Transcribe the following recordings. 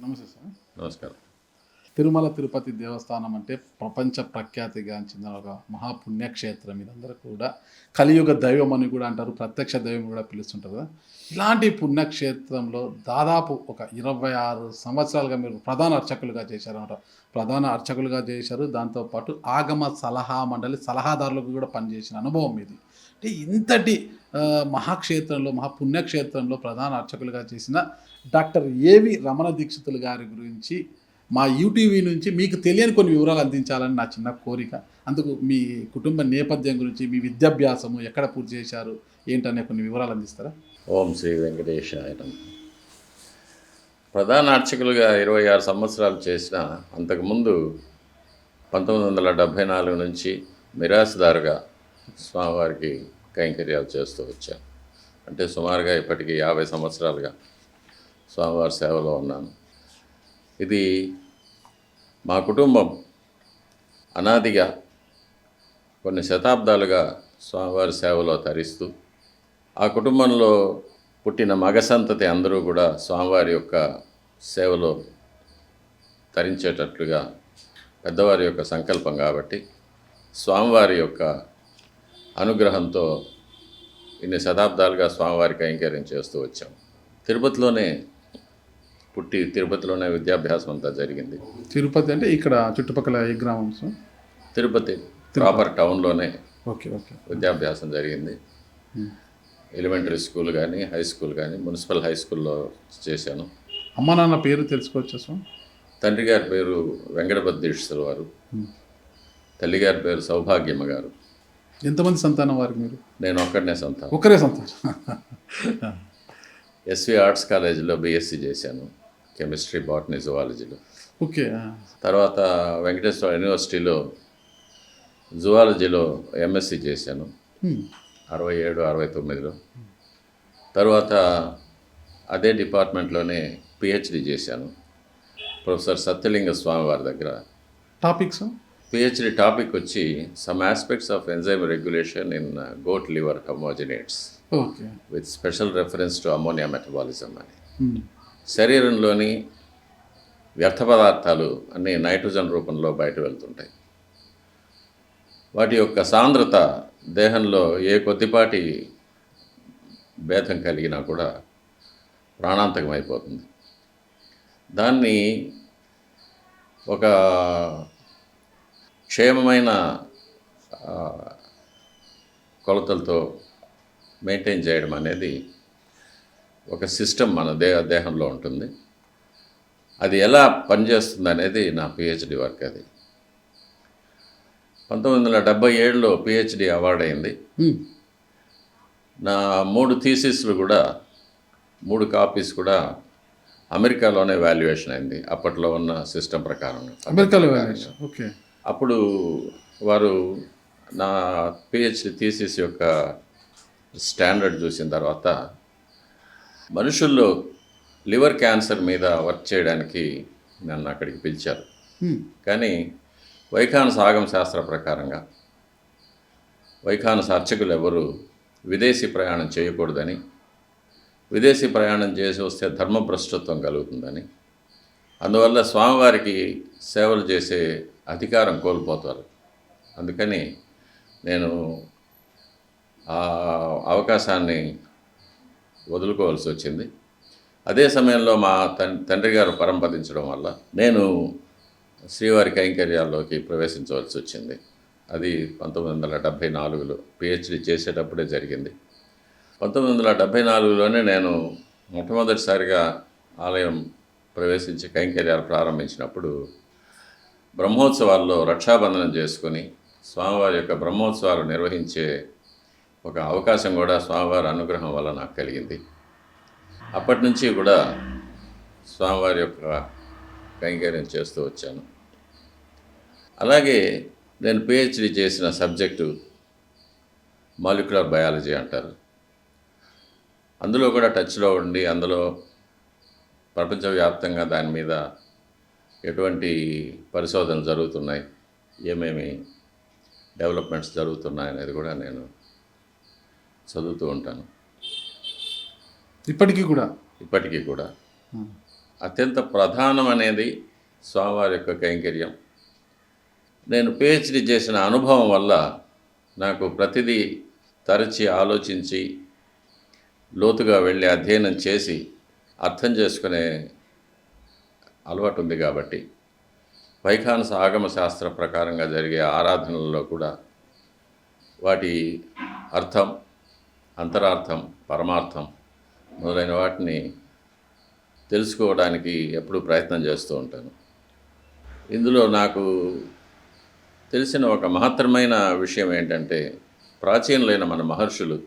నమస్తే సార్. నమస్కారం. తిరుమల తిరుపతి దేవస్థానం అంటే ప్రపంచ ప్రఖ్యాతిగాంచిన ఒక మహాపుణ్యక్షేత్రం. ఇదందరూ కూడా కలియుగ దైవం అని కూడా అంటారు. ప్రత్యక్ష దైవం కూడా పిలుస్తుంటారు కదా. ఇలాంటి పుణ్యక్షేత్రంలో దాదాపు ఒక 26 సంవత్సరాలుగా మీరు ప్రధాన అర్చకులుగా చేశారన్నమాట. ప్రధాన అర్చకులుగా చేశారు. దాంతోపాటు ఆగమ సలహా మండలి సలహాదారులకు కూడా పనిచేసిన అనుభవం ఇది. అంటే ఇంతటి మహాక్షేత్రంలో మహాపుణ్యక్షేత్రంలో ప్రధాన అర్చకులుగా చేసిన డాక్టర్ ఏవి రమణ దీక్షితులు గారి గురించి మా యూటీవీ నుంచి మీకు తెలియని కొన్ని వివరాలు అందించాలని నా చిన్న కోరిక. అందుకు మీ కుటుంబ నేపథ్యం గురించి, మీ విద్యాభ్యాసము ఎక్కడ పూర్తి చేశారు ఏంటనే కొన్ని వివరాలు అందిస్తారా? ఓం శ్రీ వెంకటేశాయ నమః. ప్రధాన అర్చకులుగా 26 సంవత్సరాలు చేసిన అంతకుముందు 1974 నుంచి మిరాసుదారుగా స్వామివారికి కైంకర్యాలు చేస్తూ వచ్చాను. అంటే సుమారుగా ఇప్పటికీ 50 సంవత్సరాలుగా స్వామివారి సేవలో ఉన్నాను. ఇది మా కుటుంబం అనాదిగా కొన్ని శతాబ్దాలుగా స్వామివారి సేవలో తరిస్తూ, ఆ కుటుంబంలో పుట్టిన మగ సంతతి అందరూ కూడా స్వామివారి యొక్క సేవలో తరించేటట్లుగా పెద్దవారి యొక్క సంకల్పం కాబట్టి స్వామివారి యొక్క అనుగ్రహంతో ఇన్ని శతాబ్దాలుగా స్వామివారి కైంకర్యం చేస్తూ వచ్చాం. తిరుపతిలోనే పుట్టి తిరుపతిలోనే విద్యాభ్యాసం అంతా జరిగింది. తిరుపతి అంటే ఇక్కడ చుట్టుపక్కల ఏ గ్రామం సార్? తిరుపతి ప్రాపర్ టౌన్లోనే ఓకే ఓకే. విద్యాభ్యాసం జరిగింది. ఎలిమెంటరీ స్కూల్ కానీ హై స్కూల్ కానీ మున్సిపల్ హై స్కూల్లో చేశాను. అమ్మ నాన్న పేరు తెలుసుకోవచ్చా సార్? తండ్రి గారి పేరు వెంకటపతి దీక్షితులు వారు, తల్లి గారి పేరు సౌభాగ్యమ్మ గారు. ఎంతమంది సంతానం వారికి మీరు? నేను ఒక్కడనే సంతానం. ఒకరే సంతానం. ఎస్వి ఆర్ట్స్ కాలేజీలో బీఎస్సీ చేశాను, కెమిస్ట్రీ, బాటనీ, జువాలజీలో. ఓకే. తర్వాత వెంకటేశ్వర యూనివర్సిటీలో జువాలజీలో ఎంఎస్సీ చేశాను 67, 69లో. తర్వాత అదే డిపార్ట్మెంట్లోనే పిహెచ్డి చేశాను ప్రొఫెసర్ సత్యలింగ స్వామి వారి దగ్గర. టాపిక్స్? పిహెచ్డి టాపిక్ వచ్చి some aspects of enzyme regulation in goat liver homogenates okay. With special reference to ammonia metabolism అని. శరీరంలోని వ్యర్థ పదార్థాలు అన్నీ నైట్రోజన్ రూపంలో బయట వెళ్తుంటాయి. వాటి యొక్క సాంద్రత దేహంలో ఏ కొద్దిపాటి భేదం కలిగినా కూడా ప్రాణాంతకం అయిపోతుంది. దాన్ని ఒక క్షేమమైన కొలతలతో మెయింటైన్ చేయడం అనేది ఒక సిస్టమ్ మన దేహంలో ఉంటుంది. అది ఎలా పనిచేస్తుంది అనేది నా పిహెచ్డి వర్క్. అది 1977లో పిహెచ్డి అవార్డు అయింది. నా 3 థీసిస్లు కూడా 3 కాపీస్ కూడా అమెరికాలోనే వాల్యుయేషన్ అయింది అప్పట్లో ఉన్న సిస్టమ్ ప్రకారం. అమెరికాలో వాల్యుయేషన్. ఓకే. అప్పుడు వారు నా పిహెచ్డి థీసిస్ యొక్క స్టాండర్డ్ చూసిన తర్వాత మనుషుల్లో లివర్ క్యాన్సర్ మీద వర్క్ చేయడానికి నన్ను అక్కడికి పిలిచారు. కానీ వైఖానస ఆగమ శాస్త్ర ప్రకారంగా వైఖానస అర్చకులు ఎవరు విదేశీ ప్రయాణం చేయకూడదని, విదేశీ ప్రయాణం చేసి వస్తే ధర్మభ్రష్టత్వం కలుగుతుందని, అందువల్ల స్వామివారికి సేవలు చేసే అధికారం కోల్పోతారు. అందుకని నేను ఆ అవకాశాన్ని వదులుకోవాల్సి వచ్చింది. అదే సమయంలో మా తండ్రి గారు పరంపదించడం వల్ల నేను శ్రీవారి కైంకర్యాల్లోకి ప్రవేశించవలసి వచ్చింది. అది 1974లో పిహెచ్డి చేసేటప్పుడే జరిగింది. 1974లోనే నేను మొట్టమొదటిసారిగా ఆలయం ప్రవేశించి కైంకర్యాలు ప్రారంభించినప్పుడు బ్రహ్మోత్సవాల్లో రక్షాబంధనం చేసుకుని స్వామివారి యొక్క బ్రహ్మోత్సవాలు నిర్వహించే ఒక అవకాశం కూడా స్వామివారి అనుగ్రహం వల్ల నాకు కలిగింది. అప్పటి నుంచి కూడా స్వామివారి యొక్క కైంకర్యం చేస్తూ వచ్చాను. అలాగే నేను పిహెచ్డి చేసిన సబ్జెక్టు మాలిక్యులర్ బయాలజీ అంటారు. అందులో కూడా టచ్లో ఉండి అందులో ప్రపంచవ్యాప్తంగా దాని మీద ఎటువంటి పరిశోధనలు జరుగుతున్నాయి, ఏమేమి డెవలప్మెంట్స్ జరుగుతున్నాయి అనేది కూడా నేను చదువుతూ ఉంటాను. ఇప్పటికీ కూడా. అత్యంత ప్రధానం అనేది స్వామివారి యొక్క కైంకర్యం. నేను పిహెచ్డి చేసిన అనుభవం వల్ల నాకు ప్రతిదీ తరచి ఆలోచించి లోతుగా వెళ్ళి అధ్యయనం చేసి అర్థం చేసుకునే అలవాటు ఉంది కాబట్టి వైఖానస ఆగమ శాస్త్ర ప్రకారంగా జరిగే ఆరాధనలలో కూడా వాటి అర్థం, అంతరార్థం, పరమార్థం మొదలైన వాటిని తెలుసుకోవడానికి ఎప్పుడూ ప్రయత్నం చేస్తూ ఉంటాను. ఇందులో నాకు తెలిసిన ఒక మహత్తరమైన విషయం ఏంటంటే, ప్రాచీనులైన మన మహర్షులు,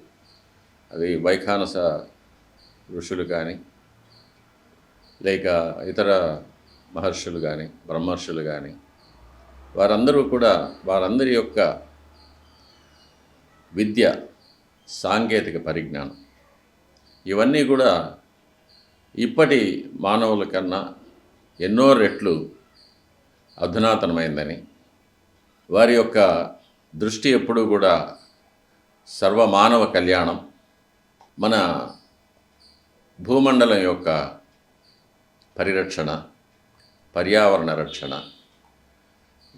అది వైఖానస ఋషులు కానీ లేక ఇతర మహర్షులు కానీ బ్రహ్మర్షులు కానీ వారందరూ కూడా వారందరి యొక్క విద్య, సాంకేతిక పరిజ్ఞానం ఇవన్నీ కూడా ఇప్పటి మానవుల కన్నా ఎన్నో రెట్లు అధునాతనమైందని, వారి యొక్క దృష్టి ఎప్పుడూ కూడా సర్వమానవ కళ్యాణం, మన భూమండలం యొక్క పరిరక్షణ, పర్యావరణ రక్షణ,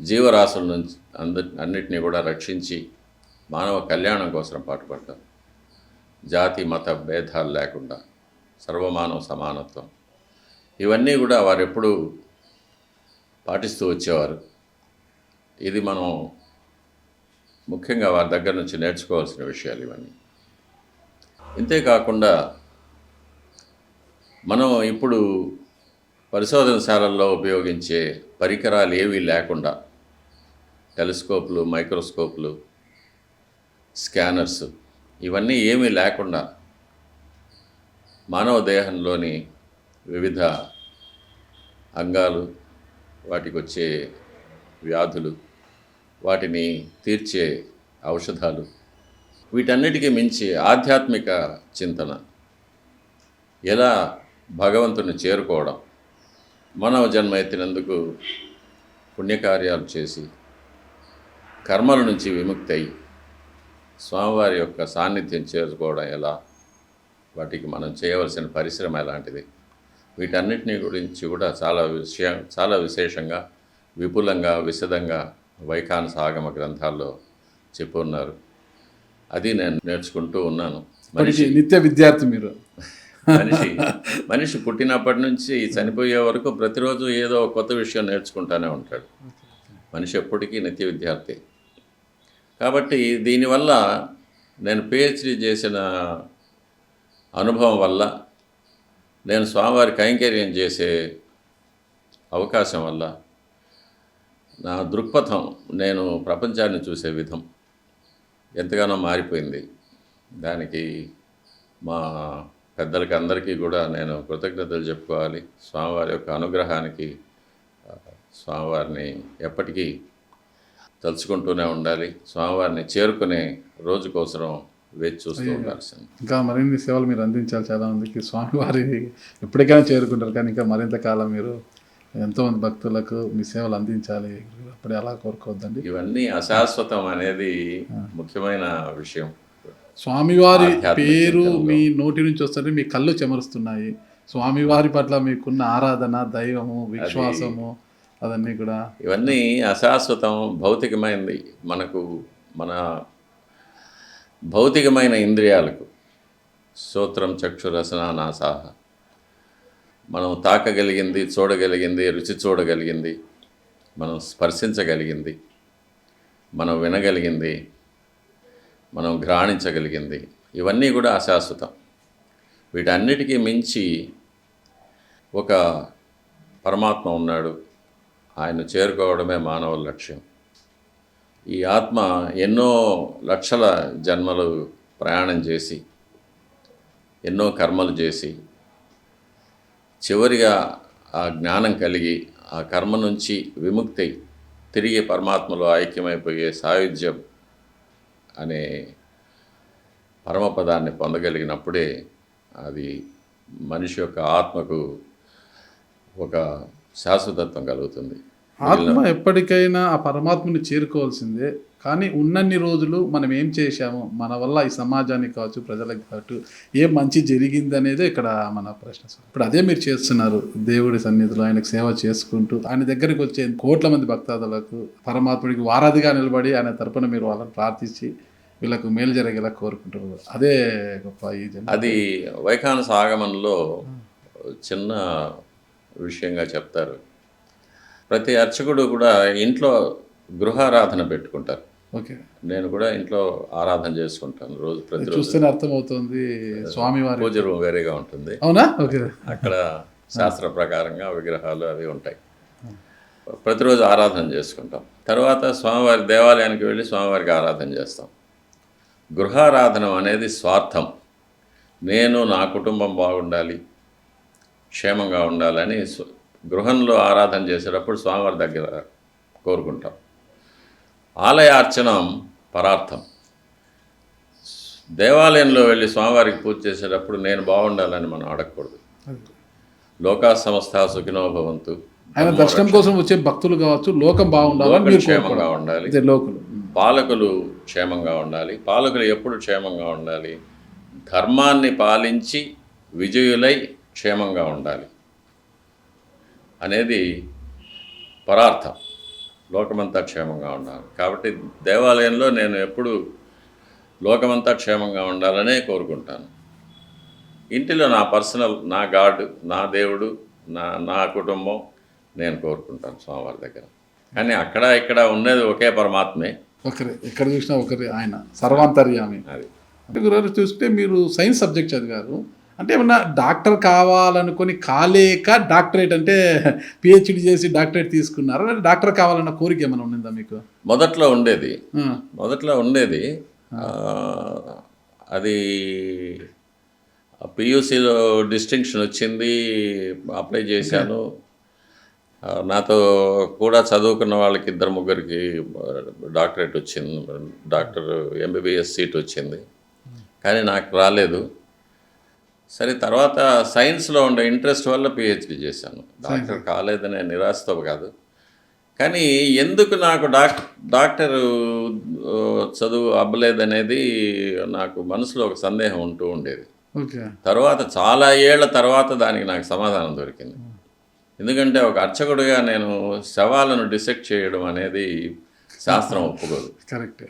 జీవరాశుల నుంచి అన్నిటినీ కూడా రక్షించి మానవ కళ్యాణం కోసం పాటుపడతారు. జాతి మత భేదాలు లేకుండా సర్వమానవ సమానత్వం, ఇవన్నీ కూడా వారు ఎప్పుడూ పాటిస్తూ వచ్చేవారు. ఇది మనం ముఖ్యంగా వారి దగ్గర నుంచి నేర్చుకోవాల్సిన విషయాలు ఇవన్నీ. ఇంతేకాకుండా మనం ఇప్పుడు పరిశోధనశాలల్లో ఉపయోగించే పరికరాలు ఏవీ లేకుండా, టెలిస్కోప్లు, మైక్రోస్కోప్లు, స్కానర్స్ ఇవన్నీ ఏమీ లేకుండా మానవ దేహంలోని వివిధ అంగాలు, వాటికి వచ్చే వ్యాధులు, వాటిని తీర్చే ఔషధాలు, వీటన్నిటికీ మించి ఆధ్యాత్మిక చింతన, ఎలా భగవంతుని చేరుకోవడం, మానవ జన్మ ఎత్తినందుకు పుణ్యకార్యాలు చేసి కర్మల నుంచి విముక్తి అయి స్వామివారి యొక్క సాన్నిధ్యం చేరుకోవడం ఎలా, వాటికి మనం చేయవలసిన పరిశ్రమ ఎలాంటిది, వీటన్నిటినీ గురించి కూడా చాలా విశేషంగా, విపులంగా, విశదంగా వైఖానస ఆగమ గ్రంథాల్లో చెప్పి ఉన్నారు. అది నేను నేర్చుకుంటూ ఉన్నాను. నిత్య విద్యార్థి మీరు. మనిషి పుట్టినప్పటి నుంచి చనిపోయే వరకు ప్రతిరోజు ఏదో ఒక కొత్త విషయం నేర్చుకుంటూనే ఉంటాడు. మనిషి ఎప్పటికీ నిత్య విద్యార్థి. కాబట్టి దీనివల్ల నేను పిహెచ్డి చేసిన అనుభవం వల్ల, నేను స్వామివారి కైంకర్యం చేసే అవకాశం వల్ల నా దృక్పథం, నేను ప్రపంచాన్ని చూసే విధం ఎంతగానో మారిపోయింది. దానికి మా పెద్దలకి అందరికీ కూడా నేను కృతజ్ఞతలు చెప్పుకోవాలి. స్వామివారి యొక్క అనుగ్రహానికి స్వామివారిని ఎప్పటికీ తలుచుకుంటూనే ఉండాలి. స్వామివారిని చేరుకునే రోజు కోసం వేచి చూస్తూ ఉండాల్సింది. ఇంకా మరిన్ని సేవలు మీరు అందించాలి చాలా మందికి. స్వామివారి ఎప్పటికైనా చేరుకుంటారు, కానీ ఇంకా మరింత కాలం మీరు ఎంతోమంది భక్తులకు మీ సేవలు అందించాలి. అప్పుడే అలా కోరుకోవద్దండి. ఇవన్నీ అశాశ్వతం అనేది ముఖ్యమైన విషయం. స్వామివారి పేరు మీ నోటి నుంచి వస్తుంటే మీ కళ్ళు చెమరుస్తున్నాయి. స్వామివారి పట్ల మీకున్న ఆరాధన, దైవము, విశ్వాసము, అదన్నీ కూడా ఇవన్నీ అశాశ్వతం, భౌతికమైనది. మన భౌతికమైన ఇంద్రియాలకు శ్రోత్రం, చక్షు, రసన, నాసాహ, మనం తాకగలిగింది, చూడగలిగింది, రుచి చూడగలిగింది, మనం స్పర్శించగలిగింది, మనం వినగలిగింది, మనం ఘ్రాణించగలిగింది, ఇవన్నీ కూడా అశాశ్వతం. వీటన్నిటికీ మించి ఒక పరమాత్మ ఉన్నాడు. ఆయన చేరుకోవడమే మానవ లక్ష్యం. ఈ ఆత్మ ఎన్నో లక్షల జన్మలు ప్రయాణం చేసి, ఎన్నో కర్మలు చేసి, చివరిగా ఆ జ్ఞానం కలిగి, ఆ కర్మ నుంచి విముక్తి, తిరిగి పరమాత్మలో ఐక్యమైపోయే సాయుధ్యం అనే పరమపదాన్ని పొందగలిగినప్పుడే అది మనిషి యొక్క ఆత్మకు ఒక శాశ్వతత్వం కలుగుతుంది. ఆత్మ ఎప్పటికైనా ఆ పరమాత్మని చేరుకోవాల్సిందే. కానీ ఉన్నన్ని రోజులు మనం ఏం చేశాము, మన వల్ల ఈ సమాజానికి కావచ్చు, ప్రజలకు కావచ్చు, ఏం మంచి జరిగిందనేదే ఇక్కడ మన ప్రశ్న. ఇప్పుడు అదే మీరు చేస్తున్నారు. దేవుడి సన్నిధిలో ఆయనకు సేవ చేసుకుంటూ, ఆయన దగ్గరికి వచ్చే కోట్ల మంది భక్తాదులకు పరమాత్ముడికి వారధిగా నిలబడి ఆయన తరపున మీరు వాళ్ళని ప్రార్థించి వీళ్ళకు మేలు జరిగేలా కోరుకుంటారు. అదే గొప్ప ఈ అది వైఖానస ఆగమనంలో చిన్న విషయంగా చెప్తారు. ప్రతి అర్చకుడు కూడా ఇంట్లో గృహారాధన పెట్టుకుంటారు. ఓకే, నేను కూడా ఇంట్లో ఆరాధన చేసుకుంటాను రోజు, ప్రతిరోజు. చూస్తేనే అర్థమవుతుంది స్వామివారి పూజ రూమ్ వేరేగా ఉంటుంది. అవునా? ఓకే, అక్కడ శాస్త్ర ప్రకారంగా విగ్రహాలు అవి ఉంటాయి. ప్రతిరోజు ఆరాధన చేసుకుంటాం. తర్వాత స్వామివారి దేవాలయానికి వెళ్ళి స్వామివారికి ఆరాధన చేస్తాం. గృహారాధన అనేది స్వార్థం. నేను నా కుటుంబం బాగుండాలి, క్షేమంగా ఉండాలని గృహంలో ఆరాధన చేసేటప్పుడు స్వామివారి దగ్గర కోరుకుంటాం. ఆలయార్చనం పరార్థం. దేవాలయంలో వెళ్ళి స్వామివారికి పూజ చేసేటప్పుడు నేను బాగుండాలని మనం అడగకూడదు. లోకా సమస్త సుఖినో భవంతు. ఆయన దర్శనం కోసం వచ్చే భక్తులు కావచ్చు, లోకం బాగుండాలి, క్షేమంగా ఉండాలి, లోకులు పాలకులు క్షేమంగా ఉండాలి. పాలకులు ఎప్పుడు క్షేమంగా ఉండాలి? ధర్మాన్ని పాలించి విజయులై క్షేమంగా ఉండాలి అనేది పరార్థం. లోకమంతా క్షేమంగా ఉండాలి. కాబట్టి దేవాలయంలో నేను ఎప్పుడు లోకమంతా క్షేమంగా ఉండాలనే కోరుకుంటాను. ఇంటిలో నా పర్సనల్, నా గాడ్, నా దేవుడు, నా కుటుంబం నేను కోరుకుంటాను స్వామివారి దగ్గర. కానీ అక్కడ ఇక్కడ ఉన్నది ఒకే పరమాత్మే, ఒకరే. ఎక్కడ చూసినా ఒకరే, ఆయన సర్వాంతర్యామి. అది అంటే గురుగారు చూస్తే మీరు సైన్స్ సబ్జెక్ట్ చదివారు, అంటే ఏమన్నా డాక్టర్ కావాలనుకొని కాలేక డాక్టరేట్ అంటే పిహెచ్డి చేసి డాక్టరేట్ తీసుకున్నారా, లేదా డాక్టర్ కావాలన్న కోరిక ఏమైనా ఉండిందా మీకు? మొదట్లో ఉండేది. అది పియూసీలో డిస్టింక్షన్ వచ్చింది, అప్లై చేశాను. నాతో కూడా చదువుకున్న వాళ్ళకి 2-3 డాక్టరేట్ వచ్చింది, డాక్టర్ ఎంబీబీఎస్ సీట్ వచ్చింది. కానీ నాకు రాలేదు. సరే, తర్వాత సైన్స్లో ఉండే ఇంట్రెస్ట్ వల్ల పిహెచ్డి చేశాను. డాక్టర్ కాలేదనే నిరాశతో కాదు, కానీ ఎందుకు నాకు డాక్టర్ చదువు అవ్వలేదనేది నాకు మనసులో ఒక సందేహం ఉంటూ ఉండేది. తర్వాత చాలా ఏళ్ల తర్వాత దానికి నాకు సమాధానం దొరికింది. ఎందుకంటే ఒక అర్చకుడిగా నేను శవాలను డిసెక్ట్ చేయడం అనేది శాస్త్రం ఒప్పుకోదు, కరెక్ట్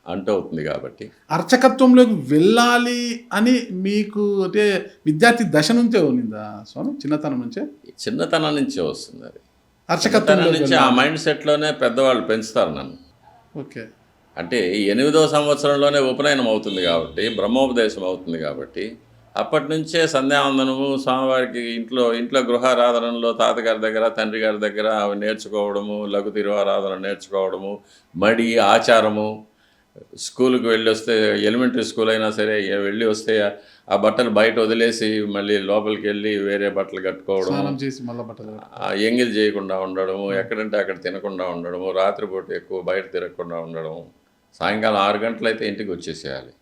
అంటూ అవుతుంది. కాబట్టి అర్చకత్వంలోకి వెళ్ళాలి అని మీకు అంటే విద్యార్థి దశ నుంచే ఉన్నిందా స్వామి? చిన్నతనం నుంచే వస్తుంది అది. అర్చకత్వం నుంచి ఆ మైండ్ సెట్లోనే పెద్దవాళ్ళు పెంచుతారు నన్ను. ఓకే, అంటే 8వ సంవత్సరంలోనే ఉపనయనం అవుతుంది కాబట్టి, బ్రహ్మోపదేశం అవుతుంది కాబట్టి, అప్పటి నుంచే సంధ్యావందనము స్వామివారికి ఇంట్లో గృహారాధనలో తాతగారి దగ్గర, తండ్రి గారి దగ్గర అవి నేర్చుకోవడము, లఘు తిరువారాధన నేర్చుకోవడము, మడి ఆచారము. స్కూల్కి వెళ్ళి వస్తే, ఎలిమెంటరీ స్కూల్ అయినా సరే వెళ్ళి వస్తే ఆ బట్టలు బయట వదిలేసి మళ్ళీ లోపలికి వెళ్ళి వేరే బట్టలు కట్టుకోవడం, ఎంగిల్ చేయకుండా ఉండడము, ఎక్కడంటే అక్కడ తినకుండా ఉండడము, రాత్రిపూట ఎక్కువ బయట తిరగకుండా ఉండడము, సాయంకాలం 6 గంటలైతే ఇంటికి వచ్చేసేయాలి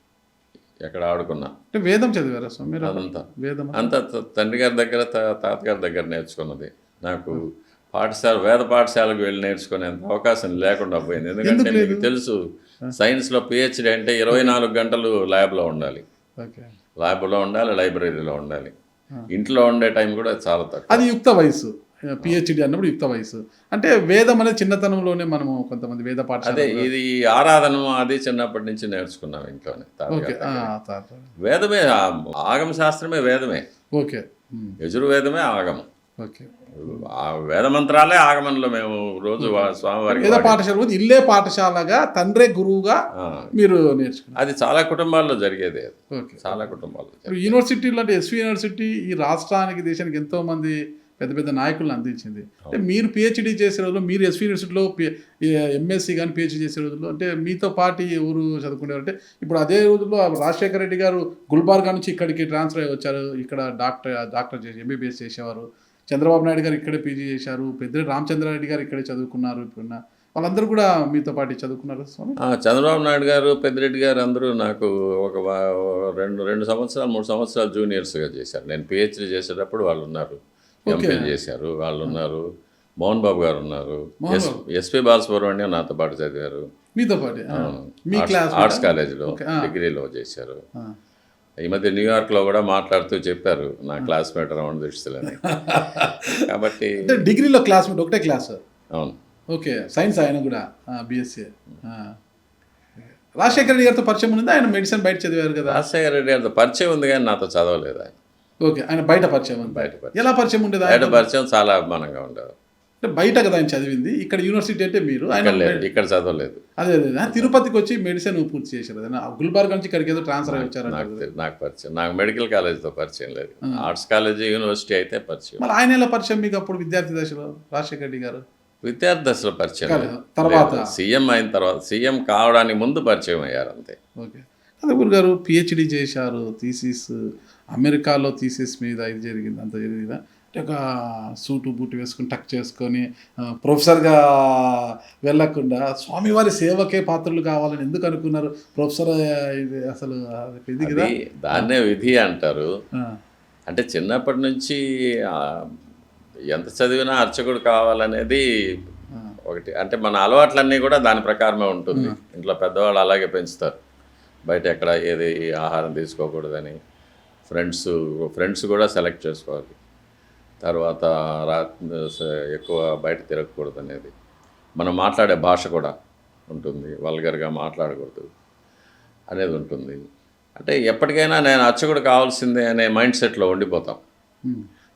ఎక్కడ ఆడుకున్నా. వేదం చదివారా స్వామి? అంతా తండ్రి గారి దగ్గర, తాతగారి దగ్గర నేర్చుకున్నది. నాకు వేద పాఠశాలకు వెళ్ళి నేర్చుకునేంత అవకాశం లేకుండా పోయింది. ఎందుకంటే మీకు తెలుసు, సైన్స్లో పిహెచ్డి అంటే 24 గంటలు ల్యాబ్లో ఉండాలి, లైబ్రరీలో ఉండాలి. ఇంట్లో ఉండే టైం కూడా చాలా తక్కువ. అది యుక్త వయసు. పిహెచ్డి అన్నప్పుడు యుక్త వయసు. అంటే వేదం అనేది చిన్నతనంలోనే మనము కొంతమంది వేద పాఠశాల, అదే ఇది ఆరాధన అది చిన్నప్పటి నుంచి నేర్చుకున్నాం ఇంట్లోనే. వేదమే, ఆగమ శాస్త్రమే వేదమే. ఓకే, యజుర్వేదమే ఆగమం. ఓకే, ఆ వేద మంత్రాలే ఆగమనంలో మేము రోజు స్వామివారికి వేద పాఠశాల ఇల్లే పాఠశాలగా, తండ్రే గురువుగా మీరు నేర్చుకున్నారు. అది చాలా కుటుంబాల్లో జరిగేది. చాలా కుటుంబాల్లో. యూనివర్సిటీలో అంటే ఎస్వి యూనివర్సిటీ ఈ రాష్ట్రానికి, దేశానికి ఎంతో మంది పెద్ద పెద్ద నాయకులను అందించింది. అంటే మీరు పిహెచ్డి చేసే రోజుల్లో, మీరు ఎస్వి యూనివర్సిటీలో ఎంఎస్సి కానీ పిహెచ్డి చేసే రోజుల్లో, అంటే మీతో పాటు ఎవరు చదువుకునేవారు? అంటే ఇప్పుడు అదే రోజుల్లో రాజశేఖర రెడ్డి గారు గుల్బార్గా నుంచి ఇక్కడికి ట్రాన్స్ఫర్ అయ్యి వచ్చారు, ఇక్కడ డాక్టర్ చేసి ఎంబీబీఎస్ చేసేవారు. చంద్రబాబు నాయుడు గారు ఇక్కడే పీజీ చేశారు. పెద్దిరెడ్డి రామచంద్రారెడ్డి గారు ఇక్కడే చదువుకున్నారు. ఇప్పుడున్న వాళ్ళందరూ కూడా మీతో పాటు చదువుకున్నారు స్వామి? చంద్రబాబు నాయుడు గారు, పెద్దిరెడ్డి గారు అందరూ నాకు ఒక 2 సంవత్సరాలు 3 సంవత్సరాలు జూనియర్స్గా చేశారు. నేను పిహెచ్డి చేసేటప్పుడు వాళ్ళు ఉన్నారు, ఎంపీలు చేశారు వాళ్ళు ఉన్నారు. మోహన్ బాబు గారు ఉన్నారు. మోహన్ బాబు ఎస్పి బాలసుబ్రహ్మణ్యం నాతో పాటు చదివారు. మీతో పాటు అవును. మీ క్లాస్ ఆర్ట్స్ కాలేజీలో ఓకే డిగ్రీలో చేశారు. ఈ మధ్య న్యూయార్క్లో కూడా మాట్లాడుతూ చెప్పారు నా క్లాస్మేట్ రమణ దృష్టిలని. కాబట్టి అంటే డిగ్రీలో క్లాస్మేట్ ఒకటే క్లాస్. అవును. ఓకే సైన్స్ ఆయన కూడా బిఎస్సీ. రాజశేఖర రెడ్డి గారితో పరిచయం ఉంది, ఆయన మెడిసిన్ బయట చదివారు కదా. రాజశేఖర రెడ్డి గారితో పరిచయం ఉంది కానీ నాతో చదవలేదు ఆయన. ఓకే ఆయన బయట పరిచయం ఉంది. బయట పరిచయం. ఎలా పరిచయం ఉండేది బయట ఆయన? పరిచయం చాలా అభిమానంగా ఉండేది. అంటే బయట కదా ఆయన చదివింది, ఇక్కడ యూనివర్సిటీ అంటే మీరు ఆయన ఇక్కడ చదవలేదు. అదే అదే తిరుపతికి వచ్చి మెడిసిన్ పూర్తి చేశారు. అదే గుల్బర్గా నుంచి ఇక్కడికి ఏదో ట్రాన్స్ఫర్ అయ్యి వచ్చారు. నాకు పరిచయం, నాకు మెడికల్ కాలేజ్తో పరిచయం లేదు. ఆర్ట్స్ కాలేజీ యూనివర్సిటీ అయితే పరిచయం. మరి ఆయన ఎలా పరిచయం మీకు అప్పుడు విద్యార్థి దశలో రాజశేఖర రెడ్డి గారు? విద్యార్థి దశలో పరిచయం లేదు. తర్వాత సీఎం అయిన తర్వాత, సీఎం కావడానికి ముందు పరిచయం అయ్యారు అంతే. ఓకే అదే గురుగారు పిహెచ్డి చేశారు, థీసిస్ అమెరికాలో థీసిస్ మీద ఇది జరిగింది, అంత జరిగిందా? అంటే ఒక సూటు బూటు వేసుకుని టక్ చేసుకొని ప్రొఫెసర్గా వెళ్ళకుండా స్వామివారి సేవకే పాత్రలు కావాలని ఎందుకు అనుకున్నారు? ప్రొఫెసర్ ఇది అసలు ఇది కదా, దాన్నే విధి అంటారు. అంటే చిన్నప్పటి నుంచి ఎంత చదివినా అర్చకుడు కావాలనేది ఒకటి. అంటే మన అలవాట్లన్నీ కూడా దాని ప్రకారమే ఉంటుంది. ఇంట్లో పెద్దవాళ్ళు అలాగే పెంచుతారు. బయట ఎక్కడ ఏది ఆహారం తీసుకోకూడదని, ఫ్రెండ్స్ కూడా సెలెక్ట్ చేసుకోవాలి. తర్వాత ఎక్కువ బయట తిరగకూడదు అనేది. మనం మాట్లాడే భాష కూడా ఉంటుంది, వల్గర్గా మాట్లాడకూడదు అనేది ఉంటుంది. అంటే ఎప్పటికైనా నేను అర్చకుడు కావాల్సిందే అనే మైండ్ సెట్లో ఉండిపోతాం.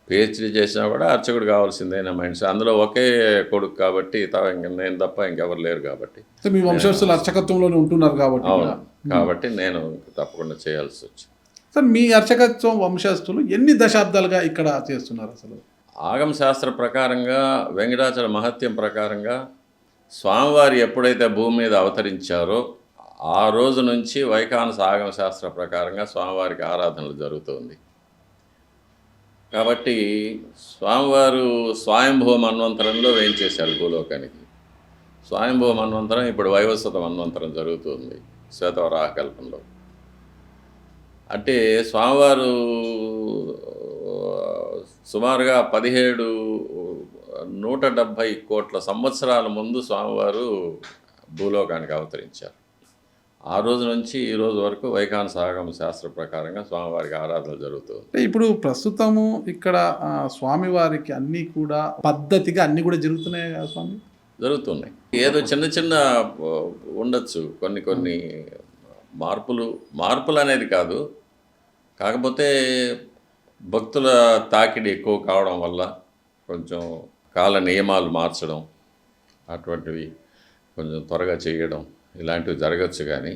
పిహెచ్డీ చేసినా కూడా అర్చకుడు కావాల్సిందే అనే మైండ్ సెట్. అందులో ఒకే కొడుకు కాబట్టి, నేను తప్ప ఇంకెవరు లేరు కాబట్టి, మీ వంశస్థులు అర్చకత్వంలోనే ఉంటున్నారు కాబట్టి. అవును, కాబట్టి నేను తప్పకుండా చేయాల్సి వచ్చింది. సార్ మీ అర్చకత్వం వంశస్థులు ఎన్ని దశాబ్దాలుగా ఇక్కడ చేస్తున్నారు? అసలు ఆగమ శాస్త్ర ప్రకారంగా, వెంకటాచల మహత్యం ప్రకారంగా స్వామివారి ఎప్పుడైతే భూమి మీద అవతరించారో ఆ రోజు నుంచి వైఖానస ఆగమ శాస్త్ర ప్రకారంగా స్వామివారికి ఆరాధనలు జరుగుతుంది. కాబట్టి స్వామివారు స్వయంభూ మన్వంతరంలో వేయించేశారు భూలోకానికి. స్వయంభూ మన్వంతరం ఇప్పుడు వైవస్వత మన్వంతరం జరుగుతుంది శ్వేతవరాహ కల్పంలో. అంటే స్వామివారు సుమారుగా 170 కోట్ల సంవత్సరాల ముందు స్వామివారు భూలోకానికి అవతరించారు. ఆ రోజు నుంచి ఈ రోజు వరకు వైఖానస ఆగమ శాస్త్ర ప్రకారంగా స్వామివారికి ఆరాధన జరుగుతుంది. ఇప్పుడు ప్రస్తుతము ఇక్కడ స్వామివారికి అన్నీ కూడా పద్ధతిగా అన్నీ కూడా జరుగుతున్నాయి కదా స్వామి? జరుగుతున్నాయి. ఏదో చిన్న చిన్న ఉండొచ్చు కొన్ని మార్పులు అనేది కాదు. కాకపోతే భక్తుల తాకిడి ఎక్కువ కావడం వల్ల కొంచెం కాల నియమాలు మార్చడం, అటువంటివి కొంచెం త్వరగా చేయడం, ఇలాంటివి జరగచ్చు. కానీ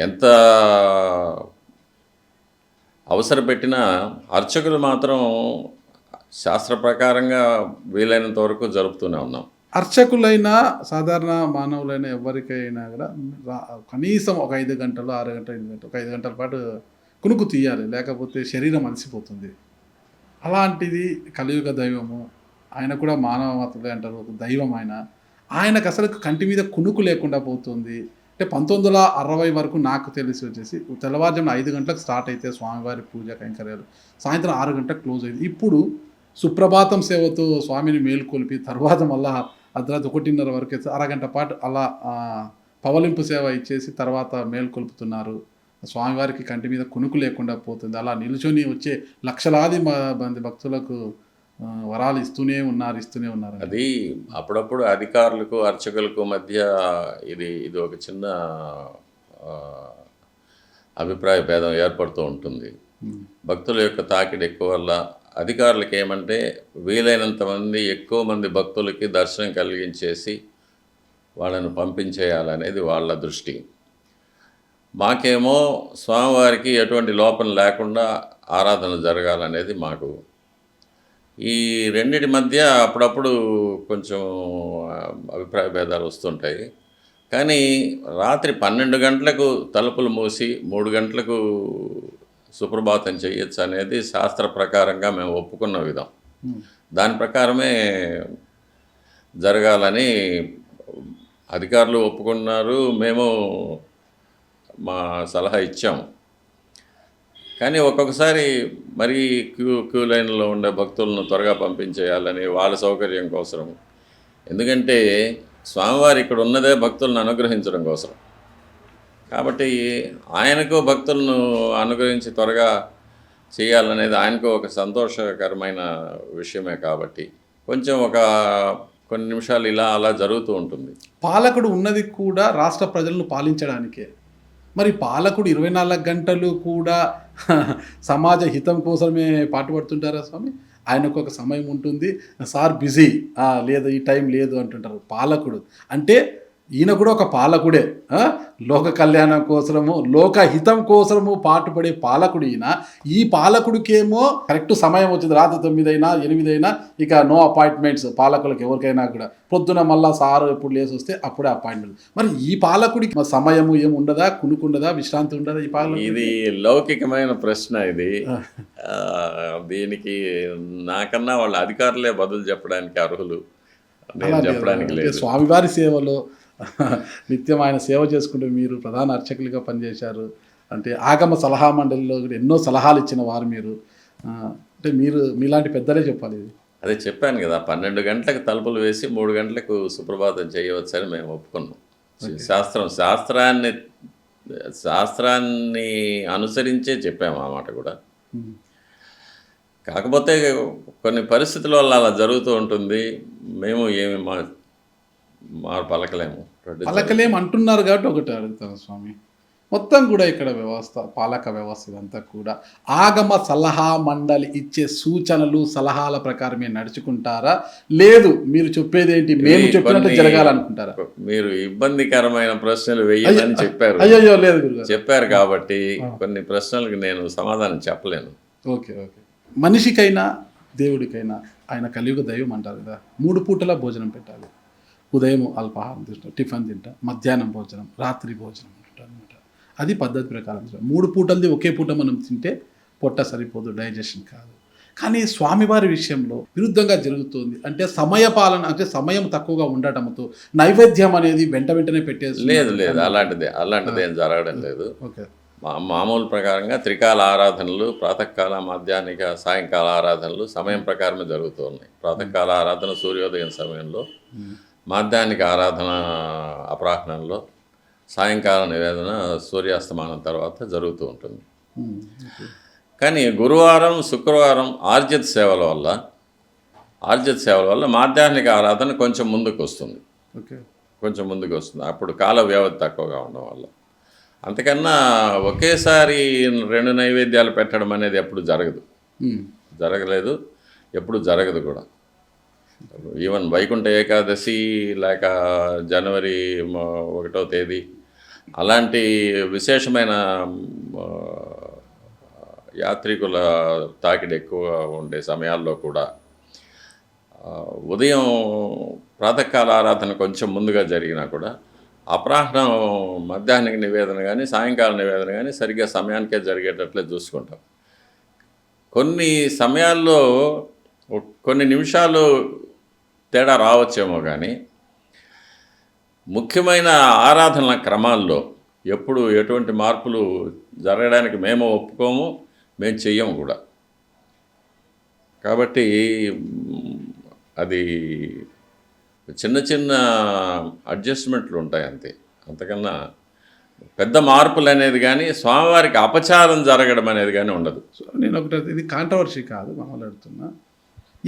ఎంత అవసరం పెట్టినా అర్చకులు మాత్రం శాస్త్ర ప్రకారంగా వీలైనంత వరకు జరుపుతూనే ఉన్నాం. అర్చకులైనా సాధారణ మానవులైనా ఎవరికైనా కూడా కనీసం ఒక 5 గంటలు 6 గంటలు 8 గంటలు ఒక 5 గంటల పాటు కునుకు తీయాలి, లేకపోతే శరీరం అలసిపోతుంది. అలాంటిది కలియుగ దైవము, ఆయన కూడా మానవమాత్రులే అంటారు, ఒక దైవం ఆయనకు అసలు కంటి మీద కునుకు లేకుండా పోతుంది. అంటే 1960 వరకు నాకు తెలిసి వచ్చేసి తెల్లవారుజామున 5 గంటలకు స్టార్ట్ అయితే స్వామివారి పూజ కైంకర్యాలు సాయంత్రం 6 గంటలకు క్లోజ్ అయింది. ఇప్పుడు సుప్రభాతం సేవతో స్వామిని మేల్కొల్పి తర్వాత మళ్ళా అర్ధరాత్రి 1:30 వరకు అరగంట పాటు అలా పవలింపు సేవ ఇచ్చేసి తర్వాత మేల్కొల్పుతున్నారు. స్వామివారికి కంటి మీద కునుకు లేకుండా పోతుంది. అలా నిల్చొని వచ్చే లక్షలాది మంది భక్తులకు వరాలు ఇస్తూనే ఉన్నారు. అది అప్పుడప్పుడు అధికారులకు అర్చకులకు మధ్య ఇది ఒక చిన్న అభిప్రాయ భేదం ఏర్పడుతూ ఉంటుంది. భక్తుల యొక్క తాకిడి ఎక్కువ వల్ల అధికారులకు ఏమంటే వీలైనంత ఎక్కువ మంది భక్తులకి దర్శనం కలిగించేసి వాళ్ళను పంపించేయాలనేది వాళ్ళ దృష్టి. మాకేమో స్వామివారికి ఎటువంటి లోపం లేకుండా ఆరాధన జరగాలనేది మాకు. ఈ రెండిటి మధ్య అప్పుడప్పుడు కొంచెం అభిప్రాయ భేదాలు వస్తుంటాయి. కానీ రాత్రి 12 గంటలకు తలుపులు మూసి 3 గంటలకు సుప్రభాతం చేయొచ్చు అనేది శాస్త్ర ప్రకారంగా మేము ఒప్పుకున్న విధం. దాని ప్రకారమే జరగాలని అధికారులు ఒప్పుకున్నారు, మేము మా సలహా ఇచ్చాము. కానీ ఒక్కొక్కసారి మరీ క్యూ లైన్లో ఉండే భక్తులను త్వరగా పంపించేయాలని వాళ్ళ సౌకర్యం కోసం. ఎందుకంటే స్వామివారు ఇక్కడ ఉన్నదే భక్తులను అనుగ్రహించడం కోసం. కాబట్టి ఆయనకు భక్తులను అనుగ్రహించి త్వరగా చేయాలనేది ఆయనకు ఒక సంతోషకరమైన విషయమే. కాబట్టి కొంచెం కొన్ని నిమిషాలు ఇలా అలా జరుగుతూ ఉంటుంది. పాలకుడు ఉన్నది కూడా రాష్ట్ర ప్రజలను పాలించడానికే. మరి పాలకుడు 24 గంటలు కూడా సమాజ హితం కోసమే పాటుపడుతుంటారా స్వామి? ఆయనకు ఒక సమయం ఉంటుంది, సార్ బిజీ లేదు, ఈ టైం లేదు అంటుంటారు. పాలకుడు అంటే ఈయన కూడా ఒక పాలకుడే. లోక కళ్యాణం కోసము, లోక హితం కోసము పాటుపడే పాలకుడు ఈయన. ఈ పాలకుడికేమో కరెక్ట్ సమయం వచ్చింది, రాత్రి 9 అయినా 8 అయినా ఇక నో అపాయింట్మెంట్స్. పాలకులకు ఎవరికైనా కూడా పొద్దున మళ్ళా సారు ఎప్పుడు లేసి వస్తే అప్పుడే అపాయింట్మెంట్. మరి ఈ పాలకుడికి సమయము ఏమి ఉండదా, కునుకుండదా, విశ్రాంతి ఉండదా? ఈ పాలకుడు ఇది లౌకికమైన ప్రశ్న. ఇది దీనికి నాకన్నా వాళ్ళ అధికారులే బదులు చెప్పడానికి అర్హులు, నేను చెప్పడానికి లేదు. స్వామివారి సేవలో నిత్యం ఆయన సేవ చేసుకుంటూ మీరు ప్రధాన అర్చకులుగా పనిచేశారు. అంటే ఆగమ సలహా మండలిలో కూడా ఎన్నో సలహాలు ఇచ్చిన వారు మీరు. అంటే మీలాంటి పెద్దలే చెప్పాలి ఇది. అదే చెప్పాను కదా, 12 గంటలకు తలుపులు వేసి 3 గంటలకు సుప్రభాతం చేయవచ్చని మేము ఒప్పుకున్నాం. శాస్త్రాన్ని అనుసరించే చెప్పాము ఆ మాట కూడా. కాకపోతే కొన్ని పరిస్థితుల వల్ల అలా జరుగుతూ ఉంటుంది. మేము ఏమి పలకలేము అంటున్నారు కాబట్టి ఒకటి అడుగుతాను స్వామి. మొత్తం కూడా ఇక్కడ వ్యవస్థ, పాలక వ్యవస్థ ఇదంతా కూడా ఆగమ సలహా మండలి ఇచ్చే సూచనలు సలహాల ప్రకారమే నడుచుకుంటారా, లేదు మీరు చెప్పేది ఏంటి మేము చెప్పినట్టు జరగాలనుకుంటారా? మీరు ఇబ్బందికరమైన ప్రశ్నలు వేయాలని చెప్పారు. అయ్యో లేదు గురుగారు, చెప్పారు కాబట్టి కొన్ని ప్రశ్నలకు నేను సమాధానం చెప్పలేను. ఓకే. మనిషికైనా దేవుడికైనా ఆయన కలియుగ దైవం అంటారు కదా. 3 పూటల భోజనం పెట్టాలి. ఉదయం అల్పాహారం తింటాం, టిఫిన్ తింటాం, మధ్యాహ్నం భోజనం, రాత్రి భోజనం అనమాట. అది పద్ధతి ప్రకారం. 3 పూటలది ఒకే పూట మనం తింటే పొట్ట సరిపోదు, డైజెషన్ కాదు. కానీ స్వామివారి విషయంలో విరుద్ధంగా జరుగుతుంది. అంటే సమయ పాలన, అంటే సమయం తక్కువగా ఉండటంతో నైవేద్యం అనేది వెంటనే పెట్టేసి లేదు అలాంటిది ఏం జరగడం లేదు. ఓకే. మామూలు ప్రకారంగా త్రికాల ఆరాధనలు, ప్రాతకాల, మాధ్యాహ్నిక, సాయంకాల ఆరాధనలు సమయం ప్రకారమే జరుగుతూ ఉన్నాయి. ప్రాతకాల ఆరాధన సూర్యోదయం సమయంలో, మాధ్యాహ్నిక ఆరాధన అపరాహ్నంలో, సాయంకాల నివేదన సూర్యాస్తమానం తర్వాత జరుగుతూ ఉంటుంది. కానీ గురువారం, శుక్రవారం ఆర్జిత సేవల వల్ల మాధ్యాహ్నిక ఆరాధన కొంచెం ముందుకు వస్తుంది. అప్పుడు కాల వ్యవధి తక్కువగా ఉండడం వల్ల. అంతకన్నా ఒకేసారి 2 నైవేద్యాలు పెట్టడం అనేది ఎప్పుడు జరగలేదు, ఎప్పుడు జరగదు కూడా. ఈవెన్ వైకుంఠ ఏకాదశి లేక జనవరి 1వ తేదీ అలాంటి విశేషమైన యాత్రికుల తాకిడి ఎక్కువ ఉండే సమయాల్లో కూడా ఉదయం ప్రాతకాల ఆరాధన కొంచెం ముందుగా జరిగినా కూడా అపరాహ్నం మధ్యాహ్నిక నివేదన కానీ సాయంకాల నివేదన కానీ సరిగ్గా సమయానికే జరిగేటట్లే చూసుకుంటాం. కొన్ని సమయాల్లో కొన్ని నిమిషాలు తేడా రావచ్చేమో కానీ ముఖ్యమైన ఆరాధనల క్రమాల్లో ఎప్పుడు ఎటువంటి మార్పులు జరగడానికి మేము ఒప్పుకోము, మేము చెయ్యము కూడా. కాబట్టి అది చిన్న అడ్జస్ట్మెంట్లు ఉంటాయి అంతే. అంతకన్నా పెద్ద మార్పులు అనేది కానీ స్వామివారికి అపచారం జరగడం అనేది కానీ ఉండదు. నేను ఇది కాంట్రవర్సీ కాదు, మాట్లాడుతున్నా.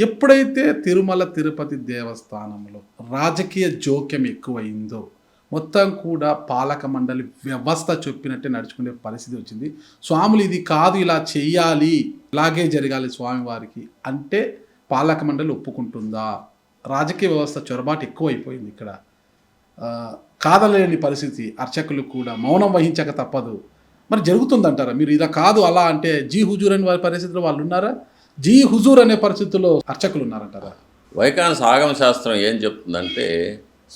ఎప్పుడైతే తిరుమల తిరుపతి దేవస్థానంలో రాజకీయ జోక్యం ఎక్కువైందో మొత్తం కూడా పాలక మండలి వ్యవస్థ చెప్పినట్టే నడుచుకునే పరిస్థితి వచ్చింది. స్వాములు ఇది కాదు, ఇలా చెయ్యాలి, ఇలాగే జరగాలి స్వామివారికి అంటే పాలక మండలి ఒప్పుకుంటుందా? రాజకీయ వ్యవస్థ చొరబాటు ఎక్కువైపోయింది ఇక్కడ. కాదలేని పరిస్థితి, అర్చకులు కూడా మౌనం వహించక తప్పదు. మరి జరుగుతుందంటారా మీరు? ఇలా కాదు అలా అంటే జీ హుజూర్ అనే వారి పరిస్థితిలో వాళ్ళు ఉన్నారా? జీ హుజూర్ అనే పరిస్థితుల్లో అర్చకులు ఉన్నారంటారా? వైకానస ఆగమ శాస్త్రం ఏం చెప్తుందంటే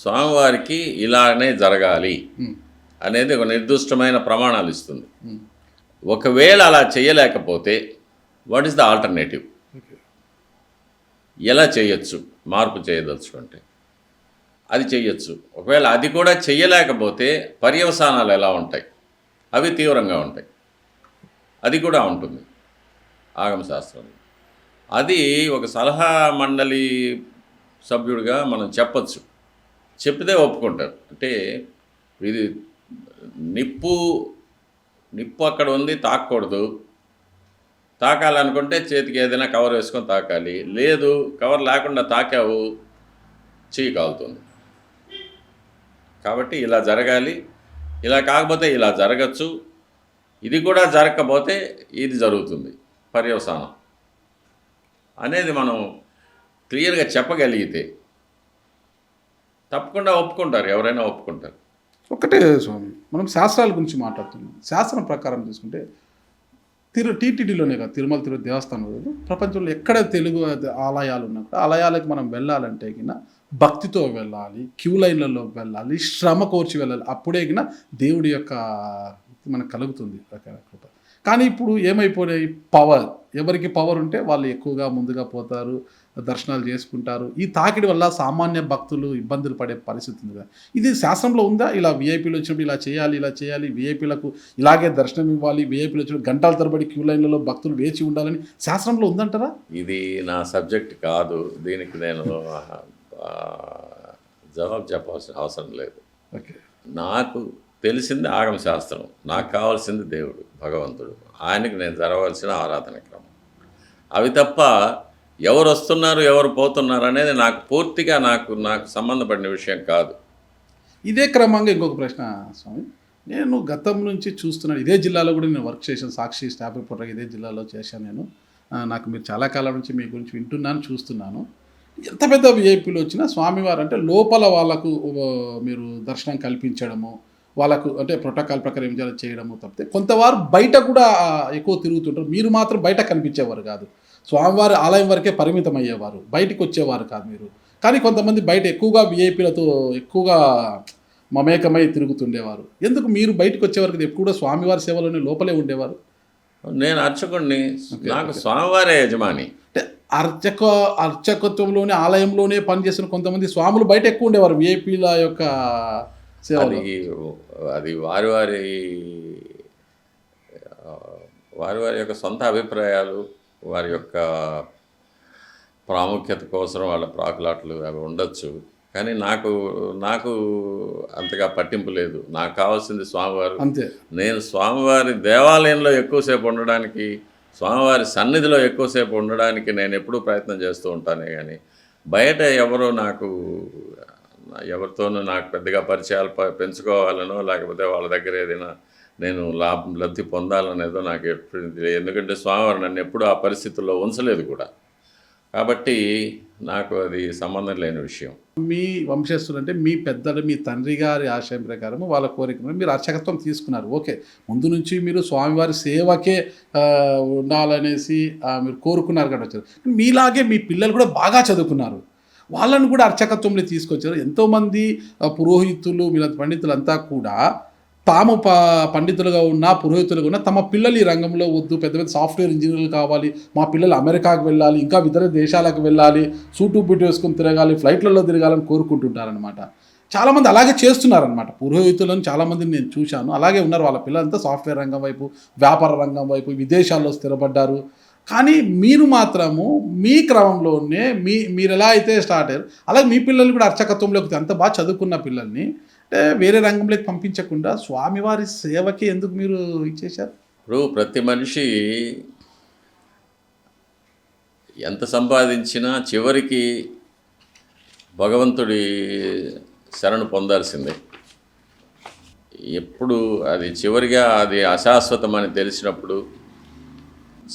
స్వామివారికి ఇలానే జరగాలి అనేది ఒక నిర్దిష్టమైన ప్రమాణాలు ఇస్తుంది. ఒకవేళ అలా చేయలేకపోతే వాట్ ఈస్ ద ఆల్టర్నేటివ్? ఎలా చేయొచ్చు? మార్పు చేయదలుచుకుంటే అది చేయొచ్చు. ఒకవేళ అది కూడా చెయ్యలేకపోతే పర్యవసానాలు ఎలా ఉంటాయి? అవి తీవ్రంగా ఉంటాయి. అది కూడా ఉంటుంది ఆగమ శాస్త్రంలో. అది ఒక సలహా మండలి సభ్యుడిగా మనం చెప్పచ్చు, చెప్తే ఒప్పుకుంటారు. అంటే ఇది నిప్పు అక్కడ ఉంది, తాకూడదు. తాకాలనుకుంటే చేతికి ఏదైనా కవర్ వేసుకొని తాకాలి, లేదు కవర్ లేకుండా తాకావు చెయ్యి కాలుతుంది. కాబట్టి ఇలా జరగాలి, ఇలా కాకపోతే ఇలా జరగచ్చు, ఇది కూడా జరగకపోతే ఇది జరుగుతుంది పర్యవసానం అనేది మనం క్లియర్గా చెప్పగలిగితే తప్పకుండా ఒప్పుకుంటారు, ఎవరైనా ఒప్పుకుంటారు. ఒకటే స్వామి, మనం శాస్త్రాల గురించి మాట్లాడుతున్నాం. శాస్త్రం ప్రకారం తీసుకుంటే టీటీడీలోనే కాదు, తిరుమల తిరుపతి దేవస్థానం ప్రపంచంలో ఎక్కడ తెలుగు ఆలయాలు ఉన్నా కూడా ఆలయాలకు మనం వెళ్ళాలంటే గిన భక్తితో వెళ్ళాలి, క్యూ లైన్లలో వెళ్ళాలి, శ్రమ కోర్చి వెళ్ళాలి, అప్పుడే గిన దేవుడి యొక్క మనకు కలుగుతుంది కృప. కానీ ఇప్పుడు ఏమైపోయాయి, పవర్, ఎవరికి పవర్ ఉంటే వాళ్ళు ఎక్కువగా ముందుగా పోతారు, దర్శనాలు చేసుకుంటారు. ఈ తాకిడి వల్ల సామాన్య భక్తులు ఇబ్బందులు పడే పరిస్థితి ఉంది. ఇది శాస్త్రంలో ఉందా? ఇలా వీఐపీలు వచ్చినప్పుడు ఇలా చేయాలి, వీఐపీలకు ఇలాగే దర్శనం ఇవ్వాలి, వీఐపీలు వచ్చినప్పుడు గంటల తరబడి క్యూ లైన్లలో భక్తులు వేచి ఉండాలని శాస్త్రంలో ఉందంటారా? ఇది నా సబ్జెక్ట్ కాదు, దీనికి నేను జవాబు చెప్పాల్సిన అవసరం లేదు. ఓకే, నాకు తెలిసింది ఆగమ శాస్త్రం, నాకు కావాల్సింది దేవుడు భగవంతుడు, ఆయనకి నేను జరగవలసిన ఆరాధన క్రమం. అవి తప్ప ఎవరు వస్తున్నారు ఎవరు పోతున్నారు అనేది నాకు పూర్తిగా నాకు సంబంధపడిన విషయం కాదు. ఇదే క్రమంగా ఇంకొక ప్రశ్న స్వామి, నేను గతం నుంచి చూస్తున్నాను, ఇదే జిల్లాలో కూడా నేను వర్క్ చేశాను, సాక్షి స్టాఫ్ రిపోర్టర్గా ఇదే జిల్లాలో చేశాను నేను. నాకు మీరు చాలా కాలం నుంచి మీ గురించి వింటున్నాను, చూస్తున్నాను. ఎంత పెద్ద విఐపీలు వచ్చినా స్వామివారు అంటే లోపల వాళ్ళకు మీరు దర్శనం కల్పించడము, వాళ్ళకు అంటే ప్రోటోకాల్ ప్రకారం ఏం చేయాలో చేయడము తప్పితే కొంతవారు బయట కూడా ఎక్కువ తిరుగుతుంటారు. మీరు మాత్రం బయట కనిపించేవారు కాదు, స్వామివారి ఆలయం వరకే పరిమితం అయ్యేవారు, బయటికి వచ్చేవారు కాదు మీరు. కానీ కొంతమంది బయట ఎక్కువగా విఐపీలతో ఎక్కువగా మమేకమై తిరుగుతుండేవారు. ఎందుకు మీరు బయటకు వచ్చేవారికి ఎప్పుడు కూడా స్వామివారి సేవలోనే లోపలే ఉండేవారు? నేను అర్చకుడిని, నాకు స్వామివారే యజమాని. అంటే అర్చకత్వంలోనే ఆలయంలోనే పనిచేసిన కొంతమంది స్వాములు బయట ఎక్కువ ఉండేవారు విఐపీల యొక్క సేవ. అది వారి యొక్క సొంత అభిప్రాయాలు, వారి యొక్క ప్రాముఖ్యత కోసం వాళ్ళ ప్రాకులాట్లు అవి ఉండొచ్చు. కానీ నాకు అంతగా పట్టింపు లేదు. నాకు కావాల్సింది స్వామివారు. అంతే. నేను స్వామివారి దేవాలయంలో ఎక్కువసేపు ఉండడానికి, స్వామివారి సన్నిధిలో ఎక్కువసేపు ఉండడానికి నేను ఎప్పుడూ ప్రయత్నం చేస్తూ ఉంటానే కానీ బయట ఎవరితోనూ నాకు పెద్దగా పరిచయాలు పెంచుకోవాలనో లేకపోతే వాళ్ళ దగ్గర ఏదైనా నేను లబ్ధి పొందాలనేదో నాకు ఎప్పుడు, ఎందుకంటే స్వామివారు నన్ను ఎప్పుడూ ఆ పరిస్థితుల్లో ఉంచలేదు కూడా. కాబట్టి నాకు అది సంబంధం లేని విషయం. మీ వంశస్థులు అంటే మీ పెద్దలు, మీ తండ్రి గారి ఆశయం ప్రకారం వాళ్ళ కోరిక మీరు అర్చకత్వం తీసుకున్నారు. ఓకే, ముందు నుంచి మీరు స్వామివారి సేవకే ఉండాలనేసి మీరు కోరుకున్నారు కాబట్టి వచ్చారు. మీలాగే మీ పిల్లలు కూడా బాగా చదువుకున్నారు, వాళ్ళను కూడా అర్చకత్వంలో తీసుకొచ్చారు. ఎంతోమంది పురోహితులు, మీలాంటి పండితులంతా కూడా తాము పండితులుగా ఉన్నా పురోహితులుగా ఉన్నా తమ పిల్లలు ఈ రంగంలో వద్దు, పెద్ద పెద్ద సాఫ్ట్వేర్ ఇంజనీర్లు కావాలి, మా పిల్లలు అమెరికాకు వెళ్ళాలి, ఇంకా ఇతర దేశాలకు వెళ్ళాలి, సూటు బూటు వేసుకొని తిరగాలి, ఫ్లైట్లలో తిరగాలని కోరుకుంటుంటారనమాట. చాలామంది అలాగే చేస్తున్నారనమాట. పురోహితులను చాలామందిని నేను చూశాను, అలాగే ఉన్నారు. వాళ్ళ పిల్లలంతా సాఫ్ట్వేర్ రంగం వైపు, వ్యాపార రంగం వైపు, విదేశాల్లో స్థిరపడ్డారు. కానీ మీరు మాత్రము మీ క్రమంలోనే మీరు ఎలా అయితే స్టార్ట్ అయ్యారు అలాగే మీ పిల్లల్ని కూడా అర్చకత్వంలోకి, అంత బాగా చదువుకున్న పిల్లల్ని అంటే వేరే రంగంలోకి పంపించకుండా స్వామివారి సేవకి ఎందుకు మీరు ఇచ్చేశారు? ఇప్పుడు ప్రతి మనిషి ఎంత సంపాదించినా చివరికి భగవంతుడి శరణు పొందాల్సిందే. ఎప్పుడు అది చివరిగా అది అశాశ్వతమని తెలిసినప్పుడు,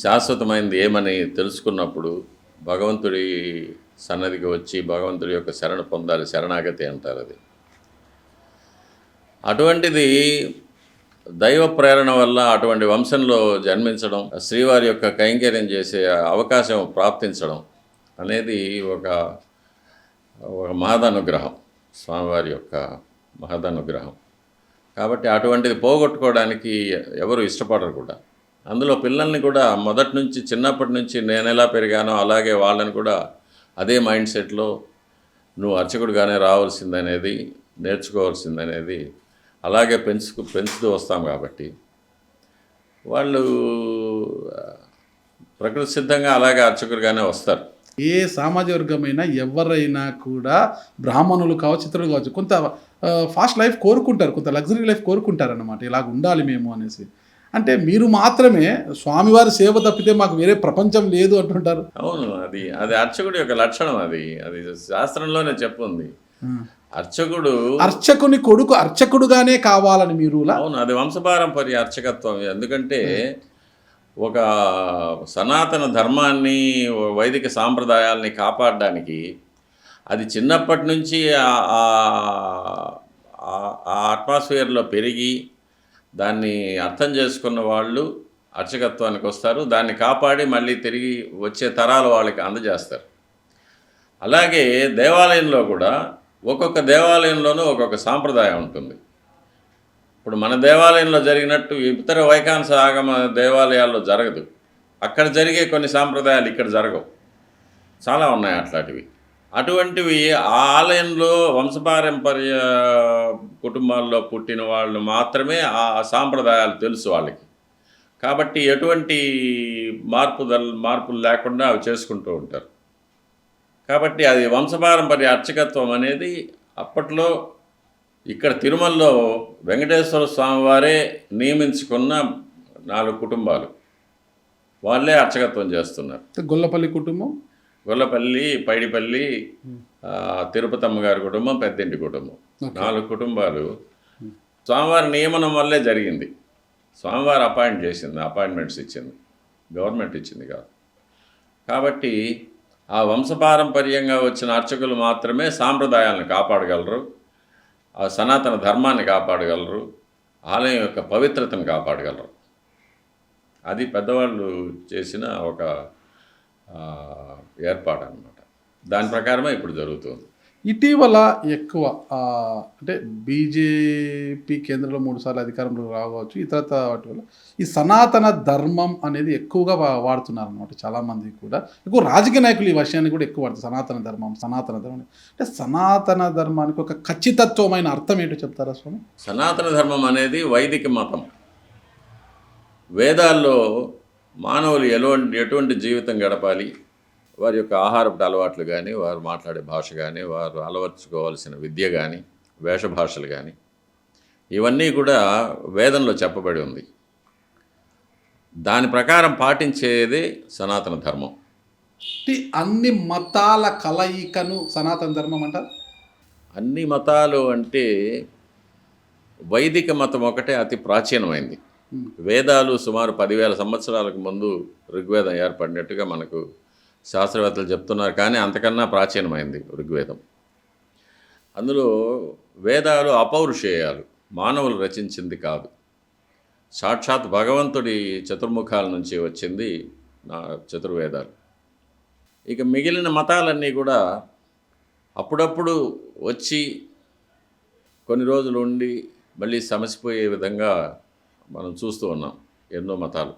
శాశ్వతమైనది ఏమని తెలుసుకున్నప్పుడు భగవంతుడి సన్నదికి వచ్చి భగవంతుడి యొక్క శరణు పొందాలి, శరణాగతి అంటారు అది. అటువంటిది దైవ ప్రేరణ వల్ల అటువంటి వంశంలో జన్మించడం, శ్రీవారి యొక్క కైంకర్యం చేసే అవకాశం ప్రాప్తించడం అనేది ఒక మహదనుగ్రహం, స్వామివారి యొక్క మహదనుగ్రహం. కాబట్టి అటువంటిది పోగొట్టుకోవడానికి ఎవరు ఇష్టపడరు కూడా. అందులో పిల్లల్ని కూడా మొదటి నుంచి, చిన్నప్పటి నుంచి నేను ఎలా పెరిగానో అలాగే వాళ్ళని కూడా అదే మైండ్ సెట్లో నువ్వు అర్చకుడిగానే రావాల్సిందనేది, నేర్చుకోవాల్సిందనేది అలాగే పెంచుతూ వస్తాం. కాబట్టి వాళ్ళు ప్రకృతి సిద్ధంగా అలాగే అర్చకులుగానే వస్తారు. ఏ సామాజిక వర్గమైనా ఎవరైనా కూడా బ్రాహ్మణులు కావచ్చు, ఇతరులు కావచ్చు, కొంత ఫాస్ట్ లైఫ్ కోరుకుంటారు, కొంత లగ్జరీ లైఫ్ కోరుకుంటారు అన్నమాట. ఇలాగ ఉండాలి మేము అనేసి. అంటే మీరు మాత్రమే స్వామివారి సేవ తప్పితే మాకు వేరే ప్రపంచం లేదు అంటుంటారు. అవును, అది అది అర్చకుడి యొక్క లక్షణం. అది అది శాస్త్రంలోనే చెప్పుంది. అర్చకుడు అర్చకుని కొడుకు అర్చకుడుగానే కావాలని మీరు అవును, అది వంశపారంపర్య అర్చకత్వం. ఎందుకంటే ఒక సనాతన ధర్మాన్ని, వైదిక సాంప్రదాయాల్ని కాపాడడానికి అది చిన్నప్పటి నుంచి ఆ అట్మాస్ఫియర్లో పెరిగి దాన్ని అర్థం చేసుకున్న వాళ్ళు అర్చకత్వానికి వస్తారు. దాన్ని కాపాడి మళ్ళీ తిరిగి వచ్చే తరాల వాళ్ళకి అందజేస్తారు. అలాగే దేవాలయంలో కూడా ఒక్కొక్క దేవాలయంలోనూ ఒక్కొక్క సాంప్రదాయం ఉంటుంది. ఇప్పుడు మన దేవాలయంలో జరిగినట్టు ఇతర వైకాంస ఆగమ దేవాలయాల్లో జరగదు. అక్కడ జరిగే కొన్ని సాంప్రదాయాలు ఇక్కడ జరగవు. చాలా ఉన్నాయి అట్లాంటివి. అటువంటివి ఆ ఆలయంలో వంశపారంపర్య కుటుంబాల్లో పుట్టిన వాళ్ళు మాత్రమే ఆ సాంప్రదాయాలు తెలుసు వాళ్ళకి. కాబట్టి ఎటువంటి మార్పులు లేకుండా అవి చేసుకుంటూ ఉంటారు. కాబట్టి అది వంశపారంపర్య అర్చకత్వం అనేది అప్పట్లో ఇక్కడ తిరుమలలో వెంకటేశ్వర స్వామి వారే నియమించుకున్న 4 కుటుంబాలు, వాళ్ళే అర్చకత్వం చేస్తున్నారు. గొల్లపల్లి కుటుంబం, గొల్లపల్లి, పైడిపల్లి, తిరుపతమ్మ గారి కుటుంబం, పెద్దింటి కుటుంబం, 4 కుటుంబాలు స్వామివారి నియమనం వల్లే జరిగింది. స్వామివారు అపాయింట్మెంట్స్ ఇచ్చింది, గవర్నమెంట్ ఇచ్చింది కాదు. కాబట్టి ఆ వంశపారంపర్యంగా వచ్చిన అర్చకులు మాత్రమే సాంప్రదాయాలను కాపాడగలరు, ఆ సనాతన ధర్మాన్ని కాపాడగలరు, ఆలయం యొక్క పవిత్రతను కాపాడగలరు. అది పెద్దవాళ్ళు చేసిన ఒక ఏర్పాటు అన్నమాట. దాని ప్రకారమే ఇప్పుడు జరుగుతుంది. ఇటీవల ఎక్కువ అంటే బీజేపీ కేంద్రంలో 3 సార్లు అధికారంలో రావచ్చు, ఇతరత వాటి వల్ల ఈ సనాతన ధర్మం అనేది ఎక్కువగా వాడుతున్నారు అనమాట. చాలామంది కూడా ఎక్కువ రాజకీయ నాయకులు ఈ విషయాన్ని కూడా ఎక్కువ వాడుతారు. సనాతన ధర్మం అంటే సనాతన ధర్మానికి ఒక ఖచ్చితత్వమైన అర్థం ఏంటో చెప్తారా స్వామి? సనాతన ధర్మం అనేది వైదిక మతం. వేదాల్లో మానవులు ఎటువంటి జీవితం గడపాలి, వారి యొక్క ఆహారపు అలవాట్లు కానీ, వారు మాట్లాడే భాష కానీ, వారు అలవర్చుకోవాల్సిన విద్య కానీ, వేషభాషలు కానీ, ఇవన్నీ కూడా వేదంలో చెప్పబడి ఉంది. దాని ప్రకారం పాటించేదే సనాతన ధర్మం. అన్ని మతాల కలయికను సనాతన ధర్మం అంటారు. అన్ని మతాలు అంటే వైదిక మతం ఒకటే అతి ప్రాచీనమైంది. వేదాలు సుమారు 10,000 సంవత్సరాలకు ముందు ఋగ్వేదం ఏర్పడినట్టుగా మనకు శాస్త్రవేత్తలు చెప్తున్నారు. కానీ అంతకన్నా ప్రాచీనమైంది ఋగ్వేదం. అందులో వేదాలు అపౌరుషేయాలు, మానవులు రచించింది కాదు. సాక్షాత్ భగవంతుడి చతుర్ముఖాల నుంచి వచ్చింది చతుర్వేదాలు. ఇక మిగిలిన మతాలన్నీ కూడా అప్పుడప్పుడు వచ్చి కొన్ని రోజులు ఉండి మళ్ళీ సమసిపోయే విధంగా మనం చూస్తూ ఉన్నాం ఎన్నో మతాలు.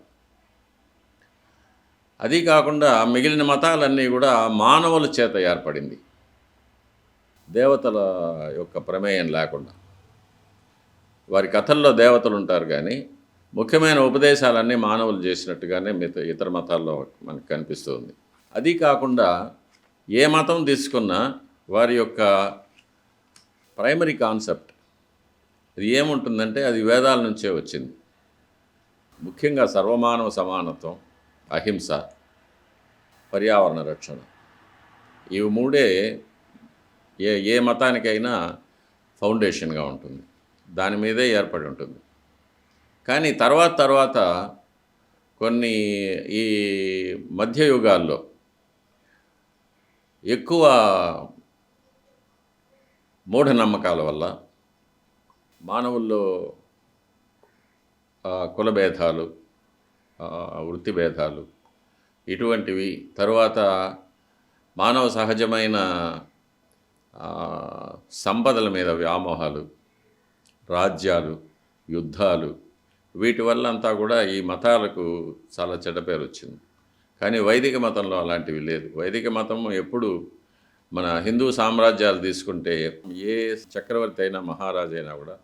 అది కాకుండా మిగిలిన మతాలన్నీ కూడా మానవుల చేత ఏర్పడింది, దేవతల యొక్క ప్రమేయం లేకుండా. వారి కథల్లో దేవతలు ఉంటారు కానీ ముఖ్యమైన ఉపదేశాలన్నీ మానవులు చేసినట్టుగానే ఇతర మతాల్లో మనకు కనిపిస్తుంది. అది కాకుండా ఏ మతం తీసుకున్నా వారి యొక్క ప్రైమరీ కాన్సెప్ట్ అది ఏముంటుందంటే అది వేదాల నుంచే వచ్చింది. ముఖ్యంగా సర్వమానవ సమానత్వం, అహింస, పర్యావరణ రక్షణ, ఇవి 3 ఏ మతానికైనా ఫౌండేషన్గా ఉంటుంది. దాని మీదే ఏర్పడి ఉంటుంది. కానీ తర్వాత కొన్ని ఈ మధ్యయుగాల్లో ఎక్కువ మూఢనమ్మకాల వల్ల మానవుల్లో కులభేదాలు, వృత్తి భేదాలు, ఇటువంటివి, తర్వాత మానవ సహజమైన సంపదల మీద వ్యామోహాలు, రాజ్యాలు, యుద్ధాలు, వీటి వల్ల అంతా కూడా ఈ మతాలకు చాలా చెడ్డ పేరు వచ్చింది. కానీ వైదిక మతంలో అలాంటివి లేదు. వైదిక మతం ఎప్పుడు మన హిందూ సామ్రాజ్యాలు తీసుకుంటే ఏ చక్రవర్తి అయినా, మహారాజు అయినా కూడా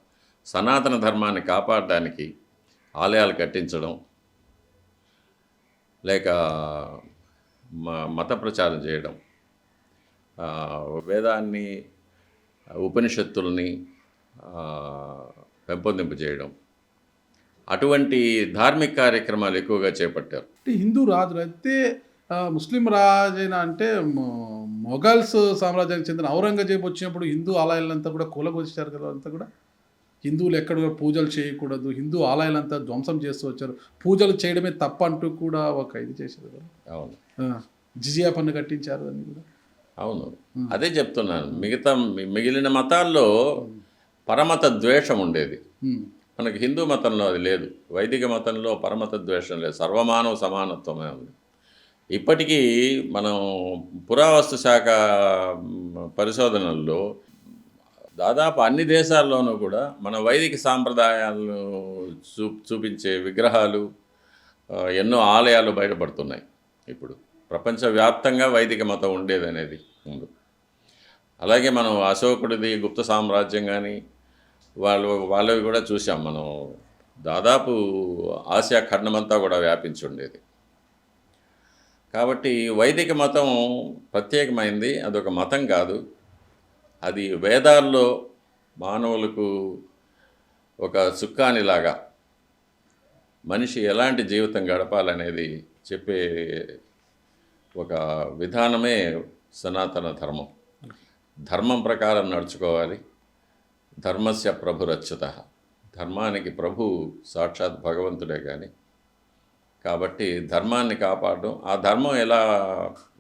సనాతన ధర్మాన్ని కాపాడడానికి ఆలయాలు కట్టించడం, లేక మత ప్రచారం చేయడం, వేదాన్ని ఉపనిషత్తుల్ని పెంపొందింపు చేయడం, అటువంటి ధార్మిక కార్యక్రమాలు ఎక్కువగా చేపట్టారు. అంటే హిందూ రాజులు అయితే ముస్లిం రాజైనా అంటే మొఘల్స్ సామ్రాజ్యానికి చెందిన ఔరంగజేబు వచ్చినప్పుడు హిందూ ఆలయాలంతా కూడా కూలగొచ్చారు కదా, అంతా కూడా హిందువులు ఎక్కడ కూడా పూజలు చేయకూడదు, హిందూ ఆలయాలంతా ధ్వంసం చేస్తూ వచ్చారు, పూజలు చేయడమే తప్ప అంటూ కూడా ఒక ఇది చేశారు కదా. అవును, జిజియా పన్ను కట్టించారు అని కూడా. అవును, అదే చెప్తున్నాను. మిగిలిన మతాల్లో పరమత ద్వేషం ఉండేది, మనకి హిందూ మతంలో అది లేదు. వైదిక మతంలో పరమత ద్వేషం లేదు, సర్వమానవ సమానత్వమే ఉంది. ఇప్పటికీ మనం పురావస్తు శాఖ పరిశోధనల్లో దాదాపు అన్ని దేశాల్లోనూ కూడా మన వైదిక సాంప్రదాయాలను చూపించే విగ్రహాలు, ఎన్నో ఆలయాలు బయటపడుతున్నాయి. ఇప్పుడు ప్రపంచవ్యాప్తంగా వైదిక మతం ఉండేదనేది ముందు. అలాగే మనం అశోకుడిది గుప్త సామ్రాజ్యం కానీ వాళ్ళవి కూడా చూసాం మనం. దాదాపు ఆసియా ఖండమంతా కూడా వ్యాపించి ఉండేది. కాబట్టి వైదిక మతం ప్రత్యేకమైంది, అదొక మతం కాదు. అది వేదాల్లో మానవులకు ఒక చుక్కానిలాగా మనిషి ఎలాంటి జీవితం గడపాలనేది చెప్పే ఒక విధానమే సనాతన ధర్మం. ధర్మం ప్రకారం నడుచుకోవాలి. ధర్మస్య ప్రభురచ్యుతః, ధర్మానికి ప్రభు సాక్షాత్ భగవంతుడే. కానీ కాబట్టి ధర్మాన్ని కాపాడడం, ఆ ధర్మం ఎలా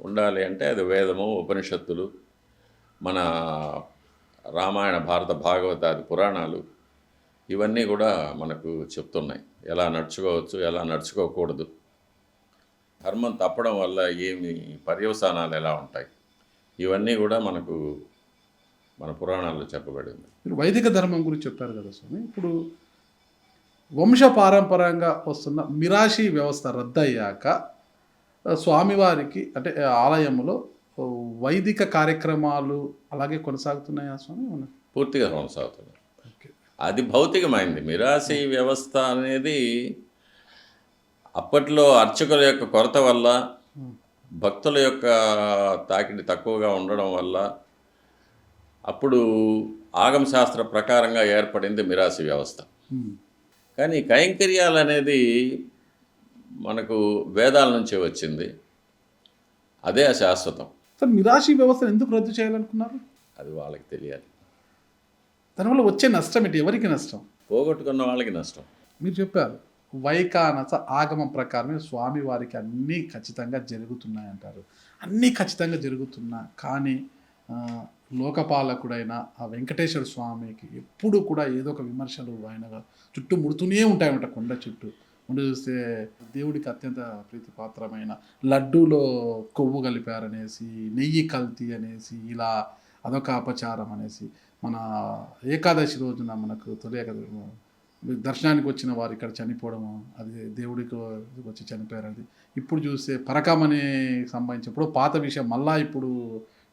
ఉండాలి అంటే అది వేదము, ఉపనిషత్తులు, మన రామాయణ, భారత, భాగవతాది పురాణాలు, ఇవన్నీ కూడా మనకు చెప్తున్నాయి ఎలా నడుచుకోవచ్చు, ఎలా నడుచుకోకూడదు, ధర్మం తప్పడం వల్ల ఏమి పర్యవసానాలు ఎలా ఉంటాయి, ఇవన్నీ కూడా మనకు మన పురాణాల్లో చెప్పబడింది. మీరు వైదిక ధర్మం గురించి చెప్పారు కదా స్వామి. ఇప్పుడు వంశ పారంపరంగా వస్తున్న మిరాషి వ్యవస్థ రద్దయ్యాక స్వామివారికి అంటే ఆలయంలో వైదిక కార్యక్రమాలు అలాగే కొనసాగుతున్నాయా స్వామి? పూర్తిగా కొనసాగుతున్నాయి. అది భౌతికమైంది. మిరాసి వ్యవస్థ అనేది అప్పట్లో అర్చకుల యొక్క కొరత వల్ల, భక్తుల యొక్క తాకిడి తక్కువగా ఉండడం వల్ల అప్పుడు ఆగమ శాస్త్ర ప్రకారంగా ఏర్పడింది మిరాసి వ్యవస్థ. కానీ కైంకర్యాలు అనేది మనకు వేదాల నుంచే వచ్చింది, అదే శాశ్వతం. సార్, మిరాషి వ్యవస్థను ఎందుకు రద్దు చేయాలనుకున్నారు? అది వాళ్ళకి తెలియాలి. దానివల్ల వచ్చే నష్టం ఏంటి? ఎవరికి నష్టం? పోగొట్టుకున్న వాళ్ళకి నష్టం. మీరు చెప్పారు వైఖానస ఆగమం ప్రకారమే స్వామి వారికి అన్నీ ఖచ్చితంగా జరుగుతున్నాయంటారు. అన్నీ ఖచ్చితంగా జరుగుతున్నా కానీ లోకపాలకుడైన ఆ వెంకటేశ్వర స్వామికి ఎప్పుడు కూడా ఏదో ఒక విమర్శలు ఆయన చుట్టూ ముడుతూనే ఉంటాయన్నమాట. కొండ చుట్టూ ముందు చూస్తే దేవుడికి అత్యంత ప్రీతిపాత్రమైన లడ్డూలో కొవ్వు కలిపారనేసి, నెయ్యి కల్తీ అనేసి, ఇలా అదొక అపచారం అనేసి, మన ఏకాదశి రోజున మనకు తొలి దర్శనానికి వచ్చిన వారు ఇక్కడ చనిపోవడము, అది దేవుడికి వచ్చి చనిపోయారు. అది ఇప్పుడు చూస్తే పరకామని సంబంధించి ఎప్పుడో పాత విషయం మళ్ళా ఇప్పుడు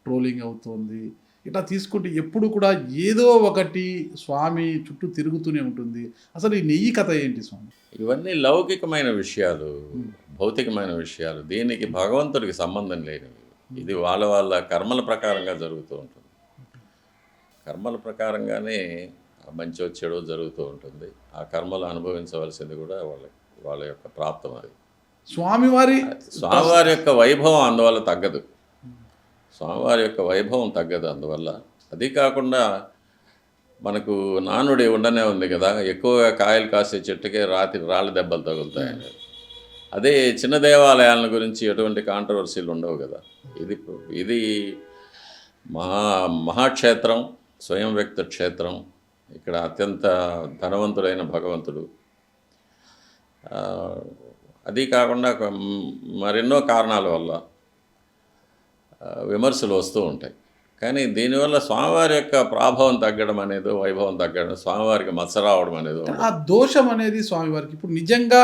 ట్రోలింగ్ అవుతుంది. ఇట్లా తీసుకుంటే ఎప్పుడు కూడా ఏదో ఒకటి స్వామి చుట్టూ తిరుగుతూనే ఉంటుంది. అసలు ఈ నెయ్యి కథ ఏంటి స్వామి? ఇవన్నీ లౌకికమైన విషయాలు, భౌతికమైన విషయాలు, దీనికి భగవంతుడికి సంబంధం లేనివి. ఇది వాళ్ళ వాళ్ళ కర్మల ప్రకారంగా జరుగుతూ ఉంటుంది. కర్మల ప్రకారంగానే మంచి చెడు జరుగుతూ ఉంటుంది. ఆ కర్మలు అనుభవించవలసింది కూడా వాళ్ళ యొక్క ప్రాప్తం. అది స్వామివారి యొక్క వైభవం అందువల్ల తగ్గదు. స్వామివారి యొక్క వైభవం తగ్గదు అందువల్ల. అది కాకుండా మనకు నానుడి ఉండనే ఉంది కదా, ఎక్కువగా కాయలు కాసే చెట్టుకే రాళ్ళ దెబ్బలు తగులుతాయని. అదే చిన్న దేవాలయాల గురించి ఎటువంటి కాంట్రవర్సీలు ఉండవు కదా. ఇది మహాక్షేత్రం, స్వయం వ్యక్త క్షేత్రం. ఇక్కడ అత్యంత ధనవంతుడైన భగవంతుడు. అది కాకుండా మరెన్నో కారణాల వల్ల విమర్శలు వస్తూ ఉంటాయి. కానీ దీనివల్ల స్వామివారి యొక్క ప్రాభవం తగ్గడం అనేది, వైభవం తగ్గడం, స్వామివారికి మచ్చ రావడం అనేది, ఆ దోషం అనేది స్వామివారికి ఇప్పుడు నిజంగా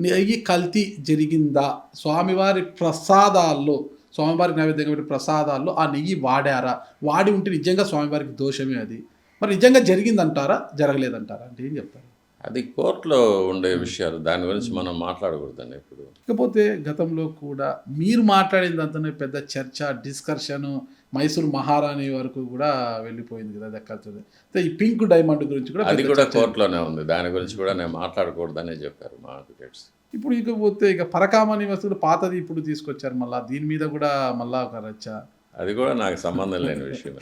నెయ్యి కల్తీ జరిగిందా? స్వామివారి ప్రసాదాల్లో, స్వామివారికి నైవేద్యంగా పెట్టే ప్రసాదాల్లో ఆ నెయ్యి వాడారా? వాడి ఉంటే నిజంగా స్వామివారికి దోషమే అది. మరి నిజంగా జరిగిందంటారా, జరగలేదంటారా అంటే ఏం చెప్తారు? అది కోర్టులో ఉండే విషయాలు, దాని గురించి మనం మాట్లాడకూడదండి ఇప్పుడు. ఇకపోతే గతంలో కూడా మీరు మాట్లాడిందంతనే పెద్ద చర్చ డిస్కషన్ మైసూర్ మహారాణి వరకు కూడా వెళ్ళిపోయింది కదా దక్కతుంది. ఈ పింక్ డైమండ్ గురించి కూడా అది పెద్ద కూడా చర్చ. కోర్టులోనే ఉంది, దాని గురించి కూడా నేను మాట్లాడకూడదనే చెప్పారు మా అడ్వకేట్స్. ఇప్పుడు ఇకపోతే ఇక పరకామణి వస్తువులు పాతది ఇప్పుడు తీసుకొచ్చారు మళ్ళీ దీని మీద కూడా మళ్ళా ఒక రచ్చ. అది కూడా నాకు సంబంధం లేని విషయం.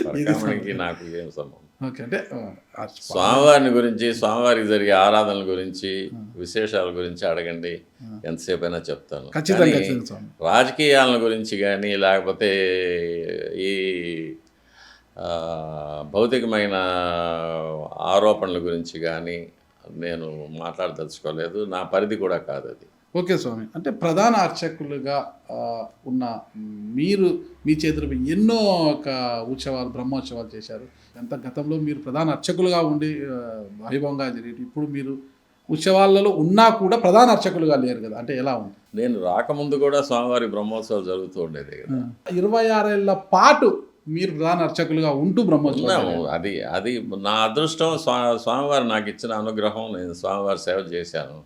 పరకామణికి నాకు ఏం సంబంధం? ఓకే, అంటే స్వామివారిని గురించి, స్వామివారికి జరిగే ఆరాధనల గురించి, విశేషాల గురించి అడగండి, ఎంతసేపు అయినా చెప్తాను. ఖచ్చితంగా కానీ ఖచ్చితంగా స్వామి. రాజకీయాల గురించి కానీ, లేకపోతే ఈ భౌతికమైన ఆరోపణల గురించి కానీ నేను మాట్లాడదలుచుకోలేదు, నా పరిధి కూడా కాదు అది. ఓకే స్వామి, అంటే ప్రధాన అర్చకులుగా ఉన్న మీరు మీ చేతులు ఎన్నో ఒక ఉత్సవాలు బ్రహ్మోత్సవాలు చేశారు. ఎంత గతంలో మీరు ప్రధాన అర్చకులుగా ఉండి వైభవంగా జరిగేది, ఇప్పుడు మీరు ఉత్సవాలలో ఉన్నా కూడా ప్రధాన అర్చకులుగా లేరు కదా, అంటే ఎలా ఉంది? నేను రాకముందు కూడా స్వామివారి బ్రహ్మోత్సవాలు జరుగుతూ ఉండేది కదా. 26 ఏళ్ల పాటు మీరు ప్రధాన అర్చకులుగా ఉంటూ బ్రహ్మోత్సవం. అది అది నా అదృష్టం. స్వామివారు నాకు ఇచ్చిన అనుగ్రహం, నేను స్వామివారి సేవ చేశాను.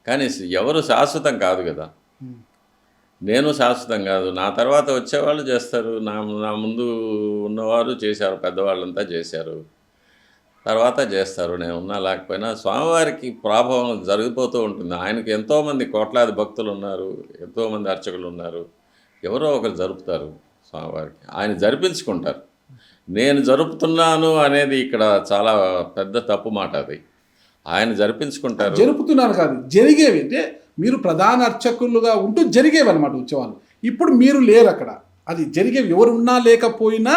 కానీ ఎవరు శాశ్వతం కాదు కదా, నేను శాశ్వతం కాదు. నా తర్వాత వచ్చేవాళ్ళు చేస్తారు, నా ముందు ఉన్నవారు చేశారు, పెద్దవాళ్ళంతా చేశారు, తర్వాత చేస్తారు. నేను ఉన్నా లేకపోయినా స్వామివారికి ప్రభావం జరిగిపోతూ ఉంటుంది. ఆయనకు ఎంతోమంది కోట్లాది భక్తులు ఉన్నారు, ఎంతోమంది అర్చకులు ఉన్నారు, ఎవరో ఒకరు జరుపుతారు స్వామివారికి, ఆయన జరిపించుకుంటారు. నేను జరుపుతున్నాను అనేది ఇక్కడ చాలా పెద్ద తప్పు మాట. అది ఆయన జరిపించుకుంటారు. జరుపుతున్నాను కాదు, జరిగేవి. అంటే మీరు ప్రధాన అర్చకులుగా ఉంటూ జరిగేవి అనమాట ఉత్సవాలు. ఇప్పుడు మీరు లేరు అక్కడ, అది జరిగేవి. ఎవరున్నా లేకపోయినా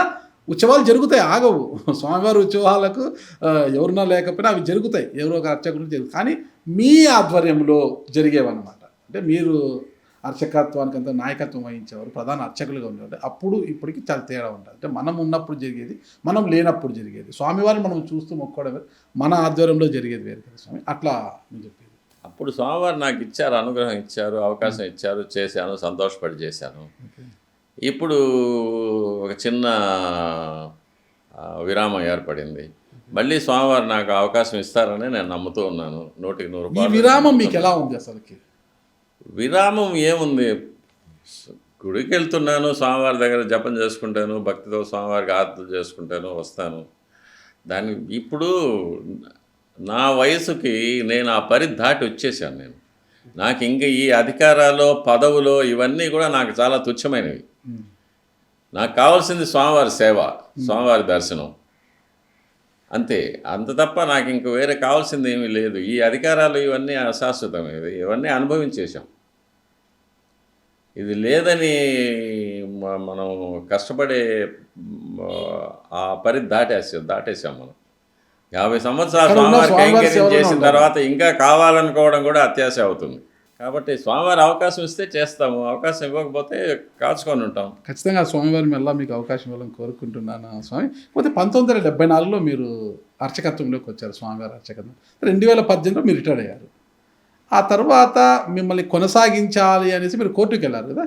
ఉత్సవాలు జరుగుతాయి, ఆగవు. స్వామివారి ఉత్సవాలకు ఎవరున్నా లేకపోయినా అవి జరుగుతాయి, ఎవరో ఒక అర్చకులు జరుగుతాయి. కానీ మీ ఆధ్వర్యంలో జరిగేవన్నమాట. అంటే మీరు అర్చకత్వానికి అంత నాయకత్వం వహించేవారు, ప్రధాన అర్చకులుగా ఉండేవారు. అప్పుడు ఇప్పటికి చాలా తేడా ఉంటుంది. అంటే మనం ఉన్నప్పుడు జరిగేది, మనం లేనప్పుడు జరిగేది. స్వామివారిని మనం చూస్తూ మొక్కోవడం మన ఆధ్వర్యంలో జరిగేది వేరు కదా స్వామి, అట్లా నేను చెప్పేది. అప్పుడు స్వామివారు నాకు ఇచ్చారు, అనుగ్రహం ఇచ్చారు, అవకాశం ఇచ్చారు, చేశాను, సంతోషపడి చేశాను. ఇప్పుడు ఒక చిన్న విరామం ఏర్పడింది. మళ్ళీ స్వామివారు నాకు అవకాశం ఇస్తారని నేను నమ్ముతూ ఉన్నాను. 100% ఈ విరామం మీకు ఎలా ఉంది అసలుకి? విరామం ఏముంది, గుడికి వెళ్తున్నాను, స్వామివారి దగ్గర జపం చేసుకుంటాను, భక్తితో స్వామివారికి ఆరాధన చేసుకుంటాను, వస్తాను. దాన్ని ఇప్పుడు నా వయసుకి నేను ఆ పరిధి దాటి వచ్చేసాను. నాకు ఇంకా ఈ అధికారాలు, పదవులు ఇవన్నీ కూడా నాకు చాలా తుచ్చమైనవి. నాకు కావాల్సింది స్వామివారి సేవ, స్వామివారి దర్శనం, అంతే. అంత తప్ప నాకు ఇంక వేరే కావాల్సింది ఏమీ లేదు. ఈ అధికారాలు ఇవన్నీ అశాశ్వతమైనవి, ఇవన్నీ అనుభవించేసాం. ఇది లేదని మనం కష్టపడే ఆ పరిధి దాటేసాం మనం. 50 సంవత్సరాలు స్వామివారి కైంకర్యం చేసిన తర్వాత ఇంకా కావాలనుకోవడం కూడా అత్యాశ అవుతుంది. కాబట్టి స్వామివారి అవకాశం ఇస్తే చేస్తాము, అవకాశం ఇవ్వకపోతే కాచుకొని ఉంటాం. ఖచ్చితంగా స్వామివారి మెల్ల మీకు అవకాశం ఇవ్వాలని కోరుకుంటున్నాను స్వామి. పోతే 1974లో మీరు అర్చకత్వంలోకి వచ్చారు, స్వామివారి అర్చకత్వం. 2018లో మీరు రిటైర్ అయ్యారు. ఆ తర్వాత మిమ్మల్ని కొనసాగించాలి అనేసి మీరు కోర్టుకు వెళ్ళారు కదా.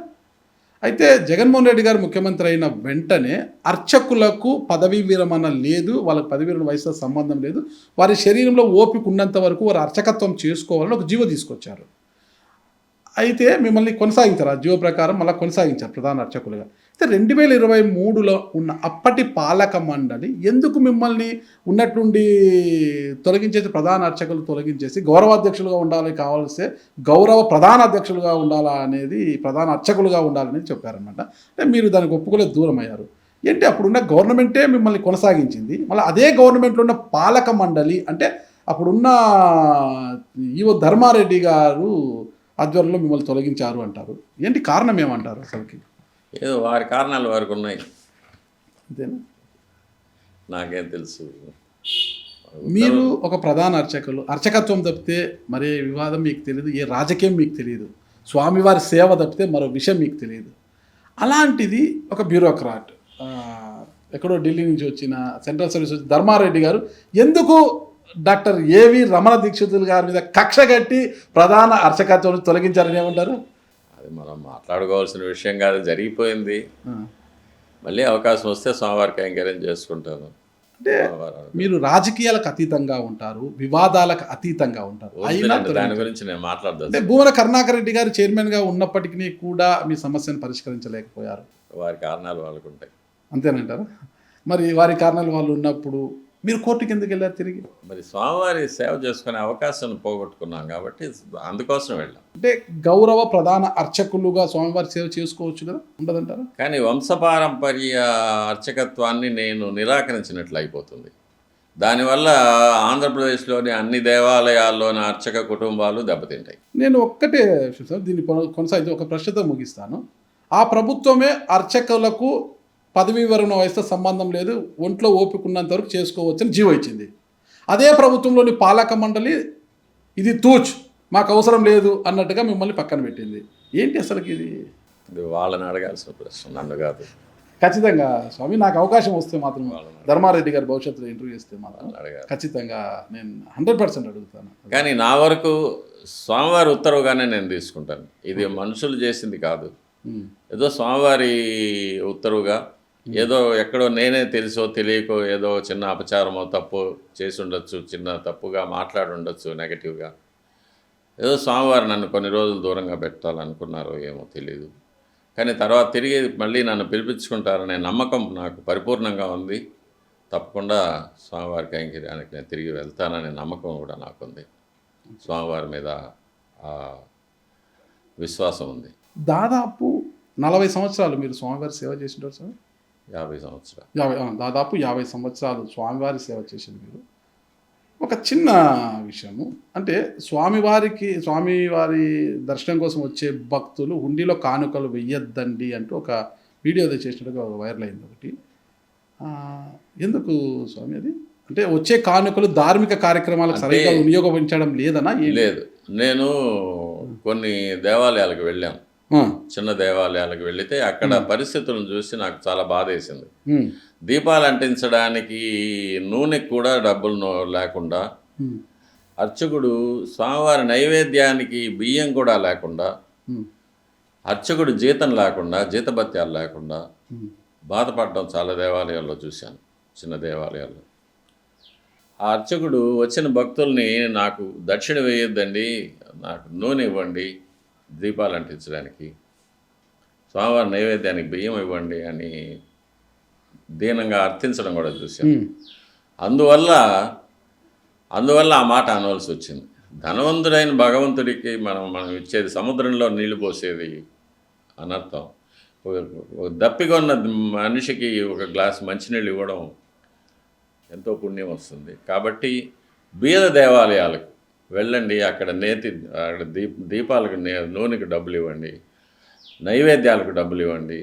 అయితే జగన్మోహన్ రెడ్డి గారు ముఖ్యమంత్రి అయిన వెంటనే అర్చకులకు పదవీ విరమణ లేదు, వాళ్ళకి పదవీ విరమణ వయసుతో సంబంధం లేదు, వారి శరీరంలో ఓపిక ఉన్నంత వరకు వారు అర్చకత్వం చేసుకోవాలని ఒక జీవో తీసుకొచ్చారు. అయితే మిమ్మల్ని కొనసాగించారు, ఆ జీవో ప్రకారం మళ్ళీ కొనసాగించారు ప్రధాన అర్చకులుగా. అయితే 2023లో ఉన్న అప్పటి పాలక మండలి ఎందుకు మిమ్మల్ని ఉన్నట్టుండి తొలగించేసి, ప్రధాన అర్చకులు తొలగించేసి గౌరవాధ్యక్షులుగా ఉండాలి, కావాల్సే గౌరవ ప్రధాన అధ్యక్షులుగా ఉండాలా అనేది, ప్రధాన అర్చకులుగా ఉండాలని చెప్పారనమాట. అంటే మీరు దానికి ఒప్పుకోలేదు, దూరం అయ్యారు. ఏంటి అప్పుడున్న గవర్నమెంటే మిమ్మల్ని కొనసాగించింది, మళ్ళీ అదే గవర్నమెంట్లో ఉన్న పాలక మండలి అంటే అప్పుడున్న ఈవో ధర్మారెడ్డి గారు ఆధ్వర్యంలో మిమ్మల్ని తొలగించారు అంటారు. ఏంటి కారణం ఏమంటారు అసలుకి? ఏదో వారి కారణాలు వారికి ఉన్నాయి, అంతేనా? నాకేం తెలుసు. మీరు ఒక ప్రధాన అర్చకులు, అర్చకత్వం తప్పితే మరే వివాదం మీకు తెలియదు, ఏ రాజకీయం మీకు తెలియదు, స్వామివారి సేవ తప్పితే మరో విషయం మీకు తెలియదు. అలాంటిది ఒక బ్యూరోక్రాట్, ఎక్కడో ఢిల్లీ నుంచి వచ్చిన సెంట్రల్ సర్వీస్ వచ్చి ధర్మారెడ్డి గారు ఎందుకు డాక్టర్ ఏవి రమణ దీక్షితులు గారి మీద కక్ష కట్టి ప్రధాన అర్చకత్వం తొలగించారని ఏమంటారు? అది మనం మాట్లాడుకోవాల్సిన విషయం కాదు, జరిగిపోయింది. మళ్ళీ అవకాశం వస్తే స్వామివారికి కైంకర్యం చేసుకుంటాను. అంటే మీరు రాజకీయాలకు అతీతంగా ఉంటారు, వివాదాలకు అతీతంగా ఉంటారు. అయినా దాని గురించి నేను మాట్లాడదాను. అంటే భూమన కరుణాకర్ రెడ్డి గారు చైర్మన్గా ఉన్నప్పటికీ కూడా మీ సమస్యను పరిష్కరించలేకపోయారు. వారి కారణాలు వాళ్ళకు ఉంటాయి. అంతేనంటారా? మరి వారి కారణాలు వాళ్ళు ఉన్నప్పుడు మీరు కోర్టుకి ఎందుకు వెళ్ళారు తిరిగి? మరి స్వామివారి సేవ చేసుకునే అవకాశం పోగొట్టుకున్నాం కాబట్టి అందుకోసం వెళ్ళాం. అంటే గౌరవ ప్రధాన అర్చకులుగా స్వామివారి సేవ చేసుకోవచ్చు కదా, ఉండదంటారా? కానీ వంశపారంపర్య అర్చకత్వాన్ని నేను నిరాకరించినట్లు అయిపోతుంది. దానివల్ల ఆంధ్రప్రదేశ్లోని అన్ని దేవాలయాల్లోని అర్చక కుటుంబాలు దెబ్బతింటాయి. నేను ఒక్కటే సార్ దీన్ని కొనసాగించి ఒక ప్రశ్నతో ముగిస్తాను. ఆ ప్రభుత్వమే అర్చకులకు పదవీ విరమణ వయసుతో సంబంధం లేదు, ఒంట్లో ఓపికన్నంత వరకు చేసుకోవచ్చని జీవో ఇచ్చింది. అదే ప్రభుత్వంలోని పాలక మండలి ఇది తూచ్, మాకు అవసరం లేదు అన్నట్టుగా మిమ్మల్ని పక్కన పెట్టింది. ఏంటి అసలుకి ఇది? వాళ్ళని అడగాల్సిన ప్రశ్న, నన్ను కాదు. ఖచ్చితంగా స్వామి, నాకు అవకాశం వస్తే మాత్రం ధర్మారెడ్డి గారి భవిష్యత్తులో ఇంటర్వ్యూ చేస్తే మాత్రం ఖచ్చితంగా నేను 100% అడుగుతాను. కానీ నా వరకు స్వామివారి ఉత్తర్వుగానే నేను తీసుకుంటాను. ఇది మనుషులు చేసింది కాదు. ఏదో స్వామివారి ఉత్తర్వుగా, ఏదో ఎక్కడో నేనే తెలుసో తెలియకో ఏదో చిన్న అపచారమో తప్పు చేసి ఉండొచ్చు, చిన్న తప్పుగా మాట్లాడి ఉండొచ్చు నెగటివ్గా. ఏదో స్వామివారు నన్ను కొన్ని రోజులు దూరంగా పెట్టాలనుకున్నారో ఏమో తెలియదు. కానీ తర్వాత తిరిగి మళ్ళీ నన్ను పిలిపించుకుంటారనే నమ్మకం నాకు పరిపూర్ణంగా ఉంది. తప్పకుండా స్వామివారి కైంకర్యానికి నేను తిరిగి వెళ్తాననే నమ్మకం కూడా నాకుంది. స్వామివారి మీద విశ్వాసం ఉంది. దాదాపు 40 సంవత్సరాలు మీరు స్వామివారి సేవ చేసింటారు సార్? 50 సంవత్సరాలు. దాదాపు 50 సంవత్సరాలు స్వామివారి సేవ చేసింది మీరు. ఒక చిన్న విషయము, అంటే స్వామివారి దర్శనం కోసం వచ్చే భక్తులు హుండీలో కానుకలు వెయ్యొద్దండి అంటూ ఒక వీడియో చేసినట్టుగా వైరల్ అయింది ఒకటి. ఎందుకు స్వామి అది? అంటే వచ్చే కానుకలు ధార్మిక కార్యక్రమాలకు సరిగ్గా వినియోగించడం లేదనా? లేదు, నేను కొన్ని దేవాలయాలకు వెళ్ళాను. చిన్న దేవాలయాలకు వెళితే అక్కడ పరిస్థితులను చూసి నాకు చాలా బాధ వేసింది. దీపాలు అంటించడానికి నూనెకి కూడా డబ్బులు లేకుండా, అర్చకుడు స్వామివారి నైవేద్యానికి బియ్యం కూడా లేకుండా, అర్చకుడు జీతం లేకుండా, జీతభత్యాలు లేకుండా బాధపడడం చాలా దేవాలయాల్లో చూశాను, చిన్న దేవాలయాల్లో. ఆ అర్చకుడు వచ్చిన భక్తుల్ని నాకు దక్షిణ వేయొద్దండి, నాకు నూనె ఇవ్వండి దీపాలు అంటించడానికి, స్వామివారి నైవేద్యానికి బియ్యం ఇవ్వండి అని దీనంగా అర్థించడం కూడా చూశాను. అందువల్ల ఆ మాట అనవలసి వచ్చింది. ధనవంతుడైన భగవంతుడికి మనం ఇచ్చేది సముద్రంలో నీళ్లు పోసేది అనర్థం. దప్పికొన్న మనిషికి ఒక గ్లాస్ మంచినీళ్ళు ఇవ్వడం ఎంతో పుణ్యం వస్తుంది. కాబట్టి బీద దేవాలయాలకు వెళ్ళండి, అక్కడ దీపాలకు నూనెకి డబ్బులు ఇవ్వండి, నైవేద్యాలకు డబ్బులు ఇవ్వండి,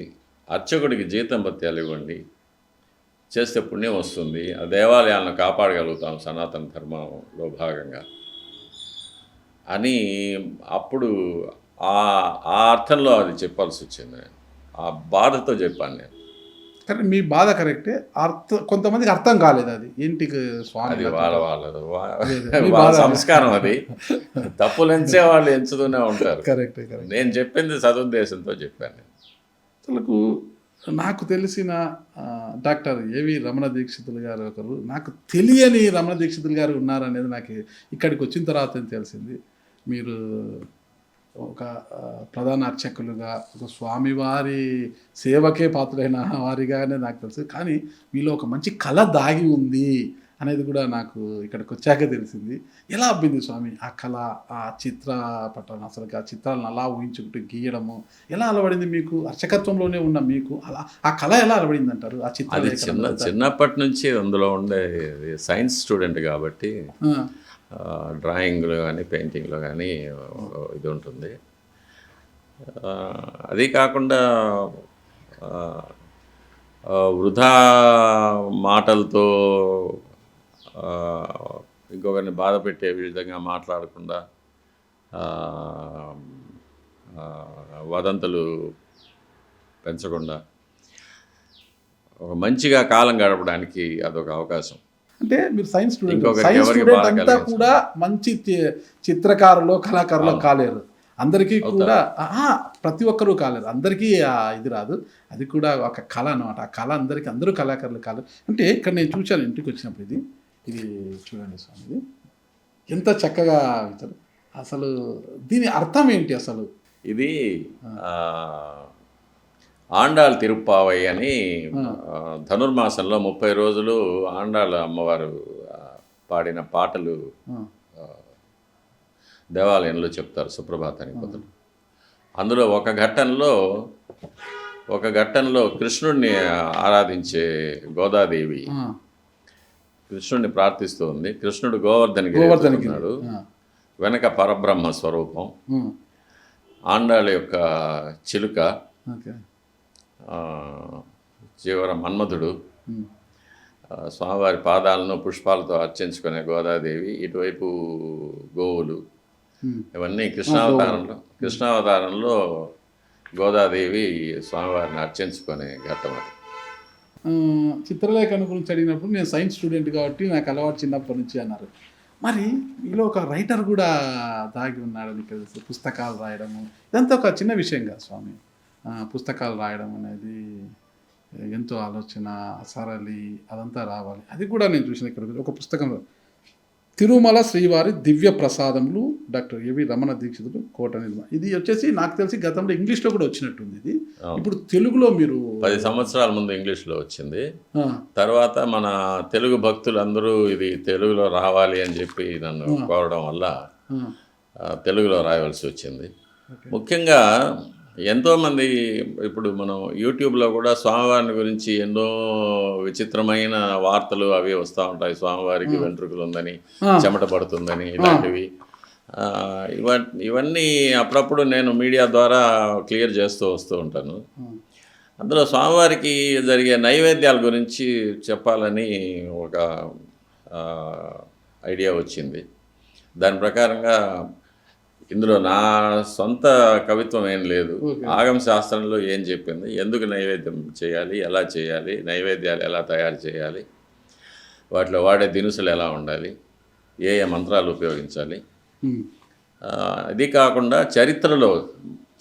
అర్చకుడికి జీతం భత్యాలు ఇవ్వండి, చేస్తే పుణ్యం వస్తుంది. ఆ దేవాలయాలను కాపాడగలుగుతాం సనాతన ధర్మంలో భాగంగా అని అప్పుడు ఆ అర్థంలో అది చెప్పాల్సి వచ్చింది. నేను ఆ బాధతో చెప్పాను నేను. కానీ మీ బాధ కరెక్టే, కొంతమందికి అర్థం కాలేదు అది ఏంటికి స్వామి. అది వాళ్ళ సంస్కారం, అది తప్పులు ఎంచే వాళ్ళు ఎంచుతూనే ఉంటారు. కరెక్ట్. నేను చెప్పింది సదుద్దేశంతో చెప్పాను. అసలు నాకు తెలిసిన డాక్టర్ ఏవి రమణ దీక్షితులు గారు ఒకరు, నాకు తెలియని రమణ దీక్షితులు గారు ఉన్నారనేది నాకు ఇక్కడికి వచ్చిన తర్వాత తెలిసింది. మీరు ఒక ప్రధాన అర్చకులుగా, ఒక స్వామివారి సేవకే పాత్రైన వారిగానే నాకు తెలుసు. కానీ మీలో ఒక మంచి కళ దాగి ఉంది అనేది కూడా నాకు ఇక్కడికి వచ్చాక తెలిసింది. ఎలా అబ్బింది స్వామి ఆ కళ, ఆ చిత్రపటం, అసలు ఆ చిత్రాలను అలా ఊహించుకుంటూ గీయడము ఎలా అలవడింది మీకు? అర్చకత్వంలోనే ఉన్న మీకు అలా ఆ కళ ఎలా అలవడింది అంటారు? ఆ చిత్రం చిన్నప్పటి నుంచి అందులో ఉండే సైన్స్ స్టూడెంట్ కాబట్టి డ్రాయింగ్లో కానీ పెయింటింగ్లో కానీ ఇది ఉంటుంది. అది కాకుండా వృధా మాటలతో ఇంకొకరిని బాధ పెట్టే విధంగా మాట్లాడకుండా, వదంతులు పెంచకుండా ఒక మంచిగా కాలం గడపడానికి అదొక అవకాశం. అంటే మీరు సైన్స్ స్టూడెంట్ అంతా కూడా మంచి చిత్రకారులు, కళాకారులు కాలేరు. అందరికీ కూడా ప్రతి ఒక్కరూ కాలేదు, అందరికీ ఇది రాదు. అది కూడా ఒక కళ అనమాట. ఆ కళ అందరికీ, అందరూ కళాకారులు కాదు. అంటే ఇక్కడ నేను చూశాను ఇంటికి వచ్చినప్పుడు, ఇది చూడండి స్వామి, ఇది ఎంత చక్కగా ఇచ్చారు. అసలు దీని అర్థం ఏంటి అసలు? ఇది ఆండాళ్ తిరుప్పావై అని ధనుర్మాసంలో 30 రోజులు ఆండాళ్ అమ్మవారు పాడిన పాటలు దేవాలయంలో చెప్తారు సుప్రభాతానికి బదులు. అందులో ఒక ఘట్టంలో కృష్ణుడిని ఆరాధించే గోదాదేవి కృష్ణుడిని ప్రార్థిస్తూ ఉంది. కృష్ణుడు గోవర్ధనగిరి ఉన్నాడు, వెనక పరబ్రహ్మ స్వరూపం, ఆండాళ్ యొక్క చిలుక, చివర మన్మధుడు, స్వామివారి పాదాలను పుష్పాలతో అర్చించుకునే గోదాదేవి, ఇటువైపు గోవులు, ఇవన్నీ కృష్ణావతారంలో గోదాదేవి స్వామివారిని అర్చించుకునే ఘట్టం అది. చిత్రలేఖన గురించి అడిగినప్పుడు నేను సైన్స్ స్టూడెంట్ కాబట్టి నాకు అలవాటు చిన్నప్పటి నుంచి అన్నారు. మరి మీలో ఒక రైటర్ కూడా దాగి ఉన్నాడని తెలుసు, పుస్తకాలు రాయడము, ఇదంతా ఒక చిన్న విషయం కాదు స్వామి. పుస్తకాలు రాయడం అనేది ఎంతో ఆలోచన, సరళి, అదంతా రావాలి. అది కూడా నేను చూసిన ఇక్కడ ఒక పుస్తకంలో తిరుమల శ్రీవారి దివ్య ప్రసాదములు, డాక్టర్ ఏవి రమణ దీక్షితుడు, కోట నిర్మాణ. ఇది వచ్చేసి నాకు తెలిసి గతంలో ఇంగ్లీష్లో కూడా వచ్చినట్టుంది. ఇది ఇప్పుడు తెలుగులో మీరు 10 సంవత్సరాల ముందు ఇంగ్లీష్లో వచ్చింది. తర్వాత మన తెలుగు భక్తులు అందరూ ఇది తెలుగులో రావాలి అని చెప్పి నన్ను కోరడం వల్ల తెలుగులో రాయవలసి వచ్చింది. ముఖ్యంగా ఎంతోమంది ఇప్పుడు మనం యూట్యూబ్లో కూడా స్వామివారిని గురించి ఎన్నో విచిత్రమైన వార్తలు అవి వస్తూ ఉంటాయి. స్వామివారికి వెంట్రుకలు ఉందని, చెమట పడుతుందని, ఇలాంటివి ఇవన్నీ అప్పుడప్పుడు నేను మీడియా ద్వారా క్లియర్ చేస్తూ వస్తూ ఉంటాను. అందులో స్వామివారికి జరిగే నైవేద్యాల గురించి చెప్పాలని ఒక ఐడియా వచ్చింది. దాని ప్రకారంగా ఇందులో నా సొంత కవిత్వం ఏం లేదు. ఆగమ శాస్త్రంలో ఏం చెప్పింది, ఎందుకు నైవేద్యం చేయాలి, ఎలా చేయాలి, నైవేద్యాలు ఎలా తయారు చేయాలి, వాటిలో వాడే దినుసులు ఎలా ఉండాలి, ఏ మంత్రాలు ఉపయోగించాలి. ఇది కాకుండా చరిత్రలో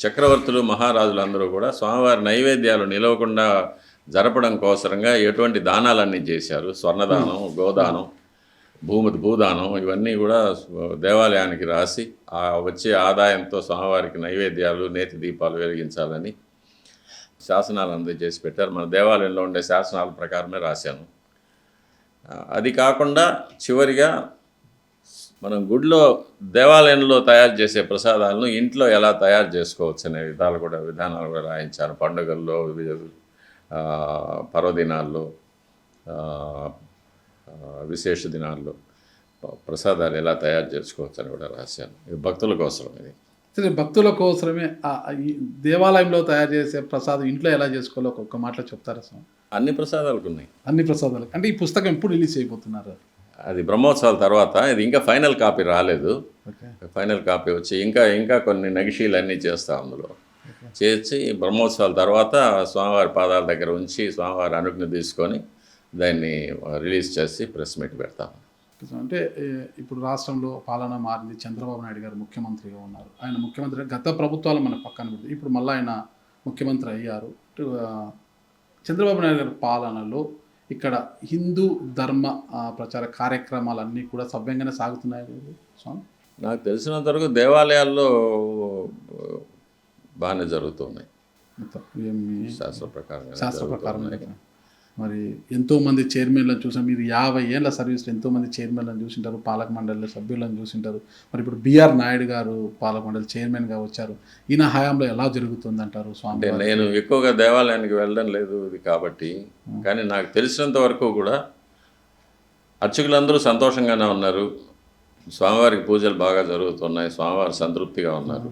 చక్రవర్తులు, మహారాజులు అందరూ కూడా స్వామివారి నైవేద్యాలు నిలవకుండా జరపడం కోసరంగా ఎటువంటి దానాలన్నీ చేశారు. స్వర్ణదానం, గోదానం, భూదానం, ఇవన్నీ కూడా దేవాలయానికి రాసి ఆ వచ్చే ఆదాయంతో స్వామివారికి నైవేద్యాలు, నేతి దీపాలు వెలిగించాలని శాసనాలు అందజేసి పెట్టారు. మన దేవాలయంలో ఉండే శాసనాల ప్రకారమే రాశాను. అది కాకుండా చివరిగా మనం గుడిలో దేవాలయంలో తయారు చేసే ప్రసాదాలను ఇంట్లో ఎలా తయారు చేసుకోవచ్చు అనే విధానాలు కూడా రాయించాను. పండుగల్లో, పర్వదినాల్లో, విశేష దినాల్లో ప్రసాదాలు ఎలా తయారు చేసుకోవచ్చు అని కూడా రాశాను. ఇది భక్తుల కోసం. ఇది సరే, భక్తుల కోసమే దేవాలయంలో తయారు చేసే ప్రసాదం ఇంట్లో ఎలా చేసుకోవాలో ఒక్క మాటలో చెప్తారా స్వామి? అన్ని ప్రసాదాలకు ఉన్నాయి. అన్ని ప్రసాదాలు అంటే ఈ పుస్తకం ఎప్పుడు రిలీజ్ అయిపోతున్నారు? అది బ్రహ్మోత్సవాల తర్వాత. ఇది ఇంకా ఫైనల్ కాపీ రాలేదు. ఫైనల్ కాపీ వచ్చి ఇంకా కొన్ని నగిషీలు అన్నీ చేస్తాం. అందులో చేసి బ్రహ్మోత్సవాల తర్వాత స్వామివారి పాదాల దగ్గర ఉంచి స్వామివారి అనుజ్ఞ తీసుకొని దాన్ని రిలీజ్ చేసి ప్రెస్ మీట్ పెడతాం. అంటే ఇప్పుడు రాష్ట్రంలో పాలన మారింది. చంద్రబాబు నాయుడు గారు ముఖ్యమంత్రిగా ఉన్నారు. ఆయన ముఖ్యమంత్రి గత ప్రభుత్వాలు మన పక్కన పెడితే ఇప్పుడు మళ్ళీ ఆయన ముఖ్యమంత్రి అయ్యారు. చంద్రబాబు నాయుడు గారి పాలనలో ఇక్కడ హిందూ ధర్మ ప్రచార కార్యక్రమాలన్నీ కూడా సవ్యంగానే సాగుతున్నాయి స్వామి? నాకు తెలిసినంత వరకు దేవాలయాల్లో బాగానే జరుగుతున్నాయి. శాస్త్ర ప్రకారం మరి ఎంతోమంది చైర్మన్లను చూసాం. మీరు 50 ఏళ్ళ సర్వీస్లో ఎంతోమంది చైర్మన్లను చూసింటారు, పాలక మండలి సభ్యులను చూసింటారు. మరి ఇప్పుడు బిఆర్ నాయుడు గారు పాలక మండలి చైర్మన్గా వచ్చారు. ఈయన హయాంలో ఎలా జరుగుతుంది అంటారు స్వామి? అంటే నేను ఎక్కువగా దేవాలయానికి వెళ్ళడం లేదు ఇది కాబట్టి, కానీ నాకు తెలిసినంత వరకు కూడా అర్చకులందరూ సంతోషంగానే ఉన్నారు. స్వామివారికి పూజలు బాగా జరుగుతున్నాయి. స్వామివారు సంతృప్తిగా ఉన్నారు.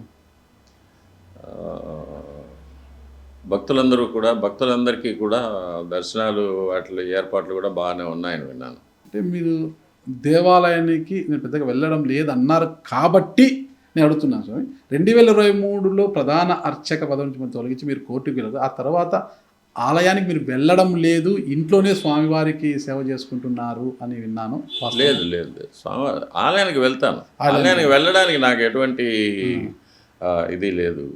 భక్తులందరికీ కూడా దర్శనాలు వాటి ఏర్పాట్లు కూడా బాగానే ఉన్నాయని విన్నాను. అంటే మీరు దేవాలయానికి నేను పెద్దగా వెళ్ళడం లేదన్నారు కాబట్టి నేను అడుగుతున్నాను స్వామి. 2023లో ప్రధాన అర్చక పదవి నుంచి తొలగించి మీరు కోర్టుకు వెళ్ళారు. ఆ తర్వాత ఆలయానికి మీరు వెళ్ళడం లేదు, ఇంట్లోనే స్వామివారికి సేవ చేసుకుంటున్నారు అని విన్నాను. లేదు స్వామి ఆలయానికి వెళ్తాను. ఆలయానికి వెళ్ళడానికి నాకు ఎటువంటి ఇది లేదు.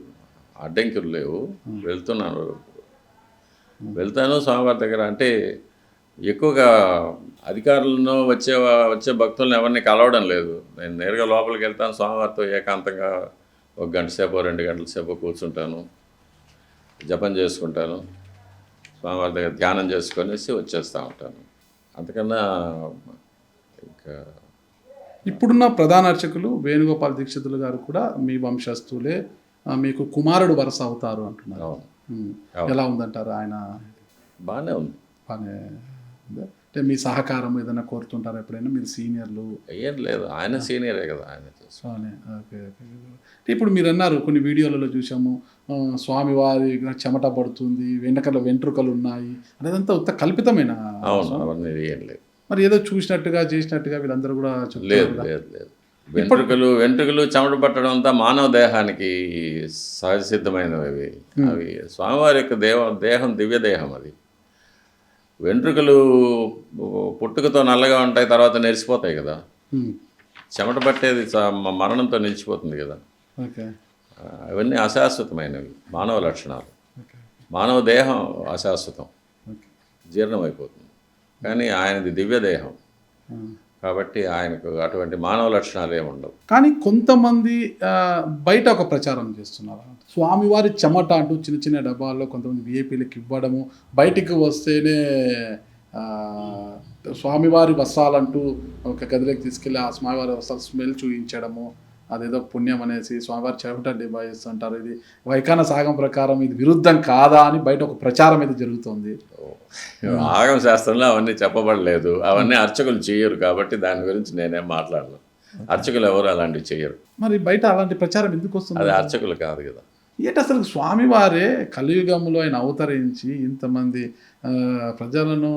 అడ్డంకులు లేవు. వెళ్తున్నాను, వెళ్తాను స్వామివారి దగ్గర. అంటే ఎక్కువగా అధికారులను వచ్చే భక్తులను ఎవరిని కలవడం లేదు. నేను నేరుగా లోపలికి వెళ్తాను, స్వామివారితో ఏకాంతంగా 1 గంట సేపు 2 గంటల సేపు కూర్చుంటాను, జపం చేసుకుంటాను, స్వామివారి దగ్గర ధ్యానం చేసుకొనేసి వచ్చేస్తూ ఉంటాను. అంతకన్నా ఇంకా ఇప్పుడున్న ప్రధాన అర్చకులు వేణుగోపాల్ దీక్షితులు గారు కూడా మీ వంశస్థులే, మీకు కుమారుడు వరుస అవుతారు అంటున్నారు. అవును. ఉమ్. అవును. ఎలా ఉందంటారు ఆయన? బాగానే ఉంది. బాగానే ఉందా? అంటే మీ సహకారం ఏదైనా కోరుతుంటారా ఎప్పుడైనా? మీరు సీనియర్లు. ఏం లేదు, ఆయన సీనియరే కదా, ఆయన చేసు. Okay okay. అంటే ఇప్పుడు మీరు అన్నారు కొన్ని వీడియోలలో చూసాము, స్వామివారి చెమట పడుతుంది, వెంట్రుకలు ఉన్నాయి అనేదంతా ఉత్త కల్పితమైన. అవును, అవన్నీ ఏం లేదు. మరి ఏదో చూసినట్టుగా చేసినట్టుగా వీళ్ళందరూ కూడా చెప్తారు లేదు కదా. లేదు లేదు. వెంట్రుకలు చెమట పట్టడం అంతా మానవ దేహానికి సహజ సిద్ధమైనవి అవి. అవి స్వామివారి యొక్క దేహం దివ్య దేహం. అది వెంట్రుకలు పుట్టుకతో నల్లగా ఉంటాయి, తర్వాత నెరిసిపోతాయి కదా. ఉమ్. చెమట పట్టేది మరణంతో నిలిచిపోతుంది కదా. ఓకే అవన్నీ అశాశ్వతమైనవి మానవ లక్షణాలు. ఓకే మానవ దేహం అశాశ్వతం, ఓకే. జీర్ణమైపోతుంది. కానీ ఆయనది దివ్య దేహం ఆ. కాబట్టి ఆయనకు అటువంటి మానవ లక్షణాలు ఏమి ఉండవు. కానీ కొంతమంది బయట ఒక ప్రచారం చేస్తున్నారు, స్వామివారి చెమట అంటూ చిన్న చిన్న డబ్బాల్లో కొంతమంది విఐపీలకు ఇవ్వడము, బయటికి వస్తేనే స్వామివారి వస్త్రాలంటూ ఒక గదిలోకి తీసుకెళ్ళి ఆ స్వామివారి వస్త్రాలు స్మెల్ చూపించడము, అదేదో పుణ్యం అనేసి స్వామివారి చెమట డిబ్బా చేస్తుంటారు. ఇది వైఖాన సాగం ప్రకారం ఇది విరుద్ధం కాదా అని బయట ఒక ప్రచారం అయితే జరుగుతుంది. ఆగమ శాస్త్రంలో అవన్నీ చెప్పబడలేదు, అవన్నీ అర్చకులు చేయరు కాబట్టి దాని గురించి నేనేం మాట్లాడను. అర్చకులు ఎవరు అలాంటివి చేయరు. మరి బయట అలాంటి ప్రచారం ఎందుకు వస్తుంది? అది అర్చకులు కాదు కదా. ఏంటి అసలు స్వామివారే కలియుగంలో ఆయన అవతరించి ఇంతమంది ప్రజలను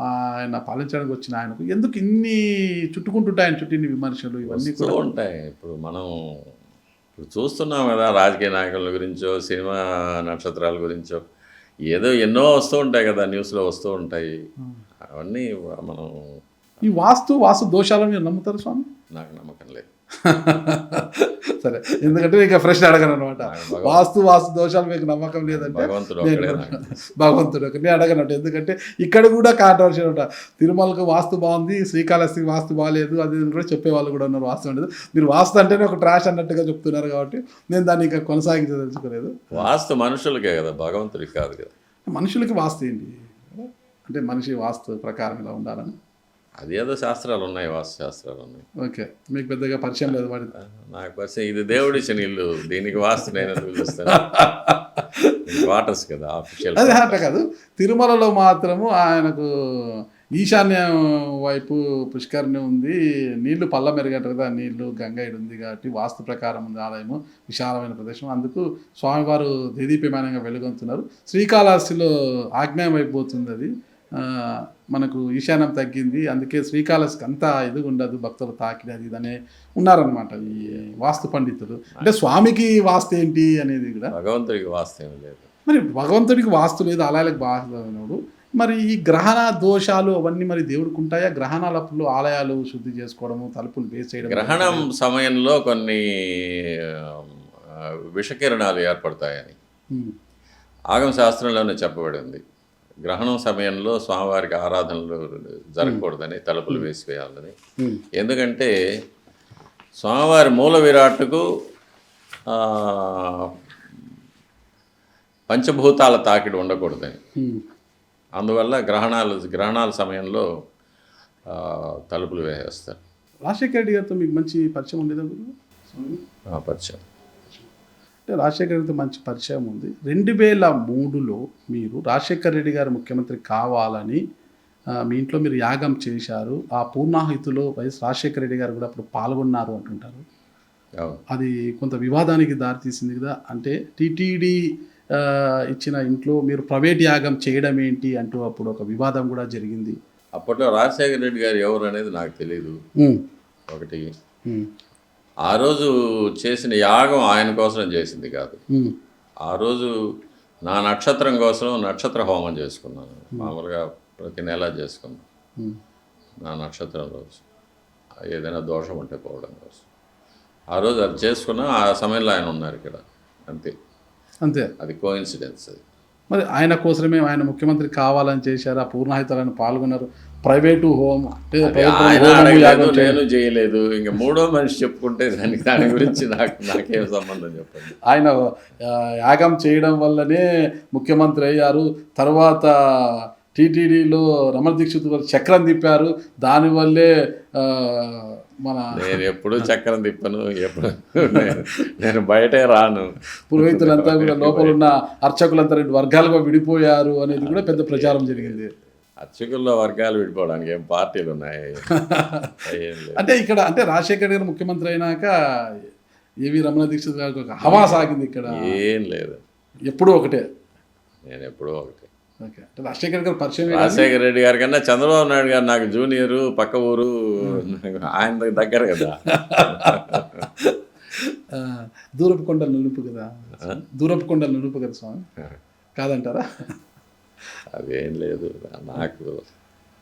ఆయన పాలించడానికి వచ్చిన ఆయనకు ఎందుకు ఇన్ని చుట్టుకుంటుంటాయి, ఆయన చుట్టూ ఇన్ని విమర్శలు ఇవన్నీ వస్తూ కూడా ఉంటాయి. మనం చూస్తున్నాం కదా, రాజకీయ నాయకుల గురించో సినిమా నక్షత్రాల గురించో ఏదో ఎన్నో వస్తూ ఉంటాయి కదా, న్యూస్లో వస్తూ ఉంటాయి. అవన్నీ మనం ఈ వాస్తు దోషాలను మీరు నమ్ముతారు స్వామి? నాకు నమ్మకం లేదు. సరే, ఎందుకంటే ఇక ప్రశ్న అడగను అనమాట. వాస్తు దోషాలు మీకు నమ్మకం లేదంటే భగవంతుడు భగవంతుడు ఒకటి అడగనట్టు. ఎందుకంటే ఇక్కడ కూడా కాంట్రవర్షియల్ ఉంటా, తిరుమలకు వాస్తు బాగుంది, శ్రీకాళహస్తికి వాస్తు బాగాలేదు, అది కూడా చెప్పేవాళ్ళు కూడా ఉన్నారు. వాస్తు అనేది మీరు వాస్తు అంటేనే ఒక ట్రాష్ అన్నట్టుగా చెప్తున్నారు కాబట్టి నేను దాన్ని ఇంకా కొనసాగించ తెలుసుకోలేదు. వాస్తు మనుషులకే కదా, భగవంతుడికి కాదు కదా. మనుషులకి వాస్తు ఏంటి అంటే మనిషి వాస్తు ప్రకారం ఇలా ఉండాలని అది ఏదో శాస్త్రాలు ఉన్నాయి, వాస్తు శాస్త్రాలు ఉన్నాయి. ఓకే, మీకు పెద్దగా పరిచయం లేదు వాడి. నాకు పరిచయం, ఇది దేవుడిచ్చిన ఇల్లు, దీనికి వాస్తు నేను ఎందుకు చూస్తాను? క్వార్టర్స్ కదా, ఆఫీషియల్. అదే అట్లా కాదు, తిరుమలలో మాత్రము ఆయనకు ఈశాన్యం వైపు పుష్కరిణి ఉంది, నీళ్లు పల్ల మెరుగట కదా, నీళ్లు గంగైడు ఉంది కాబట్టి వాస్తు ప్రకారం ఉంది ఆలయము, విశాలమైన ప్రదేశం. అందుకు స్వామివారు దేదీప్యమానంగా వెలుగొంతున్నారు. శ్రీకాళహస్తిలో ఆగ్నేయం వైపు పోతుంది, అది మనకు ఈశాన్యం తగ్గింది, అందుకే శ్రీకాళహస్తికి అంతా ఎదుగు ఉండదు, భక్తులు తాకిడి అది ఇదనే ఉన్నారనమాట ఈ వాస్తు పండితులు. అంటే స్వామికి వాస్తు ఏంటి అనేది కూడా. భగవంతుడికి వాస్తు ఏమి లేదు. మరి భగవంతుడికి వాస్తు లేదు, ఆలయాలకు బాగా. మరి ఈ గ్రహణ దోషాలు అవన్నీ మరి దేవుడికి ఉంటాయా? గ్రహణాలప్పుడు ఆలయాలు శుద్ధి చేసుకోవడము, తలుపులు వేసేయడం, గ్రహణం సమయంలో కొన్ని విషకిరణాలు ఏర్పడతాయని ఆగమ శాస్త్రంలోనే చెప్పబడింది. గ్రహణం సమయంలో స్వామివారికి ఆరాధనలు జరగకూడదని, తలుపులు వేసివేయాలని. ఎందుకంటే స్వామివారి మూల విరాట్టుకు పంచభూతాల తాకిడి ఉండకూడదని. అందువల్ల గ్రహణాల సమయంలో తలుపులు వేసేస్తారు. రాజశేఖర రెడ్డి గారితో మీకు మంచి పరిచయం ఉండేదా గురు? పరిచయం అంటే రాజశేఖర రెడ్డితో మంచి పరిచయం ఉంది. 2003లో మీరు రాజశేఖర రెడ్డి గారు ముఖ్యమంత్రి కావాలని మీ ఇంట్లో మీరు యాగం చేశారు. ఆ పూర్ణాహుతిలో వైఎస్ రాజశేఖర రెడ్డి గారు కూడా అప్పుడు పాల్గొన్నారు అంటుంటారు. అది కొంత వివాదానికి దారితీసింది కదా. అంటే టీటీడీ ఇచ్చిన ఇంట్లో మీరు ప్రైవేట్ యాగం చేయడం ఏంటి అంటూ అప్పుడు ఒక వివాదం కూడా జరిగింది. అప్పట్లో రాజశేఖర రెడ్డి గారు ఎవరు అనేది నాకు తెలియదు. ఒకటి, ఆ రోజు చేసిన యాగం ఆయన కోసం చేసింది కాదు. ఆ రోజు నా నక్షత్రం కోసం నక్షత్ర హోమం చేసుకున్నాను. మామూలుగా ప్రతి నెల చేసుకున్నాను. నా నక్షత్రం రోజు ఏదైనా దోషం ఉంటే పోవడం కోసం ఆ రోజు అది చేసుకున్నా. ఆ సమయంలో ఆయన ఉన్నారు ఇక్కడ, అంతే. అంతే. అది కోఇన్సిడెన్స్. అది మరి ఆయన కోసమే ఆయన ముఖ్యమంత్రి కావాలని చేశారు, ఆ పూర్ణాహితాలను పాల్గొన్నారు. ప్రైవేటు హోమ్ అంటే ఆయన అడగలేదు, నేను చేయలేదు. ఇంకా మూడో మనిషి చెప్పుకుంటే దాని గురించి నాకేం సంబంధం చెప్పండి. ఆయన యాగం చేయడం వల్లనే ముఖ్యమంత్రి అయ్యారు. తర్వాత టీటీడీలో రమణ దీక్షిత్ గారు చక్రం తిప్పారు, దానివల్లే మన నేను ఎప్పుడు చక్రం తిప్పను, ఎప్పుడు నేను బయటే రాను. పురోహితులంతా కూడా లోపల ఉన్న అర్చకులంతా 2 వర్గాలుగా విడిపోయారు అనేది కూడా పెద్ద ప్రచారం జరిగింది. అర్చకుల్లో వర్గాలు విడిపోవడానికి ఏం పార్టీలు ఉన్నాయి? అంటే ఇక్కడ అంటే రాజశేఖర్ గారు ముఖ్యమంత్రి అయినాక ఏవి రమణ దీక్షిత్ గారికి ఒక హవా సాగింది ఇక్కడ. ఏం లేదు, ఎప్పుడూ ఒకటే. నేను ఎప్పుడూ ఒకటే. ఓకే, అంటే రాజశేఖర్ గారు పరిచయం. రాజశేఖర రెడ్డి గారి కన్నా చంద్రబాబు నాయుడు గారు నాకు జూనియరు, పక్క ఊరు, ఆయన దగ్గర కదా. దూరపు కొండలు నునుపు కదా, దూరపు కొండలు నునుపు కదా స్వామి, కాదంటారా? అదేం లేదు, నాకు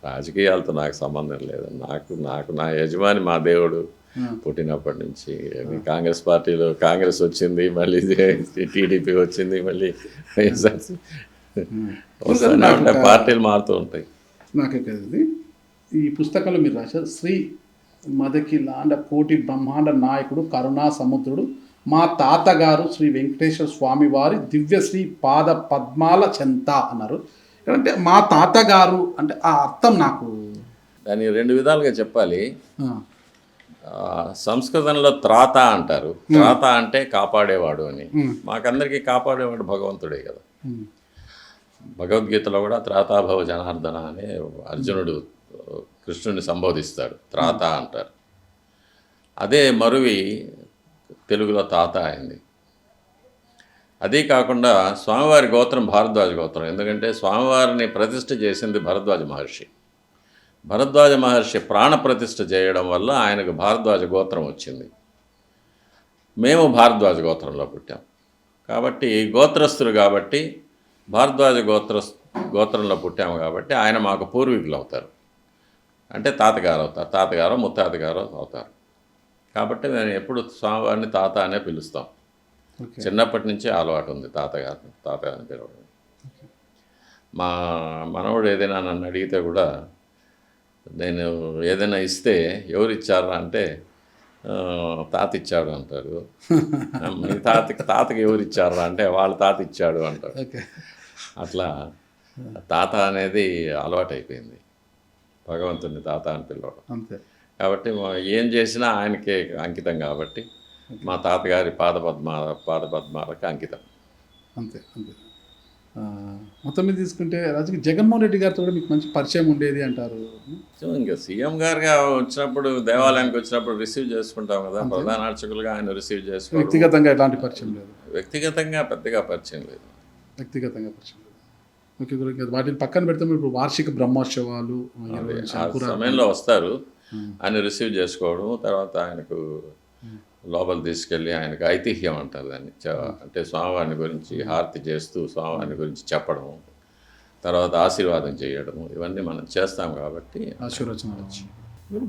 రాజకీయాలతో నాకు సంబంధం లేదు. నాకు నా యజమాని మా దేవుడు. పుట్టినప్పటి నుంచి కాంగ్రెస్ పార్టీలో కాంగ్రెస్ వచ్చింది, మళ్ళీ టీడీపీ వచ్చింది, మళ్ళీ పార్టీలు మారుతూ ఉంటాయి. నాకే కదా ఈ పుస్తకంలో మీరు రాశారు, శ్రీ మదకిలాండ కోటి బ్రహ్మాండ నాయకుడు కరుణా సముద్రుడు మా తాతగారు శ్రీ వెంకటేశ్వర స్వామి వారి దివ్యశ్రీ పాద పద్మాల చెంత అన్నారు. అంటే మా తాతగారు అంటే ఆ అర్థం నాకు దాన్ని 2 విధాలుగా చెప్పాలి. సంస్కృతంలో త్రాత అంటారు. త్రాత అంటే కాపాడేవాడు అని. మాకందరికీ కాపాడేవాడు భగవంతుడే కదా. భగవద్గీతలో కూడా త్రాతాభవ జనార్దన అనే అర్జునుడు కృష్ణుని సంబోధిస్తాడు, త్రాత అంటారు. అదే మరువి తెలుగులో తాత అయింది. అదే కాకుండా స్వామివారి గోత్రం భారద్వాజ గోత్రం. ఎందుకంటే స్వామివారిని ప్రతిష్ఠ చేసింది భరద్వాజ మహర్షి. భరద్వాజ మహర్షి ప్రాణ ప్రతిష్ఠ చేయడం వల్ల ఆయనకు భారద్వాజ గోత్రం వచ్చింది. మేము భారద్వాజ గోత్రంలో పుట్టాం కాబట్టి గోత్రస్తులు కాబట్టి భారద్వాజ గోత్రంలో పుట్టాము కాబట్టి ఆయన మాకు పూర్వీకులు అవుతారు. అంటే తాతగారు అవుతారు, తాతగారు ముత్తాతగారు అవుతారు. కాబట్టి మేము ఎప్పుడు స్వామివారిని తాత అనే పిలుస్తాం. చిన్నప్పటి నుంచి అలవాటు ఉంది తాతగారిని పిలవడం. మా మనవడు ఏదైనా నన్ను అడిగితే కూడా నేను ఏదైనా ఇస్తే ఎవరు ఇచ్చారా అంటే తాత ఇచ్చాడు అంటారు. మీ తాతకి ఎవరు ఇచ్చారా అంటే వాళ్ళ తాత ఇచ్చాడు అంటారు. అట్లా తాత అనేది అలవాటు అయిపోయింది, భగవంతుని తాత అని పిలవడం. కాబట్టి ఏం చేసినా ఆయనకే అంకితం కాబట్టి మా తాతగారి పాదపద్మాలకు అంకితం. అంతే అంతే. మొత్తం మీద తీసుకుంటే రాజకీయ జగన్మోహన్ రెడ్డి గారితో కూడా మీకు మంచి పరిచయం ఉండేది అంటారు. ఇంకా సీఎం గారుగా వచ్చినప్పుడు, దేవాలయానికి వచ్చినప్పుడు రిసీవ్ చేసుకుంటాం కదా, ప్రధాన అర్చకులుగా ఆయన రిసీవ్ చేసుకుంటాం. వ్యక్తిగతంగా ఎలాంటి పరిచయం లేదు? వ్యక్తిగతంగా పెద్దగా పరిచయం లేదు. వ్యక్తిగతంగా పరిచయం లేదు. ఓకే, వాటిని పక్కన పెడితే ఇప్పుడు వార్షిక బ్రహ్మోత్సవాలు సమయంలో వస్తారు, ఆయన రిసీవ్ చేసుకోవడం, తర్వాత ఆయనకు లోపల తీసుకెళ్ళి ఆయనకు ఐతిహ్యం అంటారు దాన్ని, అంటే స్వామివారిని గురించి హారతి చేస్తూ స్వామివారిని గురించి చెప్పడం, తర్వాత ఆశీర్వాదం చేయడం, ఇవన్నీ మనం చేస్తాం కాబట్టి ఆశీర్వచనం వచ్చి.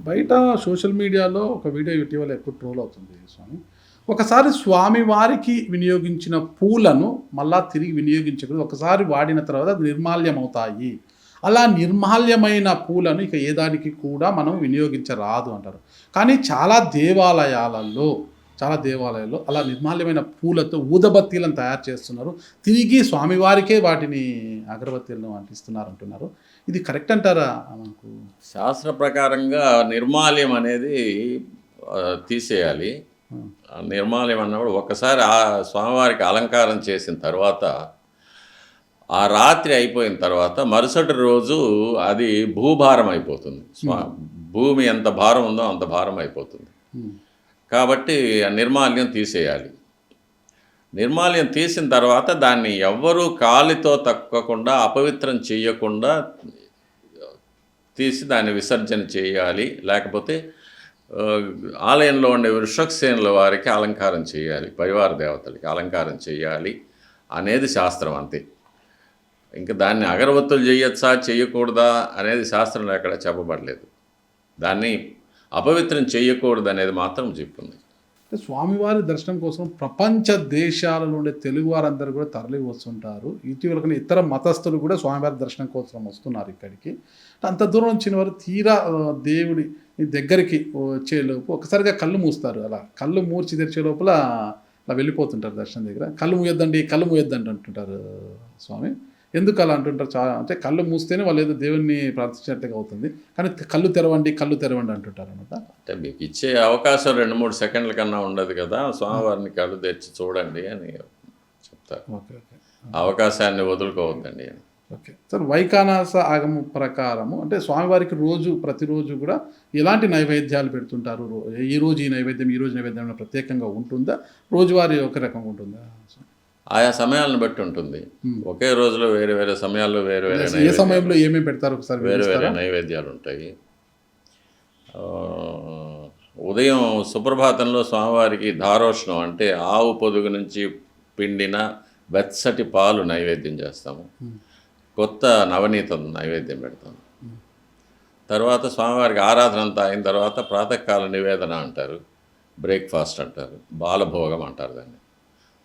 బయట సోషల్ మీడియాలో ఒక వీడియో ఇటీవల ఎక్కువ ట్రోల్ అవుతుంది స్వామి. ఒకసారి స్వామివారికి వినియోగించిన పూలను మళ్ళా తిరిగి వినియోగించకూడదు, ఒకసారి వాడిన తర్వాత అది నిర్మాల్యం అవుతాయి. అలా నిర్మాల్యమైన పూలను ఇక ఏ దానికి కూడా మనం వినియోగించరాదు అంటారు. కానీ చాలా దేవాలయాలలో అలా నిర్మాల్యమైన పూలతో ఊదబత్తీలను తయారు చేస్తున్నారు, తిరిగి స్వామివారికే వాటిని అగరబత్తీలను అంటిస్తున్నారు అంటున్నారు. ఇది కరెక్ట్ అంటారా? మనకు శాస్త్ర ప్రకారంగా నిర్మాల్యం అనేది తీసేయాలి. నిర్మాల్యం అన్నప్పుడు ఒకసారి ఆ స్వామివారికి అలంకారం చేసిన తర్వాత, ఆ రాత్రి అయిపోయిన తర్వాత మరుసటి రోజు అది భూభారం అయిపోతుంది. భూమి ఎంత భారం ఉందో అంత భారం అయిపోతుంది. కాబట్టి నిర్మాల్యం తీసేయాలి. నిర్మాల్యం తీసిన తర్వాత దాన్ని ఎవ్వరూ కాలితో తక్కకుండా, అపవిత్రం చేయకుండా తీసి దాన్ని విసర్జన చేయాలి. లేకపోతే ఆలయంలో ఉండే వృషక్సేనుల వారికి అలంకారం చేయాలి, పరివార దేవతలకి అలంకారం చేయాలి అనేది శాస్త్రం. అంతే. ఇంకా దాన్ని అగరబత్తులు చేయొచ్చా చేయకూడదా అనేది శాస్త్రంలో ఎక్కడ చెప్పబడలేదు. దాన్ని అపవిత్రం చేయకూడదు అనేది మాత్రం చెప్పింది. అంటే స్వామివారి దర్శనం కోసం ప్రపంచ దేశాల నుండి తెలుగు వారందరూ కూడా తరలి వస్తుంటారు. ఇటీవల ఇతర మతస్థులు కూడా స్వామివారి దర్శనం కోసం వస్తున్నారు ఇక్కడికి. అంత దూరం వచ్చిన వారు తీరా దేవుడి దగ్గరికి వచ్చేలోపు ఒకసారిగా కళ్ళు మూస్తారు. అలా కళ్ళు మూర్చి తెరిచే లోపల అలా వెళ్ళిపోతుంటారు దర్శనం దగ్గర. కళ్ళు మూయొద్దండి అంటుంటారు స్వామి. ఎందుకు అలా అంటుంటారు? చాలా అంటే కళ్ళు మూస్తేనే వాళ్ళు ఏదో దేవుణ్ణి ప్రార్థించినట్టుగా అవుతుంది, కానీ కళ్ళు తెరవండి అంటుంటారు అనమాట. అంటే మీకు ఇచ్చే అవకాశం 2-3 సెకండ్ల కన్నా ఉండదు కదా, స్వామివారిని కళ్ళు తెరిచి చూడండి అని చెప్తారు. ఓకే ఓకే అవకాశాన్ని వదులుకోవద్దండి అని. ఓకే సార్, వైఖానస ఆగమ ప్రకారము అంటే స్వామివారికి ప్రతిరోజు కూడా ఎలాంటి నైవేద్యాలు పెడుతుంటారు? ఈ రోజు నైవేద్యం ప్రత్యేకంగా ఉంటుందా? రోజువారీ ఒక రకంగా ఉంటుందా? ఆయా సమయాలను బట్టి ఉంటుంది. ఒకే రోజులో వేరే వేరే సమయాల్లో వేరే వేరే ఏ సమయంలో ఏమేమి పెడతారు ఒకసారి వేరే వేరే నైవేద్యాలు ఉంటాయి. ఉదయం సుప్రభాతంలో స్వామివారికి దారోష్ణం అంటే ఆవు పొదుగు నుంచి పిండిన వెచ్చటి పాలు నైవేద్యం చేస్తాము. కొత్త నవనీతం నైవేద్యం పెడతాము. తర్వాత స్వామివారికి ఆరాధన అంతా అయిన తర్వాత ప్రాతకాల నివేదన అంటారు, బ్రేక్ఫాస్ట్ అంటారు, బాలభోగం అంటారు దాన్ని.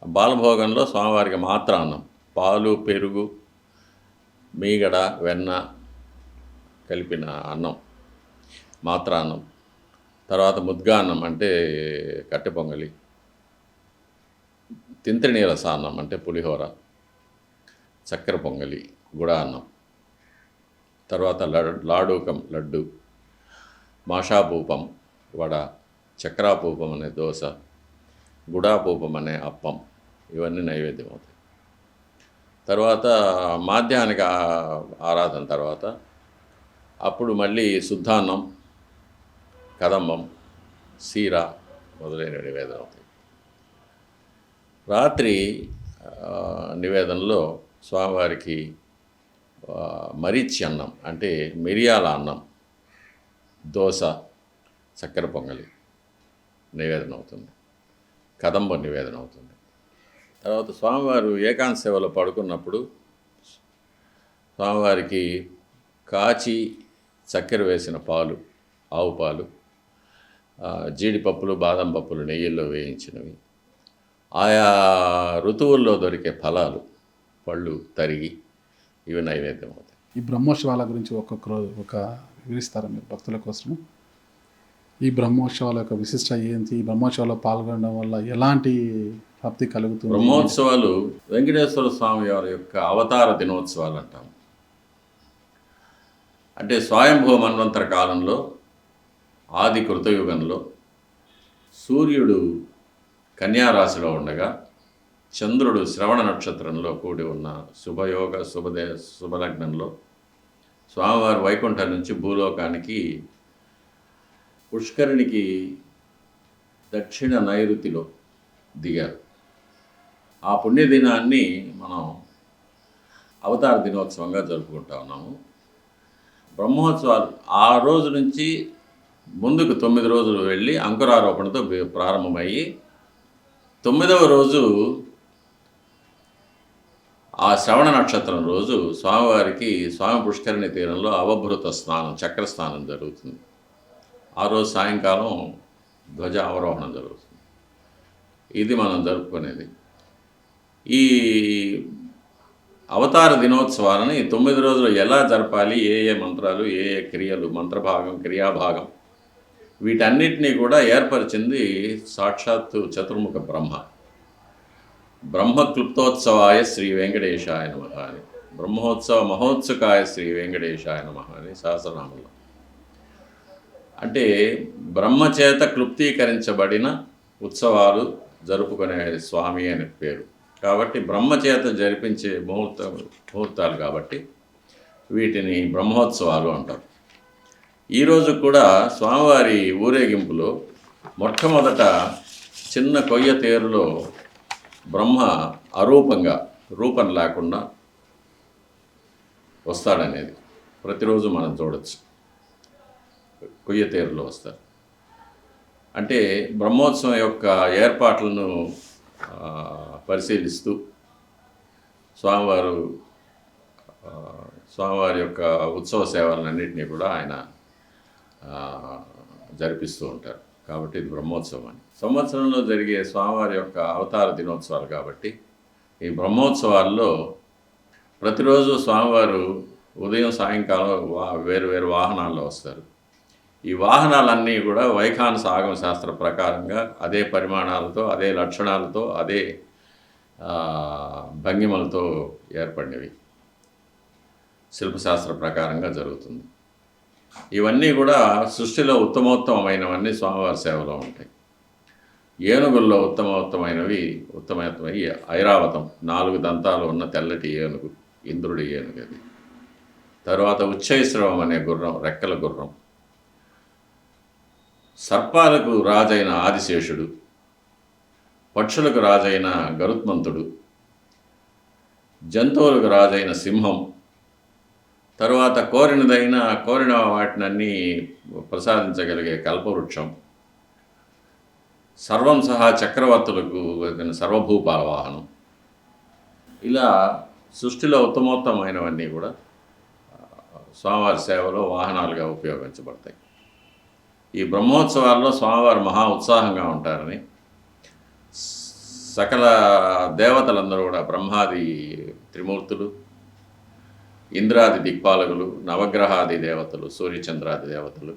బాలభోగంలో స్వామివారికి మాత్రాన్నం, పాలు, పెరుగు, మీగడ, వెన్న కలిపిన అన్నం మాత్రాన్నం. తర్వాత ముద్గాన్నం అంటే కట్టె పొంగలి, తింత్రినీల సాన్నం అంటే పులిహోర, చక్కెర పొంగలి, గుడాన్నం. తర్వాత లాడూకం లడ్డు, మాషాపూపం వడ, చక్రాపూపం అనే దోశ, గుడాపూపం అనే అప్పం, ఇవన్నీ నైవేద్యం అవుతాయి. తర్వాత మాధ్యాహ్నిక ఆరాధన తర్వాత అప్పుడు మళ్ళీ శుద్ధాన్నం, కదంబం, సీర మొదలైన నివేదన అవుతాయి. రాత్రి నివేదనలో స్వామివారికి మరీచి అన్నం అంటే మిరియాల అన్నం, దోశ, చక్కెర పొంగలి నివేదన అవుతుంది, కదంబ నివేదన అవుతుంది. తర్వాత స్వామివారు ఏకాంత సేవలో పడుకున్నప్పుడు స్వామివారికి కాచి చక్కెర వేసిన పాలు, ఆవు పాలు, జీడిపప్పులు, బాదం పప్పులు నెయ్యిల్లో వేయించినవి, ఆయా ఋతువుల్లో దొరికే ఫలాలు, పళ్ళు తరిగి ఇవి నైవేద్యం అవుతాయి. ఈ బ్రహ్మోత్సవాల గురించి ఒక్కొక్క రోజు వివరిస్తారా మీరు భక్తుల కోసము? ఈ బ్రహ్మోత్సవాల యొక్క విశిష్ట ఏంటి? ఈ బ్రహ్మోత్సవాల్లో పాల్గొనడం వల్ల ఎలాంటి ప్రాప్తి కలుగుతుంది? బ్రహ్మోత్సవాలు వెంకటేశ్వర స్వామి వారి యొక్క అవతార దినోత్సవాలు అంటాం. అంటే స్వయంభూ మన్వంతర కాలంలో, ఆది కృతయుగంలో సూర్యుడు కన్యారాశిలో ఉండగా చంద్రుడు శ్రవణ నక్షత్రంలో కూడి ఉన్న శుభయోగ శుభలగ్నంలో స్వామివారి వైకుంఠం నుంచి భూలోకానికి పుష్కరిణికి దక్షిణ నైరుతిలో దిగారు. ఆ పుణ్యదినాన్ని మనం అవతార దినోత్సవంగా జరుపుకుంటా ఉన్నాము. బ్రహ్మోత్సవాలు ఆ రోజు నుంచి ముందుకు 9 రోజులు వెళ్ళి అంకురారోపణతో ప్రారంభమయ్యి 9వ రోజు ఆ శ్రవణ నక్షత్రం రోజు స్వామివారికి స్వామి పుష్కరిణి తీరంలో అవభృత స్నానం, చక్ర స్నానం జరుగుతుంది. ఆ రోజు సాయంకాలం ధ్వజ అవరోహణం జరుగుతుంది. ఇది మనం జరుపుకునేది. ఈ అవతార దినోత్సవాలని 9 రోజులు ఎలా జరపాలి, ఏ ఏ మంత్రాలు, ఏ ఏ క్రియలు, మంత్రభాగం, క్రియాభాగం, వీటన్నిటినీ కూడా ఏర్పరిచింది సాక్షాత్తు చతుర్ముఖ బ్రహ్మ. బ్రహ్మ క్లుప్తోత్సవాయ శ్రీ వెంకటేశాయ నమః అని, బ్రహ్మోత్సవ మహోత్సకాయ శ్రీ వెంకటేశాయ నమః అని సహస్రనామంలో. అంటే బ్రహ్మచేత క్లుప్తీకరించబడిన ఉత్సవాలు జరుపుకునే స్వామి అని పేరు. కాబట్టి బ్రహ్మచేత జరిపించే ముహూర్తాలు కాబట్టి వీటిని బ్రహ్మోత్సవాలు అంటారు. ఈరోజు కూడా స్వామివారి ఊరేగింపులో మొట్టమొదట చిన్న కొయ్య తేరులో బ్రహ్మ అరూపంగా, రూపం లేకుండా వస్తాడనేది ప్రతిరోజు మనం చూడవచ్చు. కొయ్య తేరులో వస్తారు. అంటే బ్రహ్మోత్సవం యొక్క ఏర్పాట్లను పరిశీలిస్తూ స్వామివారి యొక్క ఉత్సవ సేవలన్నింటినీ కూడా ఆయన జరిపిస్తూ ఉంటారు. కాబట్టి ఇది బ్రహ్మోత్సవం అని. సంవత్సరంలో జరిగే స్వామివారి యొక్క అవతార దినోత్సవాలు కాబట్టి ఈ బ్రహ్మోత్సవాల్లో ప్రతిరోజు స్వామివారు ఉదయం సాయంకాలం వేరు వేరు వాహనాల్లో వస్తారు. ఈ వాహనాలన్నీ కూడా వైఖానస ఆగమ శాస్త్ర ప్రకారంగా అదే పరిమాణాలతో, అదే లక్షణాలతో, అదే భంగిమలతో ఏర్పడినవి. శిల్పశాస్త్ర ప్రకారంగా జరుగుతుంది. ఇవన్నీ కూడా సృష్టిలో ఉత్తమోత్తమైనవన్నీ స్వామివారి సేవలో ఉంటాయి. ఏనుగుల్లో ఉత్తమోత్తమైనవి ఐరావతం, 4 దంతాలు ఉన్న తెల్లటి ఏనుగు, ఇంద్రుడి ఏనుగు అది. తర్వాత ఉచ్చైశ్రవం అనే గుర్రం, రెక్కల గుర్రం. సర్పాలకు రాజైన ఆదిశేషుడు, పక్షులకు రాజైన గరుత్మంతుడు, జంతువులకు రాజైన సింహం, తరువాత కోరిన వాటినన్నీ ప్రసాదించగలిగే కల్పవృక్షం, సర్వం సహా చక్రవర్తులకు సర్వభూపాల వాహనం. ఇలా సృష్టిలో ఉత్తమోత్తమైనవన్నీ కూడా స్వామివారి సేవలో వాహనాలుగా ఉపయోగించబడతాయి. ఈ బ్రహ్మోత్సవాల్లో స్వామివారు మహా ఉత్సాహంగా ఉంటారని సకల దేవతలందరూ కూడా, బ్రహ్మాది త్రిమూర్తులు, ఇంద్రాది దిక్పాలకులు, నవగ్రహాది దేవతలు, సూర్యచంద్రాది దేవతలు,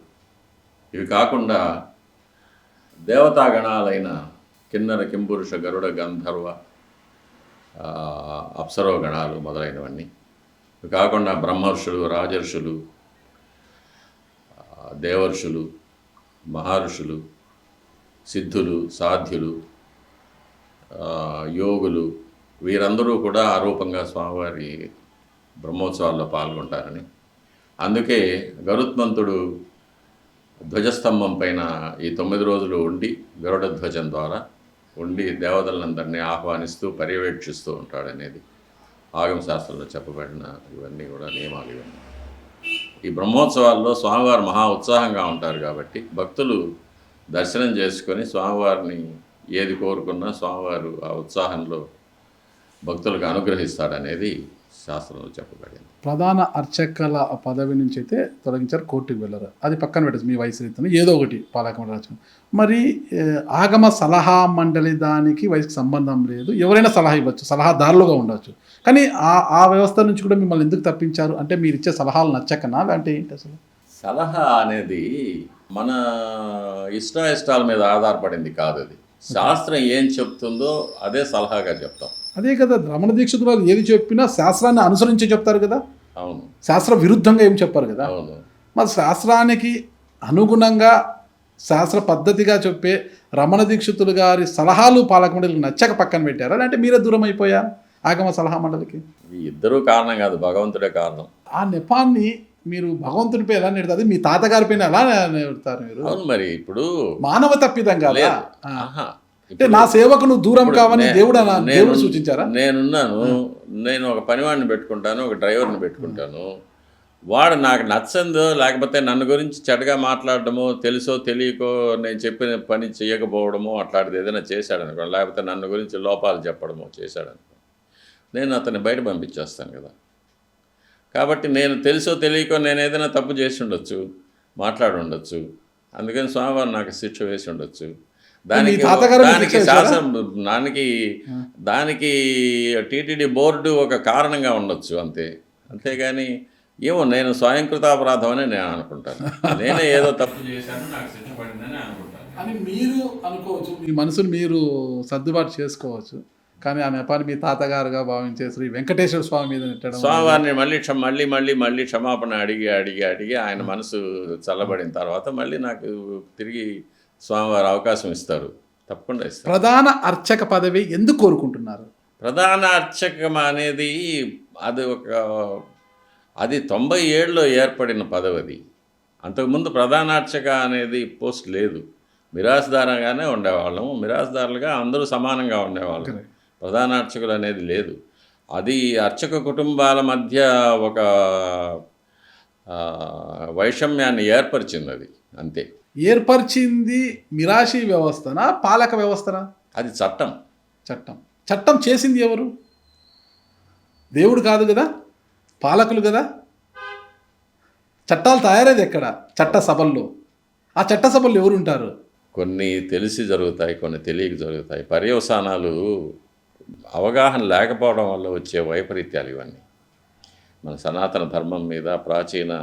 ఇవి కాకుండా దేవతాగణాలైన కిన్నర, కింపురుష, గరుడ, గంధర్వ, అప్సరో గణాలు మొదలైనవన్నీ, ఇవి కాకుండా బ్రహ్మర్షులు, రాజర్షులు, దేవర్షులు, మహర్షులు, సిద్ధులు, సాధ్యులు, యోగులు, వీరందరూ కూడా ఆరూపంగా స్వామివారి బ్రహ్మోత్సవాల్లో పాల్గొంటారని, అందుకే గరుత్మంతుడు ధ్వజస్తంభం పైన ఈ 9 రోజులు ఉండి గరుడ ధ్వజం ద్వారా ఉండి దేవతలందరినీ ఆహ్వానిస్తూ పర్యవేక్షిస్తూ ఉంటాడనేది ఆగమ శాస్త్రంలో చెప్పబడిన ఇవన్నీ కూడా నియమాలు. ఇవన్నీ ఈ బ్రహ్మోత్సవాల్లో స్వామివారు మహా ఉత్సాహంగా ఉంటారు కాబట్టి భక్తులు దర్శనం చేసుకొని స్వామివారిని ఏది కోరుకున్నా స్వామివారు ఆ ఉత్సాహంలో భక్తులకు అనుగ్రహిస్తాడనేది శాస్త్రంలో చెప్పబడింది. ప్రధాన అర్చకుల పదవి నుంచి అయితే తొలగించారు, కోర్టుకు వెళ్ళరు. అది పక్కన పెట్టచ్చు, మీ వయసు రీతిలో ఏదో ఒకటి పాలక మండలి. మరి ఆగమ సలహా మండలి దానికి వయసుకి సంబంధం లేదు, ఎవరైనా సలహా ఇవ్వచ్చు, సలహాదారులుగా ఉండవచ్చు. కానీ ఆ వ్యవస్థ నుంచి కూడా మిమ్మల్ని ఎందుకు తప్పించారు? అంటే మీరు ఇచ్చే సలహాలు నచ్చకనా, అంటే ఏంటి అసలు? సలహా అనేది మన ఇష్టాయిష్టాల మీద ఆధారపడింది కాదు. అది శాస్త్రం ఏం చెప్తుందో అదే సలహాగా చెప్తాం. అదే కదా, రమణ దీక్షితులు వాళ్ళు ఏది చెప్పినా శాస్త్రాన్ని అనుసరించి చెప్తారు కదా. అవును, శాస్త్ర విరుద్ధంగా ఏం చెప్పారు కదా. అవును. మరి శాస్త్రానికి అనుగుణంగా శాస్త్ర పద్ధతిగా చెప్పే రమణ దీక్షితులు గారి సలహాలు పాలక మండలికి నచ్చక పక్కన పెట్టారా, అంటే మీరే దూరం అయిపోయారు ఆగమ సలహా మండలికి? ఇద్దరూ కారణం కాదు, భగవంతుడే కారణం. ఆ నెపాన్ని మీరు భగవంతునిపై ఎలా నెడతారు, మీ తాతగారి పైన ఎలా నెడతారు మీరు? అవును, మరి ఇప్పుడు మానవ తప్పిదం కదా. లేదు. అంటే నా సేవకు నువ్వు దూరం కావని దేవుడు సూచించారా? నేను ఒక పనివాడిని పెట్టుకుంటాను, ఒక డ్రైవర్ని పెట్టుకుంటాను. వాడు నాకు నచ్చందో లేకపోతే నన్ను గురించి చెడ్డగా మాట్లాడడమో, తెలుసో తెలియకో నేను చెప్పిన పని చేయకపోవడమో అట్లాంటిది ఏదైనా చేశాడనుకో, లేకపోతే నన్ను గురించి లోపాలు చెప్పడమో చేశాడనుకో, నేను అతన్ని బయట పంపించేస్తాను కదా. కాబట్టి నేను తెలుసో తెలియకో నేను ఏదైనా తప్పు చేసి ఉండొచ్చు, మాట్లాడి ఉండొచ్చు, అందుకని స్వామివారు నాకు శిక్ష వేసి ఉండొచ్చు. దానికి టీటీడీ బోర్డు ఒక కారణంగా ఉండొచ్చు అంతే. అంతేగాని ఏమో నేను స్వయంకృతాపరాధం అని నేను అనుకుంటాను. నేనే ఏదో తప్పు చేశాను, నాకు శిక్ష పడిందని అనుకుంటాను అని మీరు అనుకోవచ్చు. మీ మనసును మీరు సర్దుబాటు చేసుకోవచ్చు. కానీ ఆ నెపాన్ని మీ తాతగారుగా భావించే శ్రీ వెంకటేశ్వర స్వామి మీద నెట్టడం, స్వామివారిని మళ్ళీ క్షమాపణ అడిగి ఆయన మనసు చల్లబడిన తర్వాత మళ్ళీ నాకు తిరిగి స్వామివారు అవకాశం ఇస్తారు, తప్పకుండా ఇస్తారు. ప్రధాన అర్చక పదవి ఎందుకు కోరుకుంటున్నారు? ప్రధాన అర్చకం అనేది అది 97లో ఏర్పడిన పదవి. అంతకుముందు ప్రధాన అర్చక అనేది పోస్ట్ లేదు. మిరాస్దారుగానే ఉండేవాళ్ళము, మిరాస్దారులుగా అందరూ సమానంగా ఉండేవాళ్ళం. ప్రధాన అర్చకులు అనేది లేదు. అది అర్చక కుటుంబాల మధ్య ఒక వైషమ్యాన్ని ఏర్పరిచింది. అది అంతే. ఏర్పరిచింది మిరాషీ వ్యవస్థనా, పాలక వ్యవస్థనా? అది చట్టం. చట్టం చేసింది ఎవరు? దేవుడు కాదు కదా, పాలకులు కదా. చట్టాలు తయారేది ఎక్కడ? చట్టసభల్లో. ఆ చట్టసభల్లో ఎవరు ఉంటారు? కొన్ని తెలిసి జరుగుతాయి, కొన్ని తెలియక జరుగుతాయి. పర్యవసానాలు అవగాహన లేకపోవడం వల్ల వచ్చే వైపరీత్యాలు ఇవన్నీ. మన సనాతన ధర్మం మీద, ప్రాచీన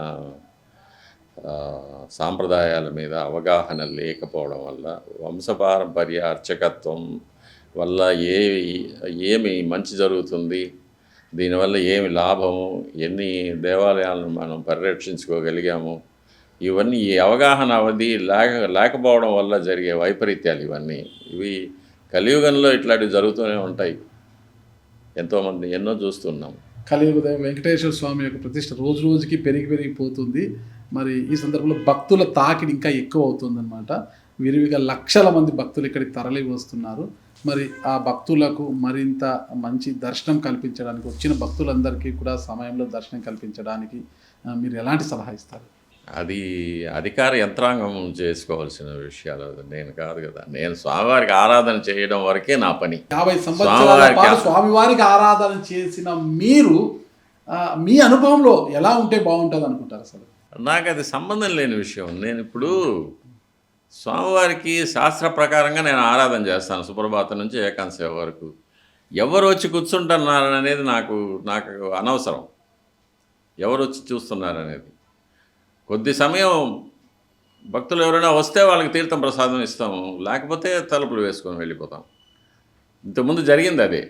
సాంప్రదాయాల మీద అవగాహన లేకపోవడం వల్ల, వంశపారంపర్య అర్చకత్వం వల్ల ఏమి మంచి జరుగుతుంది, దీనివల్ల ఏమి లాభము, ఎన్ని దేవాలయాలను మనం పరిరక్షించుకోగలిగాము, ఇవన్నీ ఈ అవగాహన అవధి లేకపోవడం వల్ల జరిగే వైపరీత్యాలు ఇవన్నీ. ఇవి కలియుగంలో ఇట్లాంటివి జరుగుతూనే ఉంటాయి. ఎంతోమంది ఎన్నో చూస్తున్నాం. కలియుగ దైవం వెంకటేశ్వర స్వామి యొక్క ప్రతిష్ట రోజు రోజుకి పెరిగిపోతుంది. మరి ఈ సందర్భంలో భక్తుల తాకిడి ఇంకా ఎక్కువ అవుతుందన్నమాట. విరివిగా లక్షల మంది భక్తులు ఇక్కడికి తరలి వస్తున్నారు. మరి ఆ భక్తులకు మరింత మంచి దర్శనం కల్పించడానికి, వచ్చిన భక్తులందరికీ కూడా సమయంలో దర్శనం కల్పించడానికి మీరు ఎలాంటి సలహా ఇస్తారు? అది అధికార యంత్రాంగం చేసుకోవాల్సిన విషయాలు, నేను కాదు కదా. నేను స్వామివారికి ఆరాధన చేయడం వరకే నా పని. 50 సంవత్సరాల పాటు స్వామివారికి ఆరాధన చేసిన మీరు మీ అనుభవంలో ఎలా ఉంటే బాగుంటుంది అనుకుంటారు? అసలు నాకు అది సంబంధం లేని విషయం. నేను ఇప్పుడు స్వామివారికి శాస్త్ర ప్రకారంగా నేను ఆరాధన చేస్తాను, సుప్రభాతం నుంచి ఏకాంత వరకు. ఎవరు వచ్చి కూర్చుంటున్నారనేది నాకు అనవసరం. ఎవరు వచ్చి చూస్తున్నారనేది. కొద్ది సమయం భక్తులు ఎవరైనా వస్తే వాళ్ళకి తీర్థం ప్రసాదం ఇస్తాము, లేకపోతే తలుపులు వేసుకొని వెళ్ళిపోతాం. ఇంతకుముందు జరిగింది అదే,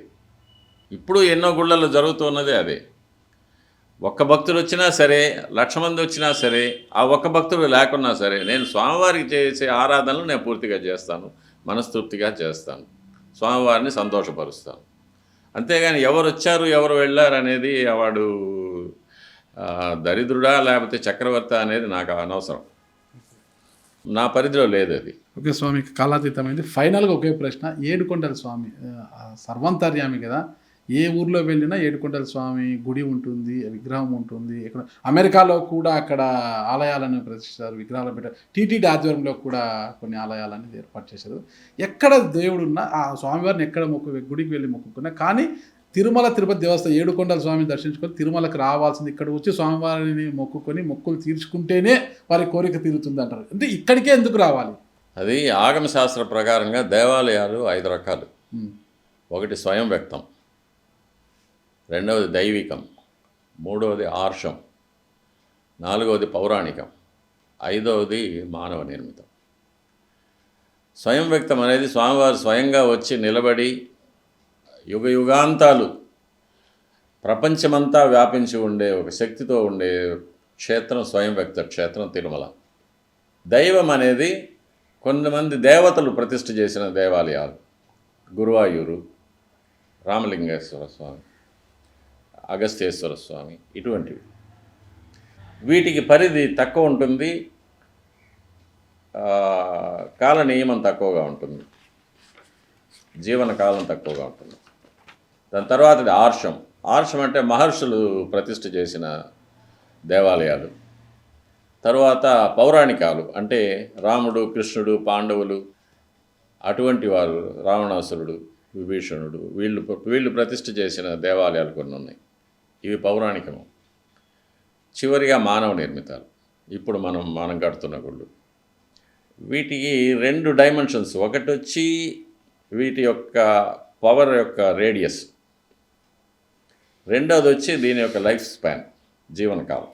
ఇప్పుడు ఎన్నో గుళ్ళల్లో జరుగుతున్నదే అదే. ఒక్క భక్తులు వచ్చినా సరే, 1,00,000 మంది వచ్చినా సరే, ఆ ఒక్క భక్తులు లేకున్నా సరే, నేను స్వామివారికి చేసే ఆరాధనలు నేను పూర్తిగా చేస్తాను, మనస్తృప్తిగా చేస్తాను, స్వామివారిని సంతోషపరుస్తాను. అంతేగాని ఎవరు వచ్చారు ఎవరు వెళ్ళారు అనేది వాడు దరిద్రుడా లేకపోతే చక్రవర్తి అనేది నాకు అనవసరం. నా పరిధిలో లేదు అది. ఓకే స్వామి, కాలాతీతమైంది. ఫైనల్గా ఒకే ప్రశ్న. ఏడుకొండల స్వామి సర్వాంతర్యామి కదా, ఏ ఊర్లో వెళ్ళినా ఏడుకొండల స్వామి గుడి ఉంటుంది, విగ్రహం ఉంటుంది. ఇక్కడ అమెరికాలో కూడా అక్కడ ఆలయాలను ప్రతిష్ఠిస్తారు, విగ్రహాలు పెట్టారు. టీటీడీ ఆధ్వర్యంలో కూడా కొన్ని ఆలయాలను ఏర్పాటు చేశారు. ఎక్కడ దేవుడున్నా ఆ స్వామివారిని ఎక్కడ గుడికి వెళ్ళి మొక్కుకున్నా, కానీ తిరుమల తిరుపతి దేవస్థానం ఏడుకొండల స్వామిని దర్శించుకొని తిరుమలకు రావాల్సింది. ఇక్కడ వచ్చి స్వామివారిని మొక్కుకొని మొక్కులు తీర్చుకుంటేనే వారి కోరిక తీరుతుంది అంటారు. అంటే ఇక్కడికే ఎందుకు రావాలి? అది ఆగమ శాస్త్ర ప్రకారంగా దేవాలయాలు 5 రకాలు. ఒకటి స్వయం వ్యక్తం, రెండవది దైవికం, మూడవది ఆర్షం, నాలుగవది పౌరాణికం, ఐదవది మానవ నిర్మితం. స్వయం వ్యక్తం అనేది స్వామివారు స్వయంగా వచ్చి నిలబడి యుగాంతాలు ప్రపంచమంతా వ్యాపించి ఉండే ఒక శక్తితో ఉండే క్షేత్రం స్వయం వ్యక్త క్షేత్రం తిరుమల. దైవం అనేది కొంతమంది దేవతలు ప్రతిష్ఠ చేసిన దేవాలయాలు, గురువాయూరు, రామలింగేశ్వర స్వామి, అగస్త్యేశ్వర స్వామి, ఇటువంటివి. వీటికి పరిధి తక్కువ ఉంటుంది, కాల నియమం తక్కువగా ఉంటుంది, జీవన కాలం తక్కువగా ఉంటుంది. దాని తర్వాతది ఆర్షం. ఆర్షం అంటే మహర్షులు ప్రతిష్ఠ చేసిన దేవాలయాలు. తరువాత పౌరాణికాలు అంటే రాముడు, కృష్ణుడు, పాండవులు, అటువంటి వారు, రావణాసురుడు, విభీషణుడు, వీళ్ళు ప్రతిష్ఠ చేసిన దేవాలయాలు కొన్ని ఉన్నాయి. ఇవి పౌరాణికము. చివరిగా మానవ నిర్మితాలు, ఇప్పుడు మనం కడుతున్న గుళ్ళు. వీటికి 2 డైమెన్షన్స్. ఒకటి వచ్చి వీటి యొక్క పవర్ యొక్క రేడియస్, రెండవది వచ్చి దీని యొక్క లైఫ్ స్పాన్, జీవనకాలం.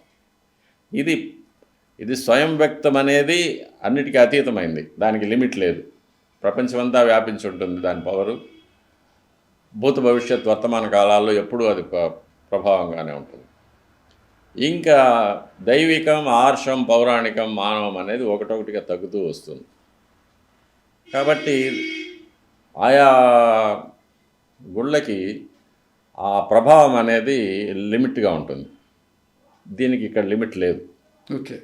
ఇది స్వయం వ్యక్తం అనేది అన్నిటికీ అతీతమైంది, దానికి లిమిట్ లేదు. ప్రపంచమంతా వ్యాపించి ఉంటుంది దాని పవరు. భూత భవిష్యత్ వర్తమాన కాలాల్లో ఎప్పుడూ అది ప్రభావంగానే ఉంటుంది. ఇంకా దైవికం, ఆర్షం, పౌరాణికం, మానవం అనేది ఒకటొకటిగా తగ్గుతూ వస్తుంది. కాబట్టి ఆయా గుళ్ళకి ఆ ప్రభావం అనేది లిమిట్గా ఉంటుంది. దీనికి ఇక్కడ లిమిట్ లేదు. ఓకే.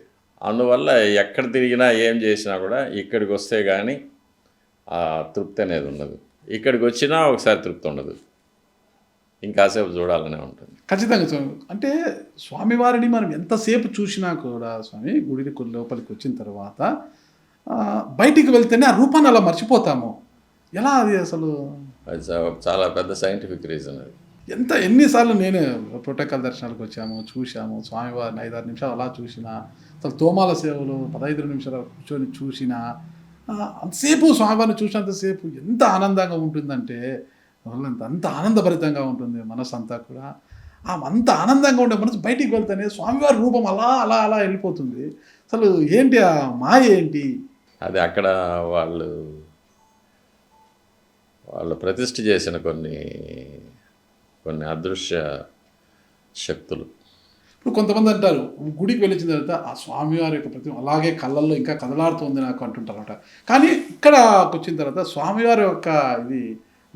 అందువల్ల ఎక్కడ తిరిగినా ఏం చేసినా కూడా ఇక్కడికి వస్తే కానీ ఆ తృప్తి అనేది ఉండదు. ఇక్కడికి వచ్చినా ఒకసారి తృప్తి ఉండదు, ఇంకాసేపు చూడాలనే ఉంటుంది. ఖచ్చితంగా స్వామి. అంటే స్వామివారిని మనం ఎంతసేపు చూసినా కూడా స్వామి గుడి లోపలికి వచ్చిన తర్వాత బయటికి వెళ్తేనే ఆ రూపాన్ని అలా మర్చిపోతాము. ఎలా అది అసలు? అది చాలా పెద్ద సైంటిఫిక్ రీజన్ అది. ఎన్నిసార్లు నేనే ప్రోటోకాల్ దర్శనాలకు వచ్చాము, చూసాము స్వామివారిని 5-6 నిమిషాలు అలా చూసిన, అసలు తోమాల సేవలు 15 నిమిషాలు కూర్చొని చూసిన, అంతసేపు స్వామివారిని చూసినంతసేపు ఎంత ఆనందంగా ఉంటుందంటే అంత ఆనందభరితంగా ఉంటుంది మనసు అంతా కూడా. అంత ఆనందంగా ఉండే మనసు బయటికి వెళ్తేనే స్వామివారి రూపం అలా అలా అలా వెళ్ళిపోతుంది. అసలు ఏంటి ఆ మాయ ఏంటి? అది అక్కడ వాళ్ళు వాళ్ళు ప్రతిష్ఠ చేసిన కొన్ని అదృశ్య శక్తులు. ఇప్పుడు కొంతమంది అంటారు గుడికి వెళ్ళిన తర్వాత ఆ స్వామివారి యొక్క ప్రతిమ అలాగే కళ్ళల్లో ఇంకా కదలాడుతుంది నాకు అంటుంటారట. కానీ ఇక్కడ వచ్చిన తర్వాత స్వామివారి యొక్క ఇది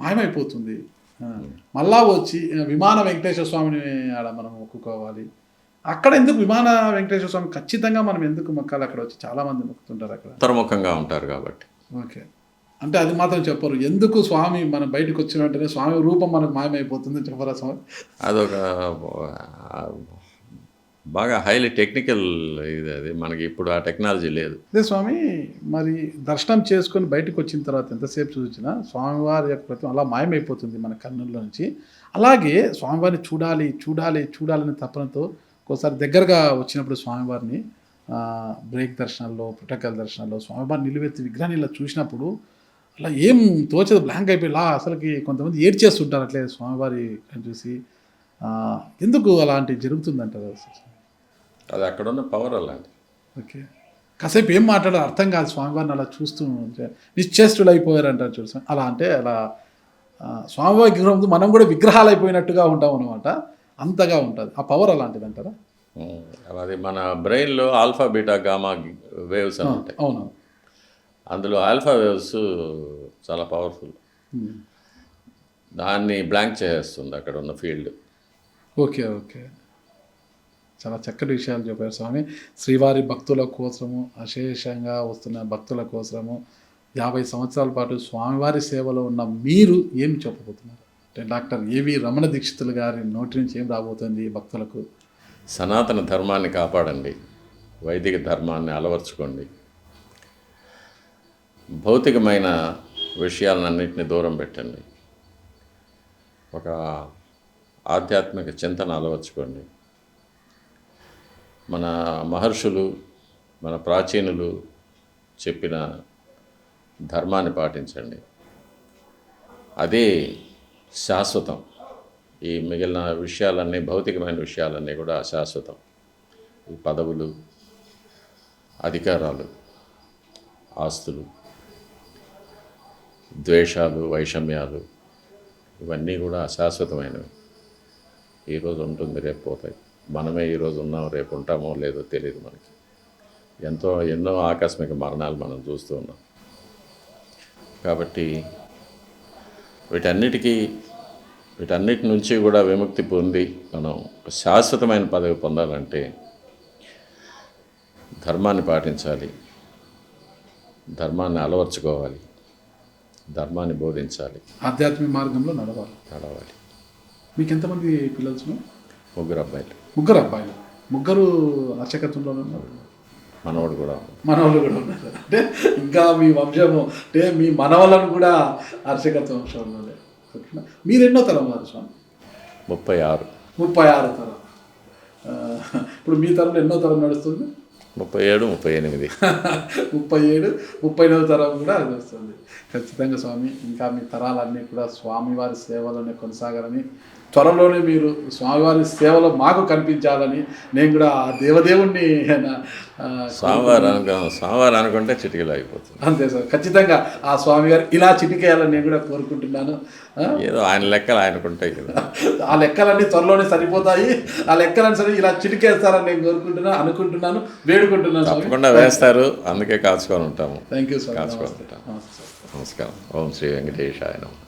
మాయమైపోతుంది. మళ్ళా వచ్చి విమాన వెంకటేశ్వర స్వామిని ఆడ మనం మొక్కుకోవాలి. అక్కడ ఎందుకు విమాన వెంకటేశ్వర స్వామి ఖచ్చితంగా మనం ఎందుకు మొక్కాలి? అక్కడ వచ్చి చాలామంది మొక్కుతుంటారు అక్కడ. ఉత్తరముఖంగా ఉంటారు కాబట్టి. ఓకే, అంటే అది మాత్రం చెప్పరు. ఎందుకు స్వామి మనం బయటకు వచ్చిన వెంటనే స్వామి రూపం మనకు మాయమైపోతుంది చెప్పరా స్వామి? అదొక బాగా హైలీ టెక్నికల్ ఇది. అది మనకి ఇప్పుడు ఆ టెక్నాలజీ లేదు. అదే స్వామి, మరి దర్శనం చేసుకొని బయటకు వచ్చిన తర్వాత ఎంతసేపు చూసినా స్వామివారి యొక్క ప్రతిమ అలా మాయమైపోతుంది మన కన్నుల్లో నుంచి. అలాగే స్వామివారిని చూడాలి చూడాలి చూడాలనే తపనతో ఒకసారి దగ్గరగా వచ్చినప్పుడు స్వామివారిని బ్రేక్ దర్శనాల్లో పుట్టకల దర్శనాల్లో స్వామివారిని నిలువెత్తి విగ్రహాన్ని ఇలా చూసినప్పుడు అలా ఏం తోచదు, బ్లాంక్ అయిపోయి అసలుకి కొంతమంది ఏడ్చేస్తుంటారు అట్లే స్వామివారి చూసి. ఎందుకు అలాంటి జరుగుతుందంటారు? అది అక్కడ ఉన్న పవర్ అలాంటి. ఓకే, కాసేపు ఏం మాట్లాడాలో అర్థం కాదు స్వామివారిని అలా చూస్తూ ఉంటే నిశ్చేష్టులు అయిపోయారు అంటారు చూసి. అలా అంటే అలా స్వామివారి విగ్రహం ముందు మనం కూడా విగ్రహాలు అయిపోయినట్టుగా ఉంటాం అనమాట. అంతగా ఉంటుంది ఆ పవర్ అలాంటిది అంటారా? అది మన బ్రెయిన్లో ఆల్ఫా బీటా గామా వేవ్స్ అని ఉంటాయి. అవును, అందులో ఆల్ఫా వేవ్స్ చాలా పవర్ఫుల్. దాన్ని బ్లాంక్ చేసేస్తుంది అక్కడ ఉన్న ఫీల్డ్. ఓకే ఓకే, చాలా చక్కటి విషయాలు చెప్పారు స్వామి. శ్రీవారి భక్తుల కోసము, అశేషంగా వస్తున్న భక్తుల కోసము 50 సంవత్సరాల పాటు స్వామివారి సేవలో ఉన్న మీరు ఏం చెప్పబోతున్నారు? అంటే డాక్టర్ ఏవి రమణ దీక్షితులు గారి నోటి నుంచి ఏం రాబోతుంది భక్తులకు? సనాతన ధర్మాన్ని కాపాడండి, వైదిక ధర్మాన్ని అలవర్చుకోండి, భౌతికమైన విషయాలన్నింటినీ దూరం పెట్టండి, ఒక ఆధ్యాత్మిక చింతన అలవర్చుకోండి. మన మహర్షులు, మన ప్రాచీనులు చెప్పిన ధర్మాన్ని పాటించండి. అదే శాశ్వతం. ఈ మిగిలిన విషయాలన్నీ, భౌతికమైన విషయాలన్నీ కూడా అశాశ్వతం. ఈ పదవులు, అధికారాలు, ఆస్తులు, ద్వేషాలు, వైషమ్యాలు ఇవన్నీ కూడా అశాశ్వతమైనవి. ఈరోజు ఉంటుంది, రేపు పోతాయి. మనమే ఈరోజు ఉన్నాం, రేపు ఉంటామో లేదో తెలియదు మనకి. ఎన్నో ఆకస్మిక మరణాలు మనం చూస్తూ ఉన్నాం. కాబట్టి వీటన్నిటి నుంచి కూడా విముక్తి పొంది మనం శాశ్వతమైన పదవి పొందాలంటే ధర్మాన్ని పాటించాలి, ధర్మాన్ని అలవర్చుకోవాలి, ధర్మాన్ని బోధించాలి, ఆధ్యాత్మిక మార్గంలో నడవాలి. మీకు ఎంతమంది పిల్లలు? 3 అబ్బాయిలు. 3 అబ్బాయిలు. 3 అర్చకత్వంలో ఉన్నారు. మనవాడు కూడా ఉన్నారు. అంటే ఇంకా మీ వంశము, అంటే మీ మనవలను కూడా అర్చకత్వ వంశంలోనే. మీరు ఎన్నో తరం వారు స్వామి? 36 తరం. ఇప్పుడు మీ తరంలో ఎన్నో తరం నడుస్తుంది? 37, 38. 37, 39 తరం కూడా అది వస్తుంది. ఖచ్చితంగా స్వామి, ఇంకా మీ తరాలన్నీ కూడా స్వామివారి సేవలోనే కొనసాగాలని, త్వరలోనే మీరు స్వామివారి సేవలో మాకు కనిపించాలని నేను కూడా ఆ దేవదేవుణ్ణి స్వామివారు అనుకుంటే చిటికలు అయిపోతుంది. అంతే సార్, ఖచ్చితంగా ఆ స్వామివారు ఇలా చిటికేయాలని నేను కూడా కోరుకుంటున్నాను. ఏదో ఆయన లెక్కలు ఆయనకుంటాయి కదా, ఆ లెక్కలన్నీ త్వరలోనే సరిపోతాయి. ఆ లెక్కలన్నీ సరే ఇలా చిటికేస్తారని నేను అనుకుంటున్నాను, వేడుకుంటున్నాను. తప్పకుండా వేస్తారు, అందుకే కాచుకొని ఉంటాము. Thank you sir. కాచుకొని ఉంటాము. నమస్కారం. ఓం శ్రీ వెంకటేశాయ నమః.